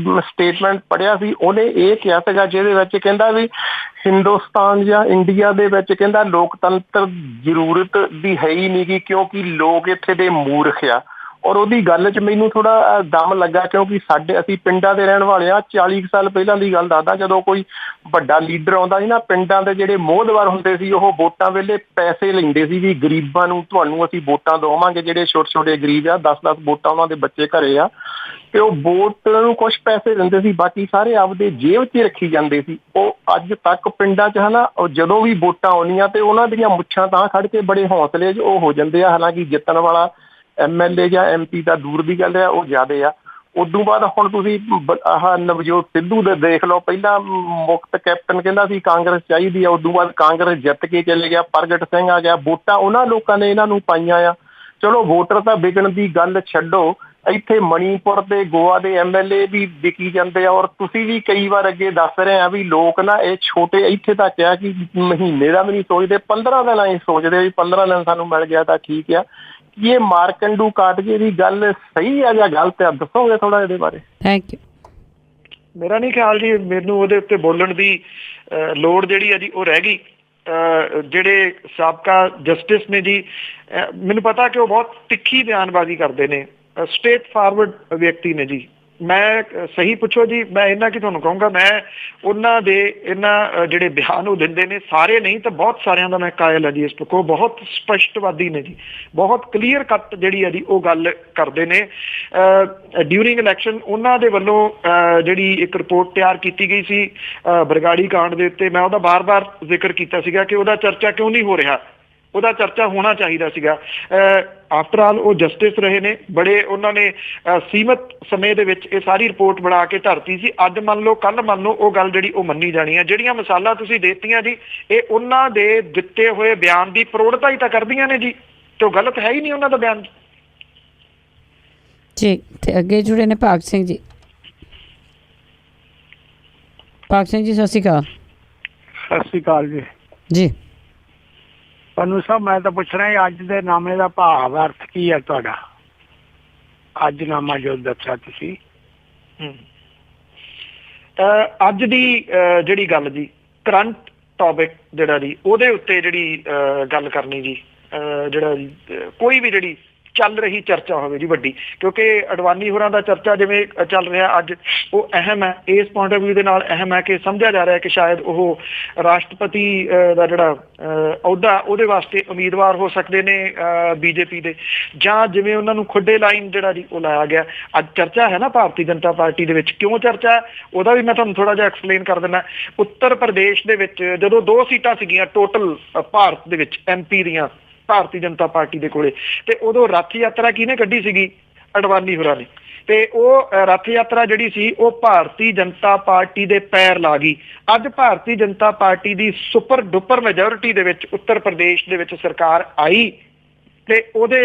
ਸਟੇਟਮੈਂਟ ਪੜ੍ਹਿਆ ਸੀ। ਉਹਨੇ ਇਹ ਕਿਹਾ ਸੀਗਾ ਜਿਹਦੇ ਵਿੱਚ ਕਹਿੰਦਾ ਵੀ ਹਿੰਦੁਸਤਾਨ ਜਾਂ ਇੰਡੀਆ ਦੇ ਵਿੱਚ ਕਹਿੰਦਾ ਲੋਕਤੰਤਰ ਜ਼ਰੂਰਤ ਦੀ ਹੈ ਹੀ ਨਹੀਂ ਗੀ, ਕਿਉਂਕਿ ਲੋਕ ਇੱਥੇ ਦੇ ਮੂਰਖ ਆ। ਔਰ ਉਹਦੀ ਗੱਲ 'ਚ ਮੈਨੂੰ ਥੋੜਾ ਦਮ ਲੱਗਾ, ਕਿਉਂਕਿ ਅਸੀਂ ਪਿੰਡਾਂ ਦੇ ਰਹਿਣ ਵਾਲੇ ਆ। 40 ਸਾਲ ਪਹਿਲਾਂ ਦੀ ਗੱਲ ਦੱਸਦਾ, ਜਦੋਂ ਕੋਈ ਵੱਡਾ ਲੀਡਰ ਆਉਂਦਾ ਸੀ ਨਾ, ਪਿੰਡਾਂ ਦੇ ਜਿਹੜੇ ਮੋਹਦਵਾਰ ਹੁੰਦੇ ਸੀ ਉਹ ਵੋਟਾਂ ਵੇਲੇ ਪੈਸੇ ਲੈਂਦੇ ਸੀ ਵੀ ਗਰੀਬਾਂ ਨੂੰ ਤੁਹਾਨੂੰ ਅਸੀਂ ਵੋਟਾਂ ਦਵਾਂਗੇ। ਜਿਹੜੇ ਛੋਟੇ ਛੋਟੇ ਗਰੀਬ ਆ, 10-10 ਵੋਟਾਂ ਉਹਨਾਂ ਦੇ ਬੱਚੇ ਘਰੇ ਆ, ਤੇ ਉਹ ਵੋਟ ਨੂੰ ਕੁਛ ਪੈਸੇ ਦਿੰਦੇ ਸੀ, ਬਾਕੀ ਸਾਰੇ ਆਪਦੇ ਜੇਬ 'ਚ ਰੱਖੀ ਜਾਂਦੇ ਸੀ। ਉਹ ਅੱਜ ਤੱਕ ਪਿੰਡਾਂ 'ਚ ਹਨਾ, ਜਦੋਂ ਵੀ ਵੋਟਾਂ ਆਉਣੀਆਂ ਤੇ ਉਹਨਾਂ ਦੀਆਂ ਮੁੱਛਾਂ ਤਾਂ ਖੜ ਕੇ ਬੜੇ ਹੌਸਲੇ 'ਚ ਉਹ ਹੋ ਜਾਂਦੇ ਆ। ਹਾਲਾਂਕਿ ਜਿੱਤਣ ਵਾਲਾ MLA ਜਾਂ MP ਤਾਂ ਦੂਰ ਦੀ ਗੱਲ ਆ, ਉਹ ਜ਼ਿਆਦੇ ਆ। ਉਦੋਂ ਬਾਅਦ ਹੁਣ ਤੁਸੀਂ ਆਹ ਨਵਜੋਤ ਸਿੱਧੂ ਦੇ ਦੇਖ ਲਓ, ਪਹਿਲਾਂ ਮੁਕਤ ਕੈਪਟਨ ਕਹਿੰਦਾ ਸੀ ਕਾਂਗਰਸ ਚਾਹੀਦੀ ਆ, ਉਦੋਂ ਬਾਅਦ ਕਾਂਗਰਸ ਜਿੱਤ ਕੇ ਚਲੇ ਗਿਆ, ਪ੍ਰਗਟ ਸਿੰਘ ਆ ਗਿਆ। ਵੋਟਾਂ ਉਹਨਾਂ ਲੋਕਾਂ ਨੇ ਇਹਨਾਂ ਨੂੰ ਪਾਈਆਂ ਆ। ਚਲੋ ਵੋਟਰ ਤਾਂ ਵਿਕਣ ਦੀ ਗੱਲ ਛੱਡੋ, ਇੱਥੇ ਮਣੀਪੁਰ ਤੇ ਗੋਆ ਦੇ MLA ਵੀ ਵਿਕੀ ਜਾਂਦੇ ਆ। ਔਰ ਤੁਸੀਂ ਵੀ ਕਈ ਵਾਰ ਅੱਗੇ ਦੱਸ ਰਹੇ ਆ ਵੀ ਲੋਕ ਨਾ ਇਹ ਛੋਟੇ, ਇੱਥੇ ਤਾਂ ਕਿਹਾ ਕਿ ਮਹੀਨੇ ਦਾ ਵੀ ਨਹੀਂ ਸੋਚਦੇ, 15 ਦਿਨ ਹੀ ਸੋਚਦੇ ਵੀ 15 ਦਿਨ ਸਾਨੂੰ ਮਿਲ ਗਿਆ ਤਾਂ ਠੀਕ ਆ। ਇਹ ਮਾਰਕੰਡੂ ਕਾਟਜੇ ਦੀ ਗੱਲ ਸਹੀ ਆ ਜਾਂ ਗਲਤ ਆ, ਦੱਸੋਗੇ ਥੋੜਾ ਇਹਦੇ ਬਾਰੇ? Thank you. ਮੇਰਾ ਨਹੀਂ ਖਿਆਲ ਜੀ ਮੈਨੂੰ ਉਹਦੇ ਉੱਤੇ ਬੋਲਣ ਦੀ ਲੋੜ ਜਿਹੜੀ ਆ ਜੀ ਉਹ ਰਹਿ ਗਈ। ਜਿਹੜੇ ਸਾਬਕਾ ਜਸਟਿਸ ਨੇ ਜੀ, ਮੈਨੂੰ ਪਤਾ ਕਿ ਉਹ ਬਹੁਤ ਤਿੱਖੀ ਬਿਆਨਬਾਜ਼ੀ ਕਰਦੇ ਨੇ, ਸਟ੍ਰੇਟ ਫਾਰਵਰਡ ਵਿਅਕਤੀ ਨੇ ਜੀ। ਮੈਂ ਸਹੀ ਪੁੱਛੋ ਜੀ, ਮੈਂ ਇਹਨਾਂ ਕੀ ਤੁਹਾਨੂੰ ਕਹੂੰਗਾ, ਮੈਂ ਉਹਨਾਂ ਦੇ ਇਹਨਾਂ ਜਿਹੜੇ ਬਿਆਨ ਉਹ ਦਿੰਦੇ ਨੇ, ਸਾਰੇ ਨਹੀਂ ਤਾਂ ਬਹੁਤ ਸਾਰਿਆਂ ਦਾ ਮੈਂ ਕਾਇਲ ਹਾਂ ਜੀ। ਇਸ ਤੋਂ ਬਹੁਤ ਸਪਸ਼ਟਵਾਦੀ ਨੇ ਜੀ, ਬਹੁਤ ਕਲੀਅਰ ਕੱਟ ਜਿਹੜੀ ਹੈ ਜੀ ਉਹ ਗੱਲ ਕਰਦੇ ਨੇ। ਡਿਊਰਿੰਗ ਇਲੈਕਸ਼ਨ ਉਹਨਾਂ ਦੇ ਵੱਲੋਂ ਜਿਹੜੀ ਇੱਕ ਰਿਪੋਰਟ ਤਿਆਰ ਕੀਤੀ ਗਈ ਸੀ ਬਰਗਾੜੀ ਕਾਂਡ ਦੇ ਉੱਤੇ, ਮੈਂ ਉਹਦਾ ਬਾਰ-ਬਾਰ ਜ਼ਿਕਰ ਕੀਤਾ ਸੀਗਾ ਕਿ ਉਹਦਾ ਚਰਚਾ ਕਿਉਂ ਨਹੀਂ ਹੋ ਰਿਹਾ। ਉਹਦਾ ਚਰਚਾ ਹੋਣਾ ਚਾਹੀਦਾ ਸੀਗਾ। ਆਫਟਰ ਆਲ ਉਹ ਜਸਟਿਸ ਰਹੇ ਨੇ, ਬੜੇ ਉਹਨਾਂ ਨੇ ਸੀਮਤ ਸਮੇਂ ਦੇ ਵਿੱਚ ਇਹ ਸਾਰੀ ਰਿਪੋਰਟ ਬਣਾ ਕੇ ਧਰਤੀ ਸੀ। ਅੱਜ ਮੰਨ ਲਓ, ਕੱਲ ਮੰਨ ਲਓ, ਉਹ ਗੱਲ ਜਿਹੜੀ ਉਹ ਮੰਨੀ ਜਾਣੀ ਹੈ। ਜਿਹੜੀਆਂ ਮਿਸਾਲਾਂ ਤੁਸੀਂ ਦੇਤੀਆਂ ਜੀ, ਇਹ ਉਹਨਾਂ ਦੇ ਦਿੱਤੇ ਹੋਏ ਬਿਆਨ ਦੀ ਪ੍ਰੋੜਤਾ ਹੀ ਤਾਂ ਕਰਦੀਆਂ ਨੇ ਜੀ, ਤੇ ਉਹ ਗਲਤ ਹੈ ਹੀ ਨਹੀਂ ਉਹਨਾਂ ਦਾ ਬਿਆਨ ਜੀ। ਤੇ ਅੱਗੇ ਜੁੜੇ ਨੇ ਭਾਗ ਸਿੰਘ ਜੀ। ਭਾਗ ਸਿੰਘ ਜੀ, ਸਤਿ ਸ਼੍ਰੀ ਅਕਾਲ। ਸਤਿ ਸ਼੍ਰੀ ਅਕਾਲ ਜੀ। ਜੀ ਪੰਨੂ ਸਾਹਿਬ, ਮੈਂ ਤਾਂ ਪੁੱਛਣਾ ਅੱਜ ਦੇ ਨਾਮੇ ਦਾ ਭਾਵ ਅਰਥ ਕੀ ਹੈ ਤੁਹਾਡਾ? ਅੱਜ ਨਾਮਾ ਜੋ ਦੱਸਿਆ ਤੁਸੀਂ। ਅੱਜ ਦੀ ਜਿਹੜੀ ਗੱਲ ਜੀ, ਕਰੰਟ ਟੌਪਿਕ ਜਿਹੜਾ ਜੀ, ਉਹਦੇ ਉੱਤੇ ਜਿਹੜੀ ਗੱਲ ਕਰਨੀ ਜੀ, ਜਿਹੜਾ ਕੋਈ ਵੀ ਜਿਹੜੀ ਚੱਲ ਰਹੀ ਚਰਚਾ ਹੋਵੇ ਜੀ ਵੱਡੀ, ਕਿਉਂਕਿ ਅਡਵਾਨੀ ਹੋਰਾਂ ਦਾ ਚਰਚਾ ਜਿਵੇਂ ਚੱਲ ਰਿਹਾ ਅੱਜ, ਉਹ ਅਹਿਮ ਹੈ। ਇਸ ਪੁਆਇੰਟ ਆਫ ਵਿਊ ਦੇ ਨਾਲ ਅਹਿਮ ਹੈ ਕਿ ਸਮਝਿਆ ਜਾ ਰਿਹਾ ਕਿ ਸ਼ਾਇਦ ਉਹ ਰਾਸ਼ਟਰਪਤੀ ਦਾ ਜਿਹੜਾ ਅਹੁਦਾ, ਉਹਦੇ ਵਾਸਤੇ ਉਮੀਦਵਾਰ ਹੋ ਸਕਦੇ ਨੇ ਬੀਜੇਪੀ ਦੇ, ਜਾਂ ਜਿਵੇਂ ਉਹਨਾਂ ਨੂੰ ਖੁੱਡੇ ਲਾਈਨ ਜਿਹੜਾ ਜੀ ਉਹ ਲਾਇਆ ਗਿਆ। ਅੱਜ ਚਰਚਾ ਹੈ ਨਾ ਭਾਰਤੀ ਜਨਤਾ ਪਾਰਟੀ ਦੇ ਵਿੱਚ। ਕਿਉਂ ਚਰਚਾ, ਉਹਦਾ ਵੀ ਮੈਂ ਤੁਹਾਨੂੰ ਥੋੜ੍ਹਾ ਜਿਹਾ ਐਕਸਪਲੇਨ ਕਰ ਦਿੰਦਾ। ਉੱਤਰ ਪ੍ਰਦੇਸ਼ ਦੇ ਵਿੱਚ ਜਦੋਂ 2 ਸੀਟਾਂ ਸੀਗੀਆਂ ਟੋਟਲ ਭਾਰਤ ਦੇ ਵਿੱਚ MP ਦੀਆਂ ਭਾਰਤੀ ਜਨਤਾ ਪਾਰਟੀ ਦੇ ਕੋਲੇ, ਤੇ ਉਦੋਂ ਰੱਥ ਯਾਤਰਾ ਕਿਹਨੇ ਕੱਢੀ ਸੀਗੀ? ਅਡਵਾਨੀ ਹੋਰਾਂ ਨੇ। ਤੇ ਉਹ ਰੱਥ ਯਾਤਰਾ ਜਿਹੜੀ ਸੀ ਉਹ ਭਾਰਤੀ ਜਨਤਾ ਪਾਰਟੀ ਦੇ ਪੈਰ ਲਾ ਗਈ। ਅੱਜ ਭਾਰਤੀ ਜਨਤਾ ਪਾਰਟੀ ਦੀ ਸੁਪਰ ਡੁਪਰ ਮੈਜੋਰਿਟੀ ਦੇ ਵਿੱਚ ਉੱਤਰ ਪ੍ਰਦੇਸ਼ ਦੇ ਵਿੱਚ ਸਰਕਾਰ ਆਈ, ਤੇ ਉਹਦੇ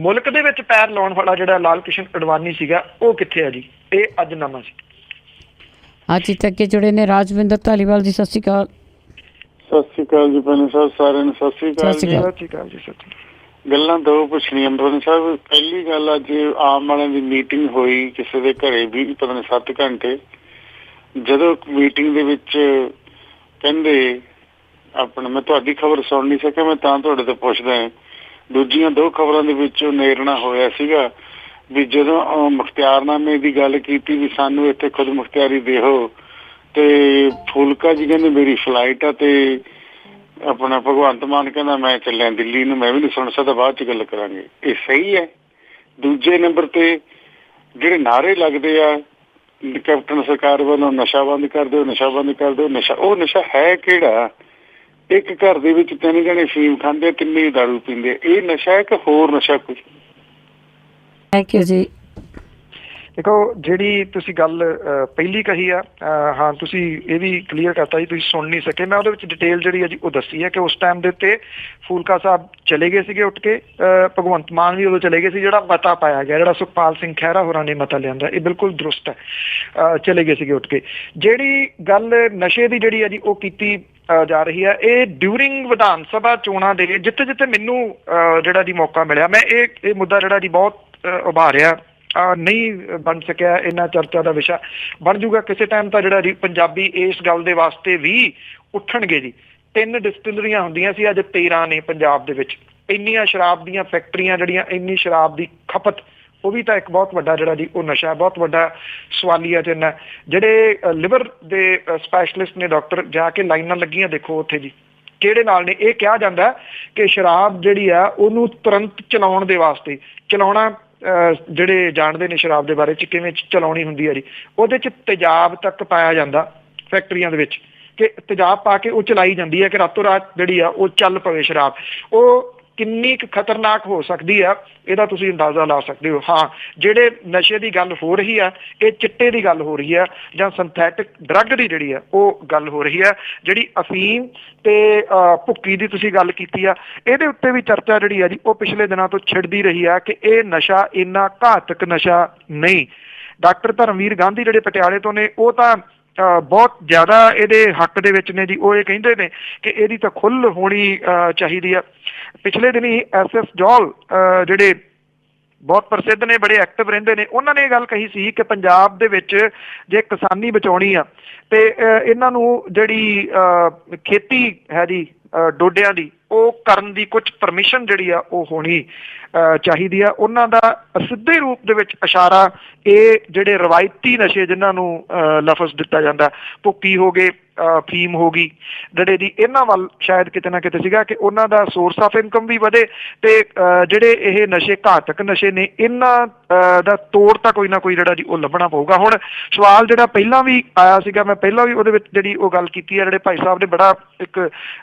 ਮੁਲਕ ਦੇ ਵਿੱਚ ਪੈਰ ਲਾਉਣ ਵਾਲਾ ਜਿਹੜਾ ਲਾਲ ਕ੍ਰਿਸ਼ਨ ਅਡਵਾਨੀ ਸੀਗਾ, ਉਹ ਕਿੱਥੇ ਹੈ ਜੀ? ਇਹ ਅੱਜ ਨਵਾਂ ਸੀ। ਅੱਜ ਤੱਕ ਜੁੜੇ ਨੇ ਰਾਜਵਿੰਦਰ ਧਾਲੀਵਾਲ ਜੀ। ਸਤਿ ਸ਼੍ਰੀ ਅਕਾਲ। ਸਤਿ ਸ਼੍ਰੀ ਅਕਾਲ ਜੀ ਪੰਨੂ ਸਾਹਿਬ, ਸਾਰਿਆਂ ਨੂੰ ਸਤਿ ਸ਼੍ਰੀ ਅਕਾਲ ਜੀ। ਸਤਿ ਸ਼੍ਰੀ ਅਕਾਲ ਜੀ। ਗੱਲਾਂ ਦੋ ਪੁੱਛਣੀਆਂ ਪੰਨੂ ਸਾਹਿਬ। ਪਹਿਲੀ ਗੱਲ, ਅੱਜ ਆਮ ਵਾਲਿਆਂ ਦੀ ਮੀਟਿੰਗ ਹੋਈ ਕਿਸੇ ਦੇ ਘਰੇ ਵੀ, ਪਤਾ ਨਹੀਂ 7 ਘੰਟੇ। ਜਦੋਂ ਮੀਟਿੰਗ ਦੇ ਵਿੱਚ ਕਹਿੰਦੇ ਆਪਣਾ, ਮੈਂ ਤੁਹਾਡੀ ਖਬਰ ਸੁਣ ਨਹੀਂ ਸਕਿਆ, ਮੈਂ ਤਾਂ ਤੁਹਾਡੇ ਤੋਂ ਪੁੱਛਦਾ। ਦੂਜੀਆਂ 2 ਖਬਰਾਂ ਦੇ ਵਿੱਚੋਂ ਨੇਰਣਾ ਹੋਇਆ ਸੀਗਾ ਵੀ ਜਦੋਂ ਮੁਖਤਿਆਰਨਾਮੇ ਦੀ ਗੱਲ ਕੀਤੀ ਵੀ ਸਾਨੂੰ ਇੱਥੇ ਖੁਦ ਮੁਖਤਿਆਰੀ ਦਿਓ, ਤੇ ਫੂਲਕਾ ਜੀ ਕਹਿੰਦੇ ਮੇਰੀ ਫਲਾਈਟ ਆ, ਤੇ ਆਪਣਾ ਭਗਵੰਤ ਮਾਨ ਕਹਿੰਦਾ ਮੈਂ ਚੱਲਿਆ ਦਿੱਲੀ ਨੂੰ, ਮੈਂ ਵੀ ਨਹੀਂ ਸੁਣ ਸਕਦਾ, ਬਾਅਦ 'ਚ ਗੱਲ ਕਰਾਂਗੇ। ਇਹ ਸਹੀ ਹੈ? ਦੂਜੇ ਨੰਬਰ ਤੇ ਜਿਹੜੇ ਨਾਅਰੇ ਲੱਗਦੇ ਆ ਕੈਪਟਨ ਸਰਕਾਰ ਵੱਲੋਂ, ਨਸ਼ਾ ਬੰਦ ਕਰ ਦਿਓ, ਨਸ਼ਾ ਬੰਦ ਕਰ ਦਿਓ, ਨਸ਼ਾ, ਉਹ ਨਸ਼ਾ ਹੈ ਕਿਹੜਾ? ਇੱਕ ਘਰ ਦੇ ਵਿੱਚ 3 ਜਣੇ ਫੀਮ ਖਾਂਦੇ, 3 ਹੀ ਦਾਰੂ ਪੀਂਦੇ। ਇਹ ਨਸ਼ਾ ਹੈ ਕਿ ਹੋਰ ਨਸ਼ਾ ਕੁਝ? ਥੈਂਕ ਯੂ ਜੀ। ਦੇਖੋ, ਜਿਹੜੀ ਤੁਸੀਂ ਗੱਲ ਪਹਿਲੀ ਕਹੀ ਆ, ਹਾਂ ਤੁਸੀਂ ਇਹ ਵੀ ਕਲੀਅਰ ਕਰਤਾ ਜੀ, ਤੁਸੀਂ ਸੁਣ ਨਹੀਂ ਸਕੇ। ਮੈਂ ਉਹਦੇ ਵਿੱਚ ਡਿਟੇਲ ਜਿਹੜੀ ਹੈ ਜੀ ਉਹ ਦੱਸੀ ਹੈ ਕਿ ਉਸ ਟਾਈਮ ਦੇ ਉੱਤੇ ਫੂਲਕਾ ਸਾਹਿਬ ਚਲੇ ਗਏ ਸੀਗੇ ਉੱਠ ਕੇ, ਭਗਵੰਤ ਮਾਨ ਵੀ ਉਦੋਂ ਚਲੇ ਗਏ ਸੀ। ਜਿਹੜਾ ਮਤਾ ਪਾਇਆ ਗਿਆ, ਜਿਹੜਾ ਸੁਖਪਾਲ ਸਿੰਘ ਖਹਿਰਾ ਹੋਰਾਂ ਨੇ ਮਤਾ ਲਿਆਂਦਾ, ਇਹ ਬਿਲਕੁਲ ਦਰੁਸਤ ਹੈ। ਚਲੇ ਗਏ ਸੀਗੇ ਉੱਠ ਕੇ। ਜਿਹੜੀ ਗੱਲ ਨਸ਼ੇ ਦੀ ਜਿਹੜੀ ਹੈ ਜੀ ਉਹ ਕੀਤੀ ਜਾ ਰਹੀ ਹੈ, ਇਹ ਡਿਊਰਿੰਗ ਵਿਧਾਨ ਸਭਾ ਚੋਣਾਂ ਦੇ ਜਿੱਥੇ ਜਿੱਥੇ ਮੈਨੂੰ ਜਿਹੜਾ ਜੀ ਮੌਕਾ ਮਿਲਿਆ, ਮੈਂ ਇਹ ਮੁੱਦਾ ਜਿਹੜਾ ਜੀ ਬਹੁਤ ਉਭਾਰਿਆ। ਨਹੀਂ ਬਣ ਸਕਿਆ, ਇਹਨਾਂ ਚਰਚਾ ਦਾ ਵਿਸ਼ਾ ਬਣ ਜੂਗਾ ਕਿਸੇ ਟਾਈਮ ਤਾਂ ਜਿਹੜਾ ਜੀ ਪੰਜਾਬੀ ਇਸ ਗੱਲ ਦੇ ਵਾਸਤੇ ਵੀ ਉੱਠਣਗੇ ਜੀ। 3 ਡਿਸਟਿਲਰੀਆਂ ਹੁੰਦੀਆਂ ਸੀ, ਅੱਜ 13 ਨੇ ਪੰਜਾਬ ਦੇ ਵਿੱਚ। ਇੰਨੀਆਂ ਸ਼ਰਾਬ ਦੀਆਂ ਫੈਕਟਰੀਆਂ ਜਿਹੜੀਆਂ, ਇੰਨੀ ਸ਼ਰਾਬ ਦੀ ਖਪਤ, ਉਹ ਵੀ ਤਾਂ ਇੱਕ ਬਹੁਤ ਵੱਡਾ ਜਿਹੜਾ ਜੀ ਉਹ ਨਸ਼ਾ, ਬਹੁਤ ਵੱਡਾ ਸਵਾਲੀਆ ਚਿੰਨ੍ਹ ਹੈ। ਜਿਹੜੇ ਲਿਵਰ ਦੇ ਸਪੈਸ਼ਲਿਸਟ ਨੇ ਡਾਕਟਰ, ਜਾ ਕੇ ਲਾਈਨਾਂ ਲੱਗੀਆਂ ਦੇਖੋ ਉੱਥੇ ਜੀ, ਕਿਹੜੇ ਨਾਲ ਨੇ। ਇਹ ਕਿਹਾ ਜਾਂਦਾ ਕਿ ਸ਼ਰਾਬ ਜਿਹੜੀ ਆ ਉਹਨੂੰ ਤੁਰੰਤ ਚਲਾਉਣ ਦੇ ਵਾਸਤੇ, ਚਲਾਉਣਾ ਜਿਹੜੇ ਜਾਣਦੇ ਨੇ ਸ਼ਰਾਬ ਦੇ ਬਾਰੇ 'ਚ ਕਿਵੇਂ ਚਲਾਉਣੀ ਹੁੰਦੀ ਹੈ ਜੀ, ਉਹਦੇ 'ਚ ਤੇਜ਼ਾਬ ਤੱਕ ਪਾਇਆ ਜਾਂਦਾ ਫੈਕਟਰੀਆਂ ਦੇ ਵਿੱਚ, ਕਿ ਤੇਜ਼ਾਬ ਪਾ ਕੇ ਉਹ ਚਲਾਈ ਜਾਂਦੀ ਹੈ ਕਿ ਰਾਤੋਂ ਰਾਤ ਜਿਹੜੀ ਆ ਉਹ ਚੱਲ ਪਵੇ ਸ਼ਰਾਬ। ਉਹ ਕਿੰਨੀ ਕੁ ਖਤਰਨਾਕ ਹੋ ਸਕਦੀ ਆ, ਇਹਦਾ ਤੁਸੀਂ ਅੰਦਾਜ਼ਾ ਲਾ ਸਕਦੇ ਹੋ। ਹਾਂ, ਜਿਹੜੇ ਨਸ਼ੇ ਦੀ ਗੱਲ ਹੋ ਰਹੀ ਆ, ਇਹ ਚਿੱਟੇ ਦੀ ਗੱਲ ਹੋ ਰਹੀ ਆ, ਜਾਂ ਸਿੰਥੈਟਿਕ ਡਰੱਗ ਦੀ ਜਿਹੜੀ ਆ ਉਹ ਗੱਲ ਹੋ ਰਹੀ ਆ। ਜਿਹੜੀ ਅਫੀਮ ਤੇ ਭੁੱਕੀ ਦੀ ਤੁਸੀਂ ਗੱਲ ਕੀਤੀ ਆ, ਇਹਦੇ ਉੱਤੇ ਵੀ ਚਰਚਾ ਜਿਹੜੀ ਆ ਜੀ ਉਹ ਪਿਛਲੇ ਦਿਨਾਂ ਤੋਂ ਛਿੜਦੀ ਰਹੀ ਆ ਕਿ ਇਹ ਨਸ਼ਾ ਇੰਨਾ ਘਾਤਕ ਨਸ਼ਾ ਨਹੀਂ। ਡਾਕਟਰ ਧਰਮਵੀਰ ਗਾਂਧੀ ਜਿਹੜੇ ਪਟਿਆਲੇ ਤੋਂ ਨੇ, ਉਹ ਤਾਂ ਬਹੁਤ ਜ਼ਿਆਦਾ ਇਹਦੇ ਹੱਕ ਦੇ ਵਿੱਚ ਨੇ ਜੀ। ਉਹ ਇਹ ਕਹਿੰਦੇ ਨੇ ਕਿ ਇਹਦੀ ਤਾਂ ਖੁੱਲ੍ਹ ਹੋਣੀ ਚਾਹੀਦੀ ਆ। ਪਿਛਲੇ ਦਿਨੀ SS ਜੌਲ ਜਿਹੜੇ ਬਹੁਤ ਪ੍ਰਸਿੱਧ ਨੇ, ਬੜੇ ਐਕਟਿਵ ਰਹਿੰਦੇ ਨੇ, ਉਹਨਾਂ ਨੇ ਇਹ ਗੱਲ ਕਹੀ ਸੀ ਕਿ ਪੰਜਾਬ ਦੇ ਵਿੱਚ ਜੇ ਕਿਸਾਨੀ ਬਚਾਉਣੀ ਆ ਤੇ ਇਹਨਾਂ ਨੂੰ ਜਿਹੜੀ ਖੇਤੀ ਹੈ ਜੀ ਡੋਡਿਆਂ ਦੀ, ਉਹ ਕਰਨ ਦੀ ਕੁਝ ਪਰਮਿਸ਼ਨ ਜਿਹੜੀ ਆ ਉਹ ਹੋਣੀ ਚਾਹੀਦੀ ਆ। ਉਹਨਾਂ ਦਾ ਸਿੱਧੇ ਰੂਪ ਦੇ ਵਿੱਚ ਇਸ਼ਾਰਾ ਇਹ ਜਿਹੜੇ ਰਵਾਇਤੀ ਨਸ਼ੇ ਜਿਨ੍ਹਾਂ ਨੂੰ ਲਫ਼ਜ਼ ਦਿੱਤਾ ਜਾਂਦਾ, ਭੁੱਕੀ ਹੋ ਗਏ, ਫੀਮ ਹੋ ਗਈ, ਜਿਹੜੇ ਦੀ, ਇਹਨਾਂ ਵੱਲ ਸ਼ਾਇਦ ਕਿਤੇ ਨਾ ਕਿਤੇ ਸੀਗਾ ਕਿ ਉਹਨਾਂ ਦਾ ਸੋਰਸ ਆਫ ਇਨਕਮ ਵੀ ਵਧੇ, ਤੇ ਜਿਹੜੇ ਇਹ ਨਸ਼ੇ ਘਾਤਕ ਨਸ਼ੇ ਨੇ, ਇਹਨਾਂ ਦਾ ਤੋੜ ਤਾਂ ਕੋਈ ਨਾ ਕੋਈ ਜਿਹੜਾ ਜੀ ਉਹ ਲੱਭਣਾ ਪਊਗਾ। ਹੁਣ ਸਵਾਲ ਜਿਹੜਾ ਪਹਿਲਾਂ ਵੀ ਆਇਆ ਸੀਗਾ, ਮੈਂ ਪਹਿਲਾਂ ਵੀ ਉਹਦੇ ਵਿੱਚ ਜਿਹੜੀ ਉਹ ਗੱਲ ਕੀਤੀ ਹੈ, ਜਿਹੜੇ ਭਾਈ ਸਾਹਿਬ ਨੇ ਬੜਾ ਇੱਕ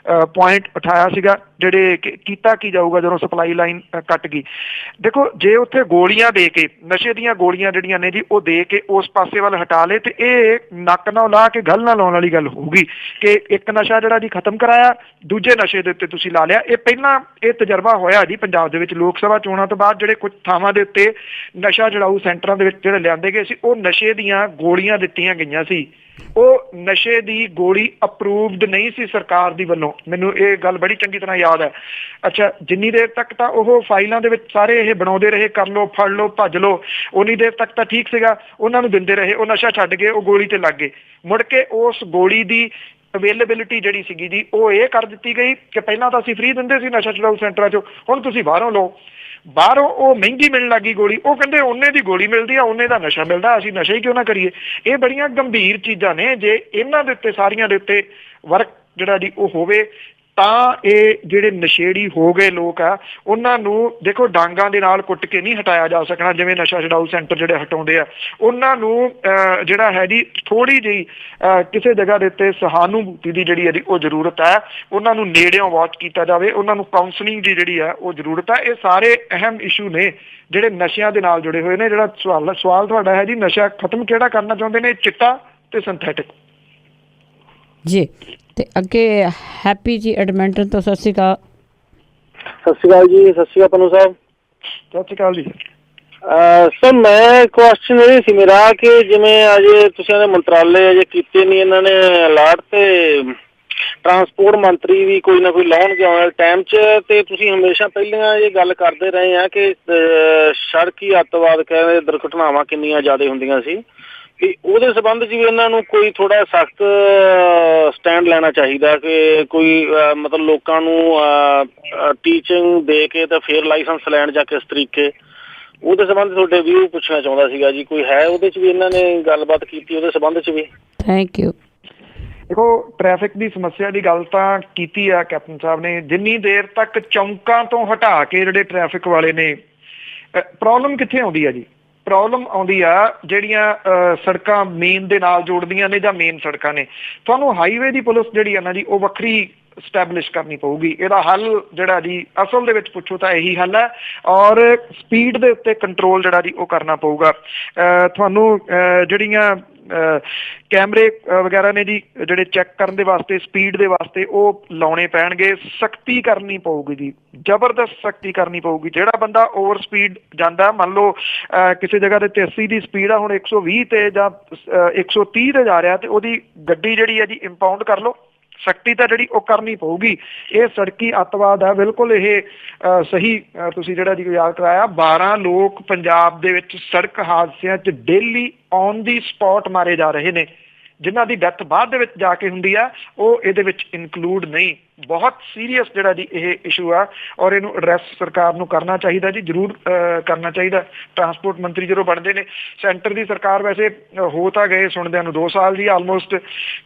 ਪੁਆਇੰਟ ਉਠਾਇਆ ਸੀਗਾ, ਜਿਹੜੇ ਕੀਤਾ ਕੀ ਜਾਊਗਾ ਜਦੋਂ ਸਪਲਾਈ ਲਾਈਨ ਕੱਟ ਗਈ। ਦੇਖੋ, ਜੇ ਉੱਥੇ ਗੋਲੀਆਂ ਦੇ ਕੇ, ਨਸ਼ੇ ਦੀਆਂ ਗੋਲੀਆਂ ਜਿਹੜੀਆਂ ਨੇ ਜੀ ਉਹ ਦੇ ਕੇ ਉਸ ਪਾਸੇ ਵੱਲ ਹਟਾ ਲਏ, ਤੇ ਇਹ ਨੱਕ ਨਾਲ ਲਾ ਕੇ ਗੱਲ ਨਾ ਲਾਉਣ ਵਾਲੀ ਗੱਲ ਹੋਊਗੀ ਕਿ ਇੱਕ ਨਸ਼ਾ ਜਿਹੜਾ ਜੀ ਖਤਮ ਕਰਾਇਆ, ਦੂਜੇ ਨਸ਼ੇ ਦੇ ਉੱਤੇ ਤੁਸੀਂ ਲਾ ਲਿਆ। ਇਹ ਪਹਿਲਾਂ ਇਹ ਤਜਰਬਾ ਹੋਇਆ ਜੀ ਪੰਜਾਬ ਦੇ ਵਿੱਚ ਲੋਕ ਸਭਾ ਚੋਣਾਂ ਤੋਂ ਬਾਅਦ। ਜਿਹੜੇ ਕੁਝ ਥਾਵਾਂ ਦੇ ਉੱਤੇ ਨਸ਼ਾ ਛੁਡਾਊ ਸੈਂਟਰਾਂ ਦੇ ਵਿੱਚ ਜਿਹੜੇ ਲਿਆਂਦੇ ਗਏ ਸੀ, ਉਹ ਨਸ਼ੇ ਦੀਆਂ ਗੋਲੀਆਂ ਦਿੱਤੀਆਂ ਗਈਆਂ ਸੀ ਉਹ ਨਸ਼ੇ ਦੀ ਗੋਲੀ ਅਪਰੂਵਡ ਨਹੀਂ ਸੀ ਸਰਕਾਰ ਦੀ ਵੱਲੋਂ, ਮੈਨੂੰ ਇਹ ਗੱਲ ਬੜੀ ਚੰਗੀ ਤਰ੍ਹਾਂ ਯਾਦ ਹੈ। ਅੱਛਾ, ਜਿੰਨੀ ਦੇਰ ਤੱਕ ਤਾਂ ਉਹ ਫਾਈਲਾਂ ਦੇ ਵਿੱਚ ਸਾਰੇ ਇਹ ਬਣਾਉਂਦੇ ਰਹੇ, ਕਰ ਲਓ, ਫੜ ਲਓ, ਭੱਜ ਲਓ, ਉਨੀ ਦੇਰ ਤੱਕ ਤਾਂ ਠੀਕ ਸੀਗਾ, ਉਹਨਾਂ ਨੂੰ ਦਿੰਦੇ ਰਹੇ, ਉਹ ਨਸ਼ਾ ਛੱਡ ਗਏ, ਉਹ ਗੋਲੀ ਤੇ ਲੱਗ ਗਏ। ਮੁੜ ਕੇ ਉਸ ਗੋਲੀ ਦੀ ਅਵੇਲੇਬਿਲਿਟੀ ਜਿਹੜੀ ਸੀਗੀ ਜੀ ਉਹ ਇਹ ਕਰ ਦਿੱਤੀ ਗਈ ਕਿ ਪਹਿਲਾਂ ਤਾਂ ਅਸੀਂ ਫ੍ਰੀ ਦਿੰਦੇ ਸੀ ਨਸ਼ਾ ਛੁਡਾਊ ਸੈਂਟਰਾਂ 'ਚੋਂ, ਹੁਣ ਤੁਸੀਂ ਬਾਹਰੋਂ ਲਓ। ਬਾਹਰੋਂ ਉਹ ਮਹਿੰਗੀ ਮਿਲਣ ਲੱਗੀ ਗੋਲੀ, ਉਹ ਕਹਿੰਦੇ ਉਹਨੇ ਦੀ ਗੋਲੀ ਮਿਲਦੀ ਆ, ਉਹਨੇ ਦਾ ਨਸ਼ਾ ਮਿਲਦਾ, ਅਸੀਂ ਨਸ਼ਾ ਹੀ ਕਿਉਂ ਨਾ ਕਰੀਏ। ਇਹ ਬੜੀਆਂ ਗੰਭੀਰ ਚੀਜ਼ਾਂ ਨੇ, ਜੇ ਇਹਨਾਂ ਦੇ ਉੱਤੇ ਸਾਰੀਆਂ ਦੇ ਉੱਤੇ ਵਰਕ ਜਿਹੜਾ ਜੀ ਉਹ ਹੋਵੇ ਤਾਂ ਇਹ ਜਿਹੜੇ ਨਸ਼ੇੜੀ ਹੋ ਗਏ ਲੋਕ ਆ ਉਹਨਾਂ ਨੂੰ ਦੇਖੋ ਡਾਂਗਾਂ ਦੇ ਨਾਲ ਕੁੱਟ ਕੇ ਨਹੀਂ ਹਟਾਇਆ ਜਾ ਸਕਣਾ, ਜਿਵੇਂ ਨਸ਼ਾ ਛੁਡਾਊ ਸੈਂਟਰ ਜਿਹੜੇ ਹਟਾਉਂਦੇ ਆ। ਉਹਨਾਂ ਨੂੰ ਜਿਹੜਾ ਹੈ ਜੀ ਥੋੜ੍ਹੀ ਜਿਹੀ ਕਿਸੇ ਜਗ੍ਹਾ ਦੇ ਉੱਤੇ ਸਹਾਨੂਭੂਤੀ ਦੀ ਜਿਹੜੀ ਹੈ ਉਹ ਜ਼ਰੂਰਤ ਹੈ, ਉਹਨਾਂ ਨੂੰ ਨੇੜਿਓਂ ਵਾਚ ਕੀਤਾ ਜਾਵੇ, ਉਹਨਾਂ ਨੂੰ ਕਾਉਂਸਲਿੰਗ ਦੀ ਜਿਹੜੀ ਹੈ ਉਹ ਜ਼ਰੂਰਤ ਹੈ। ਇਹ ਸਾਰੇ ਅਹਿਮ ਇਸ਼ੂ ਨੇ ਜਿਹੜੇ ਨਸ਼ਿਆਂ ਦੇ ਨਾਲ ਜੁੜੇ ਹੋਏ ਨੇ। ਜਿਹੜਾ ਸਵਾਲ ਤੁਹਾਡਾ ਹੈ ਜੀ ਨਸ਼ਾ ਖਤਮ ਕਿਹੜਾ ਕਰਨਾ ਚਾਹੁੰਦੇ ਨੇ, ਚਿੱਟਾ ਤੇ ਸਿੰਥੈਟਿਕ ਜੀ। ਤੇ ਅੱਗੇ ਹੈਪੀ ਜੀ ਐਡਮਿੰਟਨ ਤੋਂ ਸਤਿ ਸ਼੍ਰੀ ਅਕਾਲ। ਸਤਿ ਸ਼੍ਰੀ ਅਕਾਲ ਜੀ। ਸਤਿ ਸ਼੍ਰੀ ਅਕਾਲ ਪਨੂ ਸਾਹਿਬ। ਸਤਿ ਸ਼੍ਰੀ ਅਕਾਲ ਜੀ। ਸਰ ਮੈਂ ਕੁਐਸਚਨ ਇਹ ਸੀ ਮੇਰਾ ਕਿ ਜਿਵੇਂ ਅਜੇ ਤੁਸੀਂ ਇਹਦੇ ਮੰਤਰਾਲੇ ਅਜੇ ਕੀਤੇ ਨਹੀਂ ਇਹਨਾਂ ਨੇ ਅਲਾਟ, ਤੇ ਟਰਾਂਸਪੋਰਟ ਮੰਤਰੀ ਵੀ ਕੋਈ ਨਾ ਕੋਈ ਲਾਉਣਗੇ ਆਉਣ ਵਾਲੇ ਟਾਈਮ 'ਚ, ਤੇ ਤੁਸੀਂ ਹਮੇਸ਼ਾ ਪਹਿਲਾਂ ਇਹ ਗੱਲ ਕਰਦੇ ਰਹੇ ਆ ਕਿ ਸੜਕੀ ਅੱਤਵਾਦ ਕਹਿੰਦੇ ਦੁਰਘਟਨਾਵਾਂ ਕਿੰਨੀਆਂ ਜ਼ਿਆਦਾ ਹੁੰਦੀਆਂ ਸੀ, ਕਿ ਉਹਦੇ ਸੰਬੰਧ 'ਚ ਵੀ ਇਹਨਾਂ ਨੂੰ ਕੋਈ ਥੋੜ੍ਹਾ ਸਖਤ ਸਟੈਂਡ ਲੈਣਾ ਚਾਹੀਦਾ ਕਿ ਕੋਈ ਮਤਲਬ ਲੋਕਾਂ ਨੂੰ ਟੀਚਿੰਗ ਦੇ ਕੇ ਤੇ ਫਿਰ ਲਾਇਸੈਂਸ ਲੈਣ ਜਾ ਕੇ ਇਸ ਤਰੀਕੇ, ਉਹਦੇ ਸੰਬੰਧ ਤੁਹਾਡੇ ਵਿਊ ਪੁੱਛਣਾ ਚਾਹੁੰਦਾ ਸੀਗਾ ਜੀ। ਕੋਈ ਹੈ ਉਹਦੇ 'ਚ ਵੀ ਇਹਨਾਂ ਨੇ ਗੱਲਬਾਤ ਕੀਤੀ ਉਹਦੇ ਸੰਬੰਧ 'ਚ ਵੀ? Thank you. ਦੇਖੋ ਟ੍ਰੈਫਿਕ ਦੀ ਸਮੱਸਿਆ ਦੀ ਗੱਲ ਤਾਂ ਕੀਤੀ ਆ ਕੈਪਟਨ ਸਾਹਿਬ ਨੇ। ਜਿੰਨੀ ਦੇਰ ਤੱਕ ਚੌਂਕਾਂ ਤੋਂ ਹਟਾ ਕੇ ਜਿਹੜੇ ਟ੍ਰੈਫਿਕ ਵਾਲੇ ਨੇ, ਪ੍ਰੋਬਲਮ ਕਿੱਥੇ ਆਉਂਦੀ ਆ ਜੀ? ਪ੍ਰੋਬਲਮ ਆਉਂਦੀ ਆ ਜਿਹੜੀਆਂ ਸੜਕਾਂ ਮੇਨ ਦੇ ਨਾਲ ਜੋੜਦੀਆਂ ਨੇ ਜਾਂ ਮੇਨ ਸੜਕਾਂ ਨੇ। ਤੁਹਾਨੂੰ ਹਾਈਵੇ ਦੀ ਪੁਲਿਸ ਜਿਹੜੀ ਆ ਨਾ ਜੀ ਉਹ ਵੱਖਰੀ ਸਟੈਬਲਿਸ਼ ਕਰਨੀ ਪਊਗੀ। ਇਹਦਾ ਹੱਲ ਜਿਹੜਾ ਜੀ ਅਸਲ ਦੇ ਵਿੱਚ ਪੁੱਛੋ ਤਾਂ ਇਹੀ ਹੱਲ ਹੈ, ਔਰ ਸਪੀਡ ਦੇ ਉੱਤੇ ਕੰਟਰੋਲ ਜਿਹੜਾ ਜੀ ਉਹ ਕਰਨਾ ਪਊਗਾ। ਤੁਹਾਨੂੰ ਜਿਹੜੀਆਂ ਕੈਮਰੇ ਵਗੈਰਾ ਨੇ ਜੀ ਜਿਹੜੇ ਚੈੱਕ ਕਰਨ ਦੇ ਵਾਸਤੇ, ਸਪੀਡ ਦੇ ਵਾਸਤੇ, ਉਹ ਲਾਉਣੇ ਪੈਣਗੇ। ਸਖਤੀ ਕਰਨੀ ਪਊਗੀ ਜੀ, ਜ਼ਬਰਦਸਤ ਸਖਤੀ ਕਰਨੀ ਪਊਗੀ। ਜਿਹੜਾ ਬੰਦਾ ਓਵਰ ਸਪੀਡ ਜਾਂਦਾ, ਮੰਨ ਲਓ ਕਿਸੇ ਜਗ੍ਹਾ ਤੇ 80 ਦੀ ਸਪੀਡ ਆ, ਹੁਣ 120 ਤੇ ਜਾਂ 130 ਤੇ ਜਾ ਰਿਹਾ, ਤੇ ਉਹਦੀ ਗੱਡੀ ਜਿਹੜੀ ਹੈ ਜੀ ਇੰਪਾਊਂਡ ਕਰ ਲਓ। ਸਖਤੀ ਤਾਂ ਜਿਹੜੀ ਉਹ ਕਰਨੀ ਪਊਗੀ। ਇਹ ਸੜਕੀ ਅੱਤਵਾਦ ਹੈ ਬਿਲਕੁਲ। ਇਹ ਸਹੀ ਤੁਸੀਂ ਜਿਹੜਾ ਜੀ ਯਾਦ ਕਰਾਇਆ, 12 ਲੋਕ ਪੰਜਾਬ ਦੇ ਵਿੱਚ ਸੜਕ ਹਾਦਸਿਆਂ 'ਚ ਡੇਲੀ ਔਨ ਦੀ ਸਪੌਟ ਮਾਰੇ ਜਾ ਰਹੇ ਨੇ। ਜਿਨ੍ਹਾਂ ਦੀ ਡੈਥ ਬਾਅਦ ਦੇ ਵਿੱਚ ਜਾ ਕੇ ਹੁੰਦੀ ਆ, ਉਹ ਇਹਦੇ ਵਿੱਚ ਇਨਕਲੂਡ ਨਹੀਂ। ਬਹੁਤ ਸੀਰੀਅਸ ਜਿਹੜਾ ਜੀ ਇਹ ਇਸ਼ੂ ਆ, ਔਰ ਇਹਨੂੰ ਐਡਰੈਸ ਸਰਕਾਰ ਨੂੰ ਕਰਨਾ ਚਾਹੀਦਾ ਜੀ, ਜ਼ਰੂਰ ਕਰਨਾ ਚਾਹੀਦਾ। ਟਰਾਂਸਪੋਰਟ ਮੰਤਰੀ ਜਦੋਂ ਬਣਦੇ ਨੇ, ਸੈਂਟਰ ਦੀ ਸਰਕਾਰ ਵੈਸੇ ਹੋ ਤਾਂ ਗਏ ਸੁਣਦਿਆਂ ਨੂੰ 2 ਸਾਲ ਜੀ ਆਲਮੋਸਟ,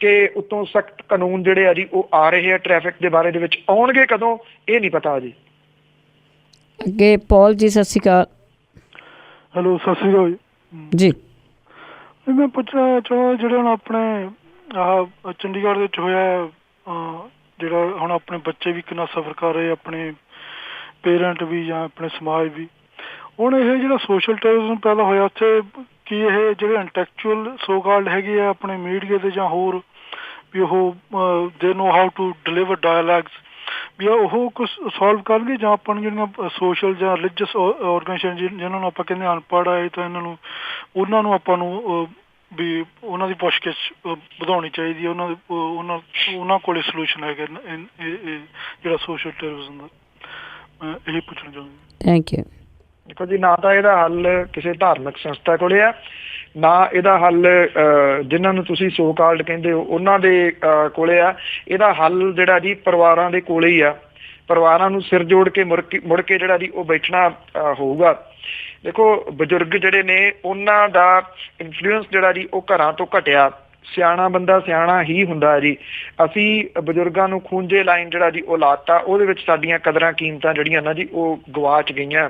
ਕਿ ਉੱਤੋਂ ਸਖਤ ਕਾਨੂੰਨ ਜਿਹੜੇ ਆ ਜੀ ਉਹ ਆ ਰਹੇ ਆ ਟ੍ਰੈਫਿਕ ਦੇ ਬਾਰੇ ਦੇ ਵਿੱਚ। ਆਉਣਗੇ ਕਦੋਂ ਇਹ ਨਹੀਂ ਪਤਾ ਜੀ। ਅੱਗੇ ਪੌਲ ਜੀ ਸਤਿ ਸ਼੍ਰੀ ਅਕਾਲ। ਹੈਲੋ ਸਤਿ ਸ਼੍ਰੀ ਅਕਾਲ ਜੀ। ਮੈਂ ਪੁੱਛਣਾ ਚਾਹੁੰਦਾ ਜਿਹੜੇ ਹੁਣ ਆਪਣੇ ਆਹ ਚੰਡੀਗੜ੍ਹ ਦੇ ਵਿੱਚ ਹੋਇਆ, ਜਿਹੜਾ ਹੁਣ ਆਪਣੇ ਬੱਚੇ ਵੀ ਕਿੰਨਾ ਸਫਰ ਕਰ ਰਹੇ, ਆਪਣੇ ਪੇਰੈਂਟ ਵੀ ਜਾਂ ਆਪਣੇ ਸਮਾਜ ਵੀ। ਹੁਣ ਇਹ ਜਿਹੜਾ ਸੋਸ਼ਲ ਟੈਰਰਿਜ਼ਮ ਪੈਦਾ ਹੋਇਆ ਉੱਥੇ, ਕੀ ਇਹ ਜਿਹੜੇ ਇੰਟੈਕਚੁਅਲ ਸੋ ਕਾਲਡ ਹੈਗੇ ਆ ਆਪਣੇ ਮੀਡੀਆ ਦੇ ਜਾਂ ਹੋਰ ਵੀ ਉਹ ਦੇ know how to deliver dialogues, ਵੀ ਉਹ ਕੁਛ ਸੋਲਵ ਕਰਨਗੇ, ਜਾਂ ਆਪਾਂ ਨੂੰ ਜਿਹੜੀਆਂ ਸੋਸ਼ਲ ਜਾਂ ਰਿਲੀਜੀਅਸ ਔਰਗਨਾਈਜੇਸ਼ਨ ਜਿਹਨਾਂ ਨੂੰ ਆਪਾਂ ਕਹਿੰਦੇ ਅਨਪੜ੍ਹ ਆਏ, ਤਾਂ ਇਹਨਾਂ ਨੂੰ ਉਹਨਾਂ ਨੂੰ ਆਪਾਂ ਨੂੰ ਵੀ ਉਹਨਾਂ ਦੀ ਪੁੱਛਗਿੱਛ ਵਧਾਉਣੀ ਚਾਹੀਦੀ ਹੈ। ਉਹਨਾਂ ਕੋਲੇ ਸੋਲੂਸ਼ਨ ਹੈਗਾ ਜਿਹੜਾ ਸੋਸ਼ਲ ਟੈਰਰਿਜ਼ਮ ਦਾ। ਮੈਂ ਇਹੀ ਪੁੱਛਣਾ ਚਾਹੁੰਦਾ। Thank you. ਦੇਖੋ ਜੀ, ਨਾ ਤਾਂ ਇਹਦਾ ਹੱਲ ਕਿਸੇ ਧਾਰਮਿਕ ਸੰਸਥਾ ਕੋਲੇ ਆ, ਨਾ ਇਹਦਾ ਹੱਲ ਜਿਨ੍ਹਾਂ ਨੂੰ ਤੁਸੀਂ ਸੋ ਕਾਲਡ ਕਹਿੰਦੇ ਹੋ ਉਹਨਾਂ ਦੇ ਕੋਲੇ ਆ। ਇਹਦਾ ਹੱਲ ਜਿਹੜਾ ਜੀ ਪਰਿਵਾਰਾਂ ਦੇ ਕੋਲੇ ਹੀ ਆ। ਪਰਿਵਾਰਾਂ ਨੂੰ ਸਿਰ ਜੋੜ ਕੇ ਮੁੜ ਕੇ ਜਿਹੜਾ ਜੀ ਉਹ ਬੈਠਣਾ ਹੋਊਗਾ। ਦੇਖੋ ਬਜ਼ੁਰਗ ਜਿਹੜੇ ਨੇ ਉਹਨਾਂ ਦਾ ਇਨਫਲੂਐਂਸ ਜਿਹੜਾ ਜੀ ਉਹ ਘਰਾਂ ਤੋਂ ਘਟਿਆ। ਸਿਆਣਾ ਬੰਦਾ ਸਿਆਣਾ ਹੀ ਹੁੰਦਾ ਜੀ। ਅਸੀਂ ਬਜ਼ੁਰਗਾਂ ਨੂੰ ਖੂੰਜੇ ਲਾਈਨ ਜਿਹੜਾ ਜੀ ਉਹ ਲਾਤਾ, ਉਹਦੇ ਵਿੱਚ ਸਾਡੀਆਂ ਕਦਰਾਂ ਕੀਮਤਾਂ ਜਿਹੜੀਆਂ ਨਾ ਜੀ ਉਹ ਗਵਾਚ ਗਈਆਂ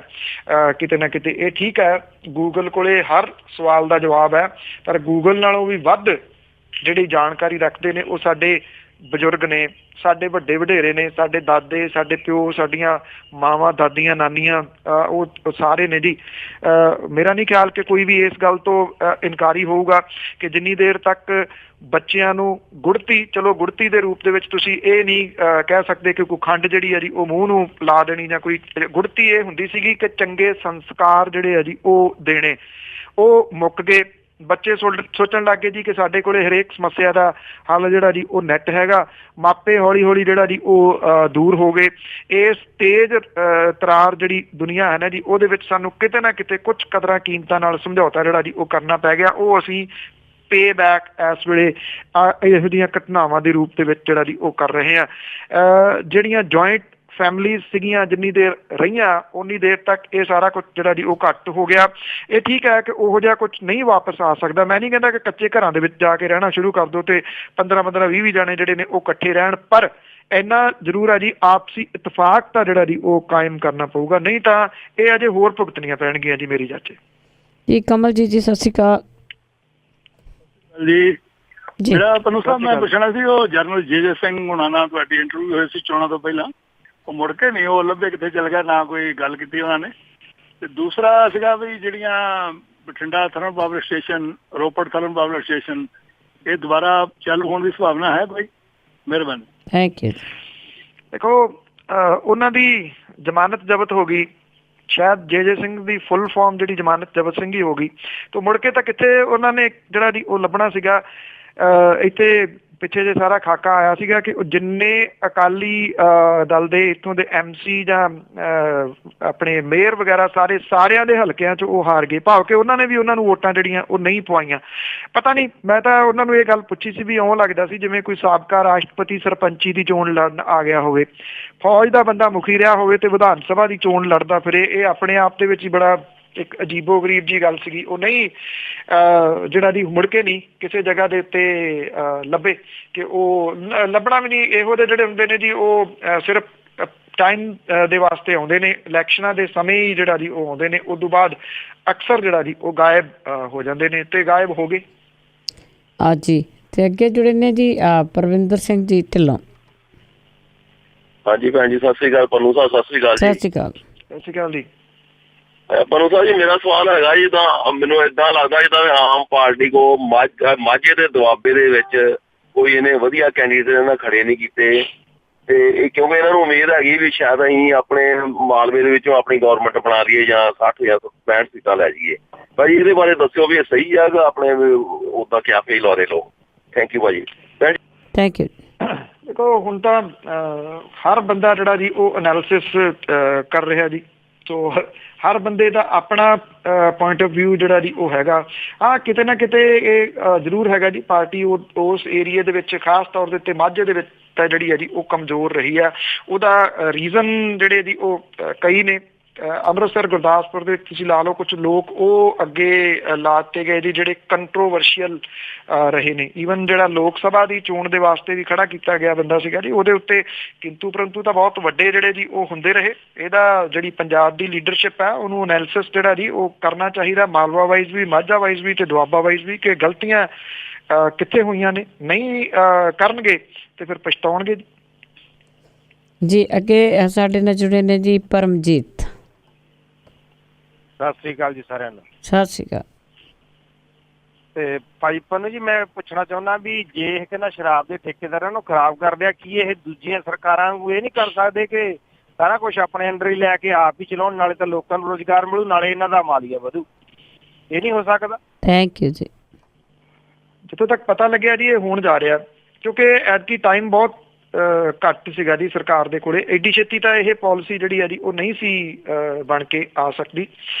ਕਿਤੇ ਨਾ ਕਿਤੇ। ਇਹ ਠੀਕ ਹੈ, ਗੂਗਲ ਕੋਲੇ ਹਰ ਸਵਾਲ ਦਾ ਜਵਾਬ ਹੈ, ਪਰ ਗੂਗਲ ਨਾਲੋਂ ਵੀ ਵੱਧ ਜਿਹੜੀ ਜਾਣਕਾਰੀ ਰੱਖਦੇ ਨੇ ਉਹ ਸਾਡੇ ਬਜ਼ੁਰਗ ਨੇ, ਸਾਡੇ ਵੱਡੇ ਵਡੇਰੇ ਨੇ, ਸਾਡੇ ਦਾਦੇ, ਸਾਡੇ ਪਿਓ, ਸਾਡੀਆਂ ਮਾਵਾਂ, ਦਾਦੀਆਂ, ਨਾਨੀਆਂ, ਉਹ ਸਾਰੇ ਨੇ ਜੀ। ਮੇਰਾ ਨਹੀਂ ਖਿਆਲ ਕਿ ਕੋਈ ਵੀ ਇਸ ਗੱਲ ਤੋਂ ਇਨਕਾਰੀ ਹੋਊਗਾ ਕਿ ਜਿੰਨੀ ਦੇਰ ਤੱਕ ਬੱਚਿਆਂ ਨੂੰ ਗੁੜਤੀ, ਚਲੋ ਗੁੜਤੀ ਦੇ ਰੂਪ ਦੇ ਵਿੱਚ ਤੁਸੀਂ ਇਹ ਨਹੀਂ ਕਹਿ ਸਕਦੇ ਕਿ ਕੋਈ ਖੰਡ ਜਿਹੜੀ ਹੈ ਜੀ ਉਹ ਮੂੰਹ ਨੂੰ ਲਾ ਦੇਣੀ, ਜਾਂ ਕੋਈ ਗੁੜਤੀ ਇਹ ਹੁੰਦੀ ਸੀਗੀ ਕਿ ਚੰਗੇ ਸੰਸਕਾਰ ਜਿਹੜੇ ਆ ਜੀ ਉਹ ਦੇਣੇ, ਉਹ ਮੁੱਕ ਗਏ। ਬੱਚੇ ਸੋਚਣ ਲੱਗ ਗਏ ਜੀ ਕਿ ਸਾਡੇ ਕੋਲੇ ਹਰੇਕ ਸਮੱਸਿਆ ਦਾ ਹੱਲ ਜਿਹੜਾ ਜੀ ਉਹ ਨੈਟ ਹੈਗਾ। ਮਾਪੇ ਹੌਲੀ ਹੌਲੀ ਜਿਹੜਾ ਜੀ ਉਹ ਦੂਰ ਹੋ ਗਏ। ਇਸ ਤੇਜ਼ ਤਰਾਰ ਜਿਹੜੀ ਦੁਨੀਆ ਹੈ ਨਾ ਜੀ, ਉਹਦੇ ਵਿੱਚ ਸਾਨੂੰ ਕਿਤੇ ਨਾ ਕਿਤੇ ਕੁਝ ਕਦਰਾਂ ਕੀਮਤਾਂ ਨਾਲ ਸਮਝੌਤਾ ਜਿਹੜਾ ਜੀ ਉਹ ਕਰਨਾ ਪੈ ਗਿਆ। ਉਹ ਅਸੀਂ ਪੇ ਬੈਕ ਇਸ ਵੇਲੇ ਇਹੋ ਜਿਹੀਆਂ ਘਟਨਾਵਾਂ ਦੇ ਰੂਪ ਦੇ ਵਿੱਚ ਜਿਹੜਾ ਜੀ ਉਹ ਕਰ ਰਹੇ ਹਾਂ। ਜਿਹੜੀਆਂ ਜੁਆਇੰਟ ਫੈਮਲੀਜ਼ ਸੀਗੀਆਂ ਜਿੰਨੀ ਦੇਰ ਰਹੀਆਂ ਉਨੀ ਦੇਰ ਤੱਕ ਇਹ ਸਾਰਾ ਕੁਝ ਜਿਹੜਾ ਜੀ ਉਹ ਘੱਟ ਹੋ ਗਿਆ। ਇਹ ਠੀਕ ਹੈ ਕਿ ਉਹੋ ਜਿਹਾ ਕੁਝ ਨਹੀਂ ਵਾਪਸ ਆ ਸਕਦਾ। ਮੈਂ ਨਹੀਂ ਕਹਿੰਦਾ ਕਿ ਕੱਚੇ ਘਰਾਂ ਦੇ ਵਿੱਚ ਜਾ ਕੇ ਰਹਿਣਾ ਸ਼ੁਰੂ ਕਰ ਦਿਓ ਤੇ 15-15 20 ਜਾਣੇ ਜਿਹੜੇ ਨੇ ਉਹ ਇਕੱਠੇ ਰਹਿਣ, ਪਰ ਇੰਨਾ ਜ਼ਰੂਰ ਹੈ ਜੀ ਆਪਸੀ ਇਤਫਾਕ ਤਾਂ ਜਿਹੜਾ ਜੀ ਉਹ ਕਾਇਮ ਕਰਨਾ ਪਊਗਾ, ਨਹੀਂ ਤਾਂ ਇਹ ਅਜੇ ਹੋਰ ਭੁਗਤਣੀਆਂ ਪੈਣਗੀਆਂ ਜੀ ਮੇਰੀ ਚਾਚੇ ਜੀ। ਕਮਲ ਜੀ ਸਤਿ ਸ਼੍ਰੀ ਅਕਾਲ ਜੀ। ਮੇਰਾ ਪਨੂ ਸਾਹਿਬ ਮੈਂ ਪੁੱਛਣਾ ਸੀ, ਉਹ ਜਨਰਲ ਜੇ ਸਿੰਘ ਹੁਣਾਂ ਨਾਲ ਤੁਹਾਡੀ ਇੰਟਰਵਿਊ ਹੋਈ ਸੀ ਚੋਣਾਂ ਤੋਂ ਪਹਿਲਾਂ, ਉਹ ਮੁੜ ਕੇ ਨਹੀਂ ਉਹ ਲੱਭੇ, ਕਿੱਥੇ ਚਲ ਗਿਆ, ਨਾ ਕੋਈ ਗੱਲ ਕੀਤੀ ਉਹਨਾਂ ਨੇ। ਤੇ ਦੂਸਰਾ ਸੀਗਾ ਵੀ ਜਿਹੜੀਆਂ Bathinda thermal power station, Ropar thermal power station, ਇਹ ਦੁਬਾਰਾ ਚਾਲੂ ਹੋਣ ਦੀ ਸੰਭਾਵਨਾ ਹੈ ਕੋਈ? ਮਿਹਰਬਾਨੀ। Thank you. ਦੇਖੋ ਉਹਨਾਂ ਦੀ ਜ਼ਮਾਨਤ ਜ਼ਬਤ ਹੋ ਗਈ, ਸ਼ਾਇਦ ਜੇ ਸਿੰਘ ਦੀ ਫੁੱਲ ਫਾਰਮ ਜਿਹੜੀ ਜ਼ਮਾਨਤ ਜ਼ਬਤ ਸਿੰਘ ਹੀ ਹੋ ਗਈ, ਤਾਂ ਮੁੜ ਕੇ ਤਾਂ ਕਿੱਥੇ ਉਹਨਾਂ ਨੇ ਜਿਹੜਾ ਜੀ ਉਹ ਲੱਭਣਾ ਸੀਗਾ। ਇੱਥੇ ਪਿੱਛੇ ਜੇ ਸਾਰਾ ਖਾਕਾ ਆਇਆ ਸੀਗਾ ਕਿ ਜਿੰਨੇ ਅਕਾਲੀ ਦਲ ਦੇ ਇੱਥੋਂ ਦੇ MC ਜਾਂ ਆਪਣੇ ਮੇਅਰ ਵਗੈਰਾ ਸਾਰਿਆਂ ਦੇ ਹਲਕਿਆਂ 'ਚ ਉਹ ਹਾਰ ਗਏ, ਭਾਵ ਕਿ ਉਹਨਾਂ ਨੇ ਵੀ ਉਹਨਾਂ ਨੂੰ ਵੋਟਾਂ ਜਿਹੜੀਆਂ ਉਹ ਨਹੀਂ ਪਵਾਈਆਂ। ਪਤਾ ਨਹੀਂ, ਮੈਂ ਤਾਂ ਉਹਨਾਂ ਨੂੰ ਇਹ ਗੱਲ ਪੁੱਛੀ ਸੀ ਵੀ ਇਉਂ ਲੱਗਦਾ ਸੀ ਜਿਵੇਂ ਕੋਈ ਸਾਬਕਾ ਰਾਸ਼ਟਰਪਤੀ ਸਰਪੰਚੀ ਦੀ ਚੋਣ ਲੜਨ ਆ ਗਿਆ ਹੋਵੇ, ਫੌਜ ਦਾ ਬੰਦਾ ਮੁਖੀ ਰਿਹਾ ਹੋਵੇ ਤੇ ਵਿਧਾਨ ਸਭਾ ਦੀ ਚੋਣ ਲੜਦਾ ਫਿਰੇ। ਇਹ ਆਪਣੇ ਆਪ ਦੇ ਵਿੱਚ ਹੀ ਬੜਾ ਇੱਕ ਅਜੀਬੋ ਗਰੀਬ ਜੀ ਗੱਲ ਸੀਗੀ। ਉਹ ਨਹੀਂ ਜਿਹੜਾ ਦੀ ਮੁੜ ਕੇ ਨਹੀਂ ਕਿਸੇ ਜਗ੍ਹਾ ਦੇ ਉੱਤੇ ਲੱਭੇ, ਕਿ ਉਹ ਲੱਭਣਾ ਵੀ ਨਹੀਂ। ਇਹੋ ਜਿਹੇ ਜਿਹੜੇ ਹੁੰਦੇ ਨੇ ਜੀ ਉਹ ਸਿਰਫ ਟਾਈਮ ਦੇ ਵਾਸਤੇ ਆਉਂਦੇ ਨੇ, ਇਲੈਕਸ਼ਨਾਂ ਦੇ ਸਮੇਂ ਹੀ ਜਿਹੜਾ ਜੀ ਉਹ ਆਉਂਦੇ ਨੇ, ਉਸ ਤੋਂ ਬਾਅਦ ਅਕਸਰ ਜਿਹੜਾ ਜੀ ਉਹ ਗਾਇਬ ਹੋ ਜਾਂਦੇ ਨੇ ਤੇ ਗਾਇਬ ਹੋ ਗਏ। ਜੀ ਤੇ ਅੱਗੇ ਜੁੜੇ ਨੇ ਜੀ ਪਰਵਿੰਦਰ ਸਿੰਘ ਜੀ ਢਿੱਲੋਂ। ਹਾਂਜੀ ਭੈਣ ਜੀ ਸਤਿ ਸ੍ਰੀ ਅਕਾਲ। ਪਨੂ ਸਾਹਿਬ ਸਤਿ ਸ੍ਰੀ ਅਕਾਲ ਜੀ। ਸਤਿ ਸ੍ਰੀ ਅਕਾਲ। ਸਤਿ ਸ੍ਰੀ ਅਕਾਲ ਜੀ। ਪਨੂ ਸਾਹਿਬ ਜੀ ਮੇਰਾ ਸਵਾਲ ਹੈਗਾ ਜੀ, ਤਾਂ ਮੈਨੂੰ ਏਦਾਂ ਲੱਗਦਾ ਜਿੱਦਾਂ ਆਮ ਪਾਰਟੀ ਕੋ ਮਾਝੇ ਦੇ ਦੁਆਬੇ ਦੇ ਵਿੱਚ ਕੋਈ ਇਹਨੇ ਵਧੀਆ ਕੈਂਡੀਡੇਟ ਇਹਨਾਂ ਖੜੇ ਨਹੀਂ ਕੀਤੇ, ਤੇ ਕਿਉਂਕਿ ਇਹਨਾਂ ਨੂੰ ਉਮੀਦ ਹੈਗੀ ਵੀ ਸ਼ਾਇਦ ਅਸੀਂ ਆਪਣੇ ਮਾਲਵੇ ਦੇ ਵਿੱਚੋਂ ਆਪਣੀ ਗੌਰਮੈਂਟ ਬਣਾ ਲਈਏ ਜਾਂ 60 ਜਾਂ 65 ਸੀਟਾਂ ਲੈ ਜਾਈਏ। ਭਾਜੀ ਇਹਦੇ ਬਾਰੇ ਦੱਸਿਓ ਵੀ ਇਹ ਸਹੀ ਆ ਕਿ ਆਪਣੇ ਉੱਦਾਂ ਕਿਆ ਫੀਲ ਹੋ ਰਹੇ ਲੋਕ। ਥੈਂਕ ਯੂ ਭਾਜੀ। Thank you. ਦੇਖੋ ਹੁਣ ਤਾਂ ਹਰ ਬੰਦਾ ਜਿਹੜਾ ਜੀ ਉਹ ਐਨਾਲਿਸਿਸ ਕਰ ਰਿਹਾ ਜੀ, ਸੋ ਹਰ ਬੰਦੇ ਦਾ ਆਪਣਾ ਪੁਆਇੰਟ ਆਫ ਵਿਊ ਜਿਹੜਾ ਜੀ ਉਹ ਹੈਗਾ। ਹਾਂ ਕਿਤੇ ਨਾ ਕਿਤੇ ਇਹ ਜ਼ਰੂਰ ਹੈਗਾ ਜੀ, ਪਾਰਟੀ ਉਸ ਏਰੀਏ ਦੇ ਵਿੱਚ ਖਾਸ ਤੌਰ ਦੇ ਉੱਤੇ ਮਾਝੇ ਦੇ ਵਿੱਚ ਤਾਂ ਜਿਹੜੀ ਹੈ ਜੀ ਉਹ ਕਮਜ਼ੋਰ ਰਹੀ ਆ। ਉਹਦਾ ਰੀਜ਼ਨ ਜਿਹੜੇ ਜੀ ਉਹ ਕਈ ਨੇ। ਅੰਮ੍ਰਿਤਸਰ ਗੁਰਦਾਸਪੁਰ ਦੇ ਵਿੱਚ ਤੁਸੀਂ ਲਾ ਲਓ, ਕੁਝ ਲੋਕ ਉਹ ਅੱਗੇ ਲਾ ਦਿੱਤੇ ਗਏ ਜੀ ਜਿਹੜੇ ਕੰਟਰੋਵਰਸ਼ੀਅਲ ਰਹੇ ਨੇ। ਈਵਨ ਜਿਹੜਾ ਲੋਕ ਸਭਾ ਦੀ ਚੋਣ ਦੇ ਵਾਸਤੇ ਵੀ ਖੜਾ ਕੀਤਾ ਗਿਆ ਬੰਦਾ ਸੀਗਾ ਜੀ, ਉਹਦੇ ਉੱਤੇ ਕਿੰਤੂ ਪਰੰਤੂ ਤਾਂ ਬਹੁਤ ਵੱਡੇ ਜਿਹੜੇ ਜੀ ਉਹ ਹੁੰਦੇ ਰਹੇ। ਇਹਦਾ ਜਿਹੜੀ ਪੰਜਾਬ ਦੀ ਲੀਡਰਸ਼ਿਪ ਹੈ ਉਹਨੂੰ ਐਨਾਲਿਸਿਸ ਜਿਹੜਾ ਜੀ ਉਹ ਕਰਨਾ ਚਾਹੀਦਾ, ਮਾਲਵਾ ਵਾਈਜ਼ ਵੀ, ਮਾਝਾ ਵਾਈਜ਼ ਵੀ ਤੇ ਦੁਆਬਾ ਵਾਈਜ਼ ਵੀ, ਕਿ ਗਲਤੀਆਂ ਕਿੱਥੇ ਹੋਈਆਂ ਨੇ। ਨਹੀਂ ਕਰਨਗੇ ਤੇ ਫਿਰ ਪਛਤਾਉਣਗੇ ਜੀ। ਅੱਗੇ ਸਾਡੇ ਨਾਲ ਜੁੜੇ ਨੇ ਜੀ ਪਰਮਜੀਤ। ਸਤਿ ਸ੍ਰੀ ਅਕਾਲ ਜੀ ਸਾਰਿਆਂ ਨੂੰ। ਸਤਿ ਸ੍ਰੀ ਅਕਾਲ। ਤੇ ਭਾਈ ਪਨੂ ਜੀ ਮੈਂ ਪੁੱਛਣਾ ਚਾਹੁੰਦਾ ਵੀ ਜੇ ਇਹ ਕਹਿੰਦਾ ਸ਼ਰਾਬ ਦੇ ਠੇਕੇਦਾਰਾਂ ਨੂੰ ਖਰਾਬ ਕਰਦੇ ਆ, ਕੀ ਇਹ ਦੂਜੀਆਂ ਸਰਕਾਰਾਂ ਨੂੰ ਇਹ ਨਹੀਂ ਕਰ ਸਕਦੇ ਕਿ ਸਾਰਾ ਕੁਝ ਆਪਣੇ ਅੰਦਰ ਹੀ ਲੈ ਕੇ ਆਪ ਹੀ ਚਲਾਉਣ, ਨਾਲੇ ਤਾਂ ਲੋਕਾਂ ਨੂੰ ਰੁਜ਼ਗਾਰ ਮਿਲੂ, ਨਾਲੇ ਇਹਨਾਂ ਦਾ ਮਾਲੀਆ ਵਧੂ? ਇਹ ਨਹੀਂ ਹੋ ਸਕਦਾ? ਥੈਂਕ ਯੂ ਜੀ। ਜਿੱਥੋਂ ਤੱਕ ਪਤਾ ਲੱਗਿਆ ਜੀ ਇਹ ਹੋਣ ਜਾ ਰਿਹਾ, ਕਿਉਂਕਿ ਐਤਕੀ ਟਾਈਮ ਬਹੁਤ ਘੱਟ ਸੀਗਾ ਜੀ ਸਰਕਾਰ ਦੇ ਕੋਲੇ। ਐਡੀ ਛੇਤੀ ਤਾਂ ਇਹ ਪਾਲਿਸੀ ਜਿਹੜੀ ਹੈ ਜੀ ਉਹ ਨਹੀਂ ਸੀ ਬਣ ਕੇ ਆ ਸਕਦੀ।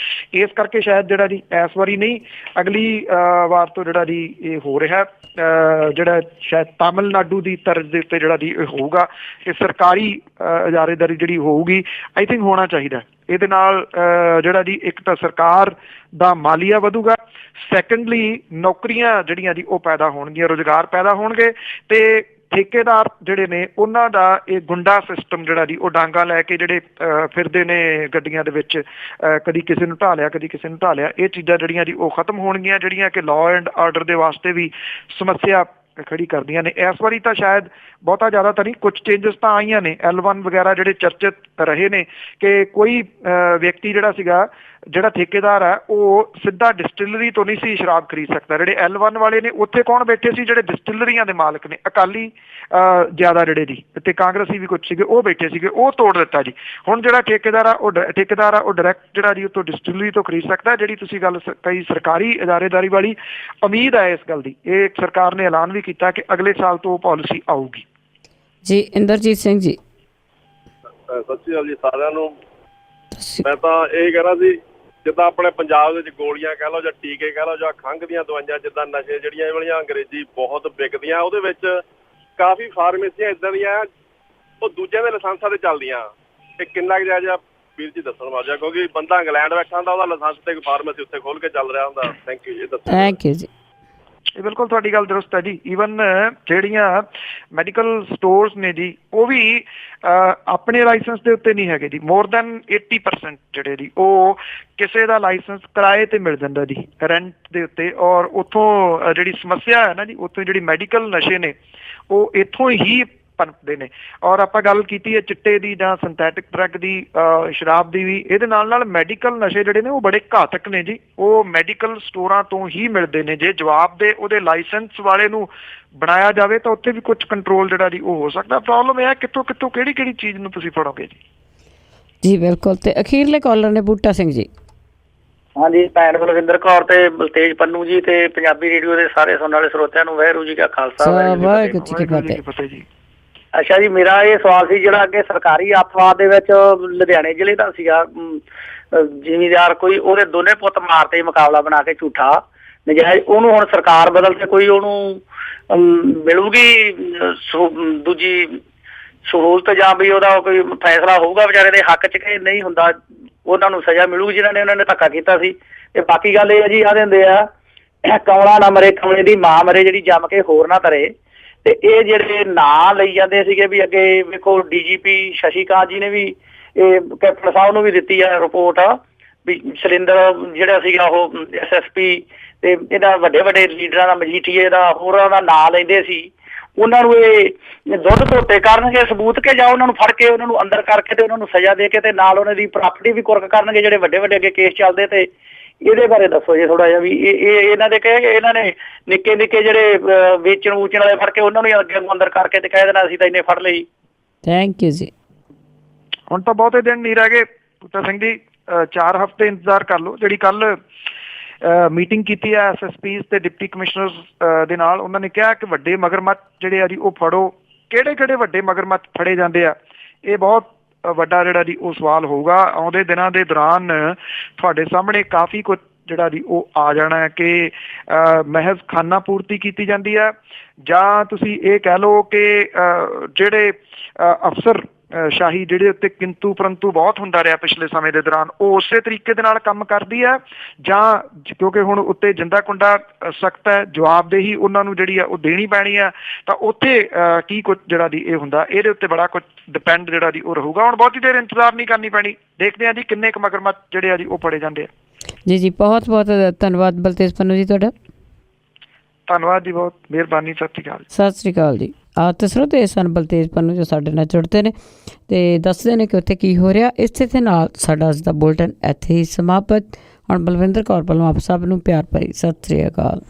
ਇਸ ਕਰਕੇ ਸ਼ਾਇਦ ਜਿਹੜਾ ਜੀ ਇਸ ਵਾਰੀ ਨਹੀਂ, ਅਗਲੀ ਵਾਰ ਤੋਂ ਜਿਹੜਾ ਜੀ ਇਹ ਹੋ ਰਿਹਾ, ਜਿਹੜਾ ਸ਼ਾਇਦ ਤਾਮਿਲਨਾਡੂ ਦੀ ਤਰਜ਼ ਦੇ ਉੱਤੇ ਜਿਹੜਾ ਜੀ ਇਹ ਹੋਊਗਾ ਕਿ ਸਰਕਾਰੀ ਇਜਾਰੇਦਾਰੀ ਜਿਹੜੀ ਹੋਊਗੀ। ਆਈ ਥਿੰਕ ਹੋਣਾ ਚਾਹੀਦਾ। ਇਹਦੇ ਨਾਲ ਜਿਹੜਾ ਜੀ ਇੱਕ ਤਾਂ ਸਰਕਾਰ ਦਾ ਮਾਲੀਆ ਵਧੂਗਾ, ਸੈਕੰਡਲੀ ਨੌਕਰੀਆਂ ਜਿਹੜੀਆਂ ਜੀ ਉਹ ਪੈਦਾ ਹੋਣਗੀਆਂ, ਰੁਜ਼ਗਾਰ ਪੈਦਾ ਹੋਣਗੇ, ਤੇ ਠੇਕੇਦਾਰ ਜਿਹੜੇ ਨੇ ਉਹਨਾਂ ਦਾ ਇਹ ਗੁੰਡਾ ਸਿਸਟਮ ਜਿਹੜਾ ਜੀ ਉਹ ਡਾਂਗਾ ਲੈ ਕੇ ਜਿਹੜੇ ਫਿਰਦੇ ਨੇ ਗੱਡੀਆਂ ਦੇ ਵਿੱਚ, ਕਦੀ ਕਿਸੇ ਨੂੰ ਢਾਹ ਲਿਆ ਕਦੀ ਕਿਸੇ ਨੂੰ ਢਾਹ ਲਿਆ, ਇਹ ਚੀਜ਼ਾਂ ਜਿਹੜੀਆਂ ਜੀ ਉਹ ਖਤਮ ਹੋਣਗੀਆਂ, ਜਿਹੜੀਆਂ ਕਿ ਲਾਅ ਐਂਡ ਆਰਡਰ ਦੇ ਵਾਸਤੇ ਵੀ ਸਮੱਸਿਆ ਖੜੀ ਕਰਦੀਆਂ ਨੇ। ਇਸ ਵਾਰੀ ਤਾਂ ਸ਼ਾਇਦ ਬਹੁਤਾ ਜ਼ਿਆਦਾ ਤਾਂ ਨਹੀਂ, ਕੁਝ ਚੇਂਜਸ ਤਾਂ ਆਈਆਂ ਨੇ। L1 ਵਗੈਰਾ ਜਿਹੜੇ ਚਰਚਿਤ ਰਹੇ ਨੇ ਕਿ ਕੋਈ ਵਿਅਕਤੀ ਜਿਹੜਾ ਸੀਗਾ ਜਿਹੜਾ ਠੇਕੇਦਾਰ ਹੈ ਉਹ ਸਿੱਧਾ ਡਿਸਟਿਲਰੀ ਤੋਂ ਨਹੀਂ ਸੀ ਸ਼ਰਾਬ ਖਰੀਦ ਸਕਦਾ। ਜਿਹੜੇ L1 ਵਾਲੇ ਨੇ ਉੱਥੇ ਕੌਣ ਬੈਠੇ ਸੀ? ਜਿਹੜੇ ਡਿਸਟਿਲਰੀਆਂ ਦੇ ਮਾਲਕ ਨੇ, ਅਕਾਲੀ ਜ਼ਿਆਦਾ ਜਿਹੜੇ ਦੀ ਤੇ ਕਾਂਗਰਸੀ ਵੀ ਕੁਝ ਸੀਗੇ, ਉਹ ਬੈਠੇ ਸੀਗੇ, ਉਹ ਤੋੜ ਦਿੱਤਾ ਜੀ। ਹੁਣ ਜਿਹੜਾ ਠੇਕੇਦਾਰ ਆ ਉਹ ਡਾਇਰੈਕਟ ਜਿਹੜਾ ਜੀ ਉੱਥੋਂ ਡਿਸਟਿਲਰੀ ਤੋਂ ਖਰੀਦ ਸਕਦਾ। ਜਿਹੜੀ ਤੁਸੀਂ ਗੱਲ ਕਈ ਸਰਕਾਰੀ ਇਦਾਰੇਦਾਰੀ ਵਾਲੀ, ਉਮੀਦ ਹੈ ਇਸ ਗੱਲ ਦੀ, ਇਹ ਸਰਕਾਰ ਨੇ ਐਲਾਨ ਵੀ ਕੀਤਾ ਕਿ ਅਗਲੇ ਸਾਲ ਤੋਂ ਉਹ ਪਾਲਿਸੀ ਆਊਗੀ ਜੀ। ਇੰਦਰਜੀਤ ਸਿੰਘ ਜੀ, ਸਤਿ ਸ਼੍ਰੀ ਅਕਾਲ ਜੀ ਸਾਰਿਆਂ ਨੂੰ। ਮੈਂ ਤਾਂ ਇਹ ਕਹਿਣਾ ਸੀ, ਜਿੱਦਾਂ ਆਪਣੇ ਪੰਜਾਬ ਦੇ ਵਿੱਚ ਗੋਲੀਆਂ ਕਹਿ ਲਓ ਜਾਂ ਟੀਕੇ ਕਹਿ ਲਓ ਜਾਂ ਖੰਘ ਦੀਆਂ ਦਵਾਈਆਂ, ਜਿੱਦਾਂ ਨਸ਼ੇ ਜਿਹੜੀਆਂ ਇਹ ਵਾਲੀਆਂ ਅੰਗਰੇਜ਼ੀ ਬਹੁਤ ਵਿਕਦੀਆਂ, ਉਹਦੇ ਵਿੱਚ ਕਾਫੀ ਫਾਰਮੇਸੀਆਂ ਇੱਦਾਂ ਦੀਆਂ ਉਹ ਦੂਜਿਆਂ ਦੇ ਲਾਇਸੈਂਸਾਂ ਤੇ ਚੱਲਦੀਆਂ। ਇਹ ਕਿੰਨਾ ਕੁ ਜਾਇਜ਼ ਵੀਰ ਜੀ ਦੱਸਣ ਵਾਜਾ, ਕਿਉਂਕਿ ਬੰਦਾ ਇੰਗਲੈਂਡ ਬੈਠਾ ਹੁੰਦਾ, ਉਹਦਾ ਲਾਇਸੈਂਸ ਤੇ ਫਾਰਮੇਸੀ ਉੱਥੇ ਖੋਲ ਕੇ ਚੱਲ ਰਿਹਾ ਹੁੰਦਾ। ਥੈਂਕ ਯੂ ਜੀ, ਦੱਸੋ। ਥੈਂਕ ਯੂ ਜੀ। ਇਹ ਬਿਲਕੁਲ ਤੁਹਾਡੀ ਗੱਲ ਦਰੁਸਤ ਹੈ ਜੀ। ਈਵਨ ਜਿਹੜੀਆਂ ਮੈਡੀਕਲ ਸਟੋਰਸ ਨੇ ਜੀ, ਉਹ ਵੀ ਆਪਣੇ ਲਾਇਸੈਂਸ ਦੇ ਉੱਤੇ ਨਹੀਂ ਹੈਗੇ ਜੀ। ਮੋਰ ਦੈਨ 80% ਜਿਹੜੇ ਜੀ ਉਹ ਕਿਸੇ ਦਾ ਲਾਇਸੈਂਸ ਕਿਰਾਏ ਤੇ ਮਿਲ ਜਾਂਦਾ ਜੀ, ਰੈਂਟ ਦੇ ਉੱਤੇ। ਔਰ ਉੱਥੋਂ ਜਿਹੜੀ ਸਮੱਸਿਆ ਹੈ ਨਾ ਜੀ, ਉੱਥੋਂ ਜਿਹੜੀ ਮੈਡੀਕਲ ਨਸ਼ੇ ਨੇ ਉਹ ਇੱਥੋਂ ਹੀ ਪਨਪਦੇ ਨੇ। ਔਰ ਆਪਾਂ ਗੱਲ ਕੀਤੀ ਹੈ ਚਿੱਟੇ ਦੀ ਜਾਂ ਸਿੰਥੈਟਿਕ ਡਰੱਗ ਦੀ, ਸ਼ਰਾਬ ਦੀ ਵੀ। ਇਹਦੇ ਨਾਲ ਮੈਡੀਕਲ ਨਸ਼ੇ ਜਿਹੜੇ ਨੇ ਉਹ ਬੜੇ ਘਾਤਕ ਨੇ ਜੀ। ਉਹ ਮੈਡੀਕਲ ਸਟੋਰਾਂ ਤੋਂ ਹੀ ਮਿਲਦੇ ਨੇ। ਜੇ ਜਵਾਬ ਦੇ ਉਹਦੇ ਲਾਇਸੈਂਸ ਵਾਲੇ ਨੂੰ ਬਣਾਇਆ ਜਾਵੇ ਤਾਂ ਉੱਥੇ ਵੀ ਕੁਝ ਕੰਟਰੋਲ ਜਿਹੜਾ ਜੀ ਉਹ ਹੋ ਸਕਦਾ। ਪ੍ਰੋਬਲਮ ਇਹ ਹੈ ਕਿੱਥੋਂ ਕਿਹੜੀ ਚੀਜ਼ ਨੂੰ ਤੁਸੀਂ ਫੜੋਗੇ ਜੀ। ਜੀ ਬਿਲਕੁਲ। ਤੇ ਅਖੀਰਲੇ ਕਾਲਰ ਨੇ ਬੂਟਾ ਸਿੰਘ ਜੀ। ਹਾਂਜੀ, ਭੈਣ ਬਲਵਿੰਦਰ ਕੌਰ ਤੇ ਬਲਤੇਜ ਪੰਨੂ ਜੀ ਤੇ ਪੰਜਾਬੀ ਰੇਡੀਓ ਦੇ ਸਾਰੇ ਸੁਣਨ ਵਾਲੇ ਸਰੋਤਿਆਂ ਨੂੰ ਵਾਹਿਗੁਰੂ ਜੀ ਕਾ ਖਾਲਸਾ ਵਾਹਿਗੁਰੂ ਜੀ ਕੀ ਫਤਿਹ ਜੀ। ਅੱਛਾ ਜੀ, ਮੇਰਾ ਇਹ ਸਵਾਲ ਸੀ ਜਿਹੜਾ ਅੱਗੇ ਸਰਕਾਰੀ ਅੱਤਵਾਦ ਦੇ ਵਿੱਚ ਲੁਧਿਆਣੇ ਜ਼ਿਲ੍ਹੇ ਦਾ ਸੀਗਾ ਜ਼ਿਮੀਂਦਾਰ, ਕੋਈ ਉਹਦੇ ਦੋਨੇ ਪੁੱਤ ਮਾਰਤੇ ਮੁਕਾਬਲਾ ਬਣਾ ਕੇ ਝੂਠਾ ਨਜਾਇਜ਼, ਉਹਨੂੰ ਹੁਣ ਸਰਕਾਰ ਬਦਲ ਕੇ ਕੋਈ ਉਹਨੂੰ ਮਿਲੂਗੀ ਦੂਜੀ ਸਹੂਲਤ, ਜਾਂ ਵੀ ਉਹਦਾ ਕੋਈ ਫੈਸਲਾ ਹੋਊਗਾ ਵਿਚਾਰੇ ਦੇ ਹੱਕ 'ਚ ਕਿ ਨਹੀਂ ਹੁੰਦਾ, ਉਹਨਾਂ ਨੂੰ ਸਜ਼ਾ ਮਿਲੂਗੀ ਜਿਹਨਾਂ ਨੇ ਉਹਨਾਂ ਨੇ ਧੱਕਾ ਕੀਤਾ ਸੀ। ਤੇ ਬਾਕੀ ਗੱਲ ਇਹ ਹੈ ਜੀ, ਆ ਦਿੰਦੇ ਆ ਕਮਲਾ ਨਾ ਮਰੇ ਕਮਲੇ ਦੀ ਮਾਂ ਮਰੇ, ਜਿਹੜੀ ਜੰਮ ਕੇ ਹੋਰ ਨਾ ਤਰੇ। ਤੇ ਇਹ ਜਿਹੜੇ ਨਾਂ ਲਈ ਜਾਂਦੇ ਸੀਗੇ ਵੀ ਅੱਗੇ ਵੇਖੋ DGP ਸ਼ਸ਼ੀਕਾਂਤ ਜੀ ਨੇ ਵੀ ਇਹ ਕੈਪਟਨ ਸਾਹਿਬ ਨੂੰ ਵੀ ਦਿੱਤੀ ਆ ਰਿਪੋਰਟ ਵੀ ਸੁਰਿੰਦਰ ਜਿਹੜਾ ਸੀਗਾ ਉਹ SSP ਤੇ ਇਹਦਾ ਵੱਡੇ ਲੀਡਰਾਂ ਦਾ, ਮਜੀਠੀਏ ਦਾ, ਹੋਰਾਂ ਦਾ ਨਾਂ ਲੈਂਦੇ ਸੀ। ਉਹਨਾਂ ਨੂੰ ਇਹ ਦੁੱਧ ਧੋਤੇ ਕਰਨਗੇ ਸਬੂਤ ਕੇ, ਜਾਂ ਉਹਨਾਂ ਨੂੰ ਫੜ ਕੇ ਉਹਨਾਂ ਨੂੰ ਅੰਦਰ ਕਰਕੇ ਤੇ ਉਹਨਾਂ ਨੂੰ ਸਜ਼ਾ ਦੇ ਕੇ ਤੇ ਨਾਲ ਉਹਨਾਂ ਦੀ ਪ੍ਰਾਪਰਟੀ ਵੀ ਕੁਰਕ ਕਰਨਗੇ ਜਿਹੜੇ ਵੱਡੇ ਅੱਗੇ ਕੇਸ ਚੱਲਦੇ। ਤੇ ਇਹਦੇ ਬਾਰੇ ਦੱਸੋ ਜੀ ਥੋੜਾ ਜਿਹਾ ਵੀ ਇਹ ਇਹਨਾਂ ਦੇ ਕਹੇ ਇਹਨਾਂ ਨੇ ਨਿੱਕੇ ਜਿਹੜੇ ਵੇਚਣ ਵਾਲੇ ਫੜ ਕੇ ਉਹਨਾਂ ਨੂੰ ਅੱਗੇ ਅੰਦਰ ਕਰਕੇ ਤੇ ਕਹਿ ਦੇਣਾ ਅਸੀਂ ਤਾਂ ਇੰਨੇ ਫੜ ਲਈ। ਥੈਂਕ ਯੂ ਜੀ। ਹੁਣ ਤਾਂ ਬਹੁਤੇ ਦਿਨ ਨਹੀਂ ਰਹਿ ਗਏ ਬੂਟਾ ਸਿੰਘ ਜੀ, 4 ਹਫ਼ਤੇ ਇੰਤਜ਼ਾਰ ਕਰ ਲਓ। ਜਿਹੜੀ ਕੱਲ ਮੀਟਿੰਗ ਕੀਤੀ ਹੈ SSPs ਤੇ ਡਿਪਟੀ ਕਮਿਸ਼ਨਰਸ ਦੇ ਨਾਲ, ਉਹਨਾਂ ਨੇ ਕਿਹਾ ਕਿ ਵੱਡੇ ਮਗਰਮੱਛ ਜਿਹੜੇ ਆ ਜੀ ਉਹ ਫੜੋ। ਕਿਹੜੇ ਵੱਡੇ ਮਗਰਮੱਛ ਫੜੇ ਜਾਂਦੇ ਆ, ਇਹ ਬਹੁਤ ਵੱਡਾ ਜਿਹੜਾ ਜੀ ਉਹ ਸਵਾਲ ਹੋਊਗਾ। ਆਉਂਦੇ ਦਿਨਾਂ ਦੇ ਦੌਰਾਨ ਤੁਹਾਡੇ ਸਾਹਮਣੇ ਕਾਫੀ ਕੁਝ ਜਿਹੜਾ ਜੀ ਉਹ ਆ ਜਾਣਾ ਹੈ ਕਿ ਮਹਿਜ਼ ਖਾਨਾ ਪੂਰਤੀ ਕੀਤੀ ਜਾਂਦੀ ਹੈ, ਜਾਂ ਤੁਸੀਂ ਇਹ ਕਹਿ ਲਓ ਕਿ ਜਿਹੜੇ ਅਫਸਰ ਸ਼ਾਹੀ ਜਿਹੜੇ ਉੱਤੇ ਕਿੰਤੂ ਪਰੰਤੂ ਬਹੁਤ ਹੁੰਦਾ ਰਿਹਾ ਪਿਛਲੇ ਸਮੇਂ ਦੇ ਦੌਰਾਨ, ਉਹ ਉਸੇ ਤਰੀਕੇ ਦੇ ਨਾਲ ਕੰਮ ਕਰਦੀ ਹੈ, ਜਾਂ ਕਿਉਂਕਿ ਹੁਣ ਉੱਤੇ ਜਿੰਦਾ ਕੁੰਡਾ ਸਖਤ ਹੈ, ਜਵਾਬਦੇਹੀ ਉਹਨਾਂ ਨੂੰ ਜਿਹੜੀ ਆ ਉਹ ਦੇਣੀ ਪੈਣੀ ਹੈ, ਤਾਂ ਉੱਥੇ ਕੀ ਕੁਝ ਜਿਹੜਾ ਦੀ ਇਹ ਹੁੰਦਾ, ਇਹਦੇ ਉੱਤੇ ਬੜਾ ਕੁਝ ਡਿਪੈਂਡ ਜਿਹੜਾ ਦੀ ਉਹ ਰਹੂਗਾ। ਹੁਣ ਬਹੁਤੀ ਦੇਰ ਇੰਤਜ਼ਾਰ ਨਹੀਂ ਕਰਨੀ ਪੈਣੀ, ਦੇਖਦੇ ਹਾਂ ਜੀ ਕਿੰਨੇ ਕੁ ਮਗਰਮੱਛ ਜਿਹੜੇ ਆ ਜੀ ਉਹ ਫੜੇ ਜਾਂਦੇ ਆ। ਜੀ ਬਹੁਤ ਧੰਨਵਾਦ ਬਲਤੇਜ ਪੰਨੂ ਜੀ ਤੁਹਾਡਾ। ਧੰਨਵਾਦ ਜੀ, ਬਹੁਤ ਮਿਹਰਬਾਨੀ। ਸਤਿ ਸ਼੍ਰੀ ਅਕਾਲ। ਸਤਿ ਸ਼੍ਰੀ ਅਕਾਲ ਜੀ। ਤੇ ਸਰੋਤੇ ਸਨ ਬਲਤੇਜ ਪੰਨੂ ਜੋ ਸਾਡੇ ਨਾਲ ਜੁੜਦੇ ਨੇ ਤੇ ਦੱਸਦੇ ਨੇ ਕਿ ਉੱਥੇ ਕੀ ਹੋ ਰਿਹਾ। ਇਸੇ ਦੇ ਨਾਲ ਸਾਡਾ ਅੱਜ ਦਾ ਬੁਲਟਨ ਇੱਥੇ ਹੀ ਸਮਾਪਤ। ਹੁਣ ਬਲਵਿੰਦਰ ਕੌਰ ਵੱਲੋਂ ਆਪ ਸਭ ਨੂੰ ਪਿਆਰ ਭਰੀ ਸਤਿ ਸ਼੍ਰੀ ਅਕਾਲ।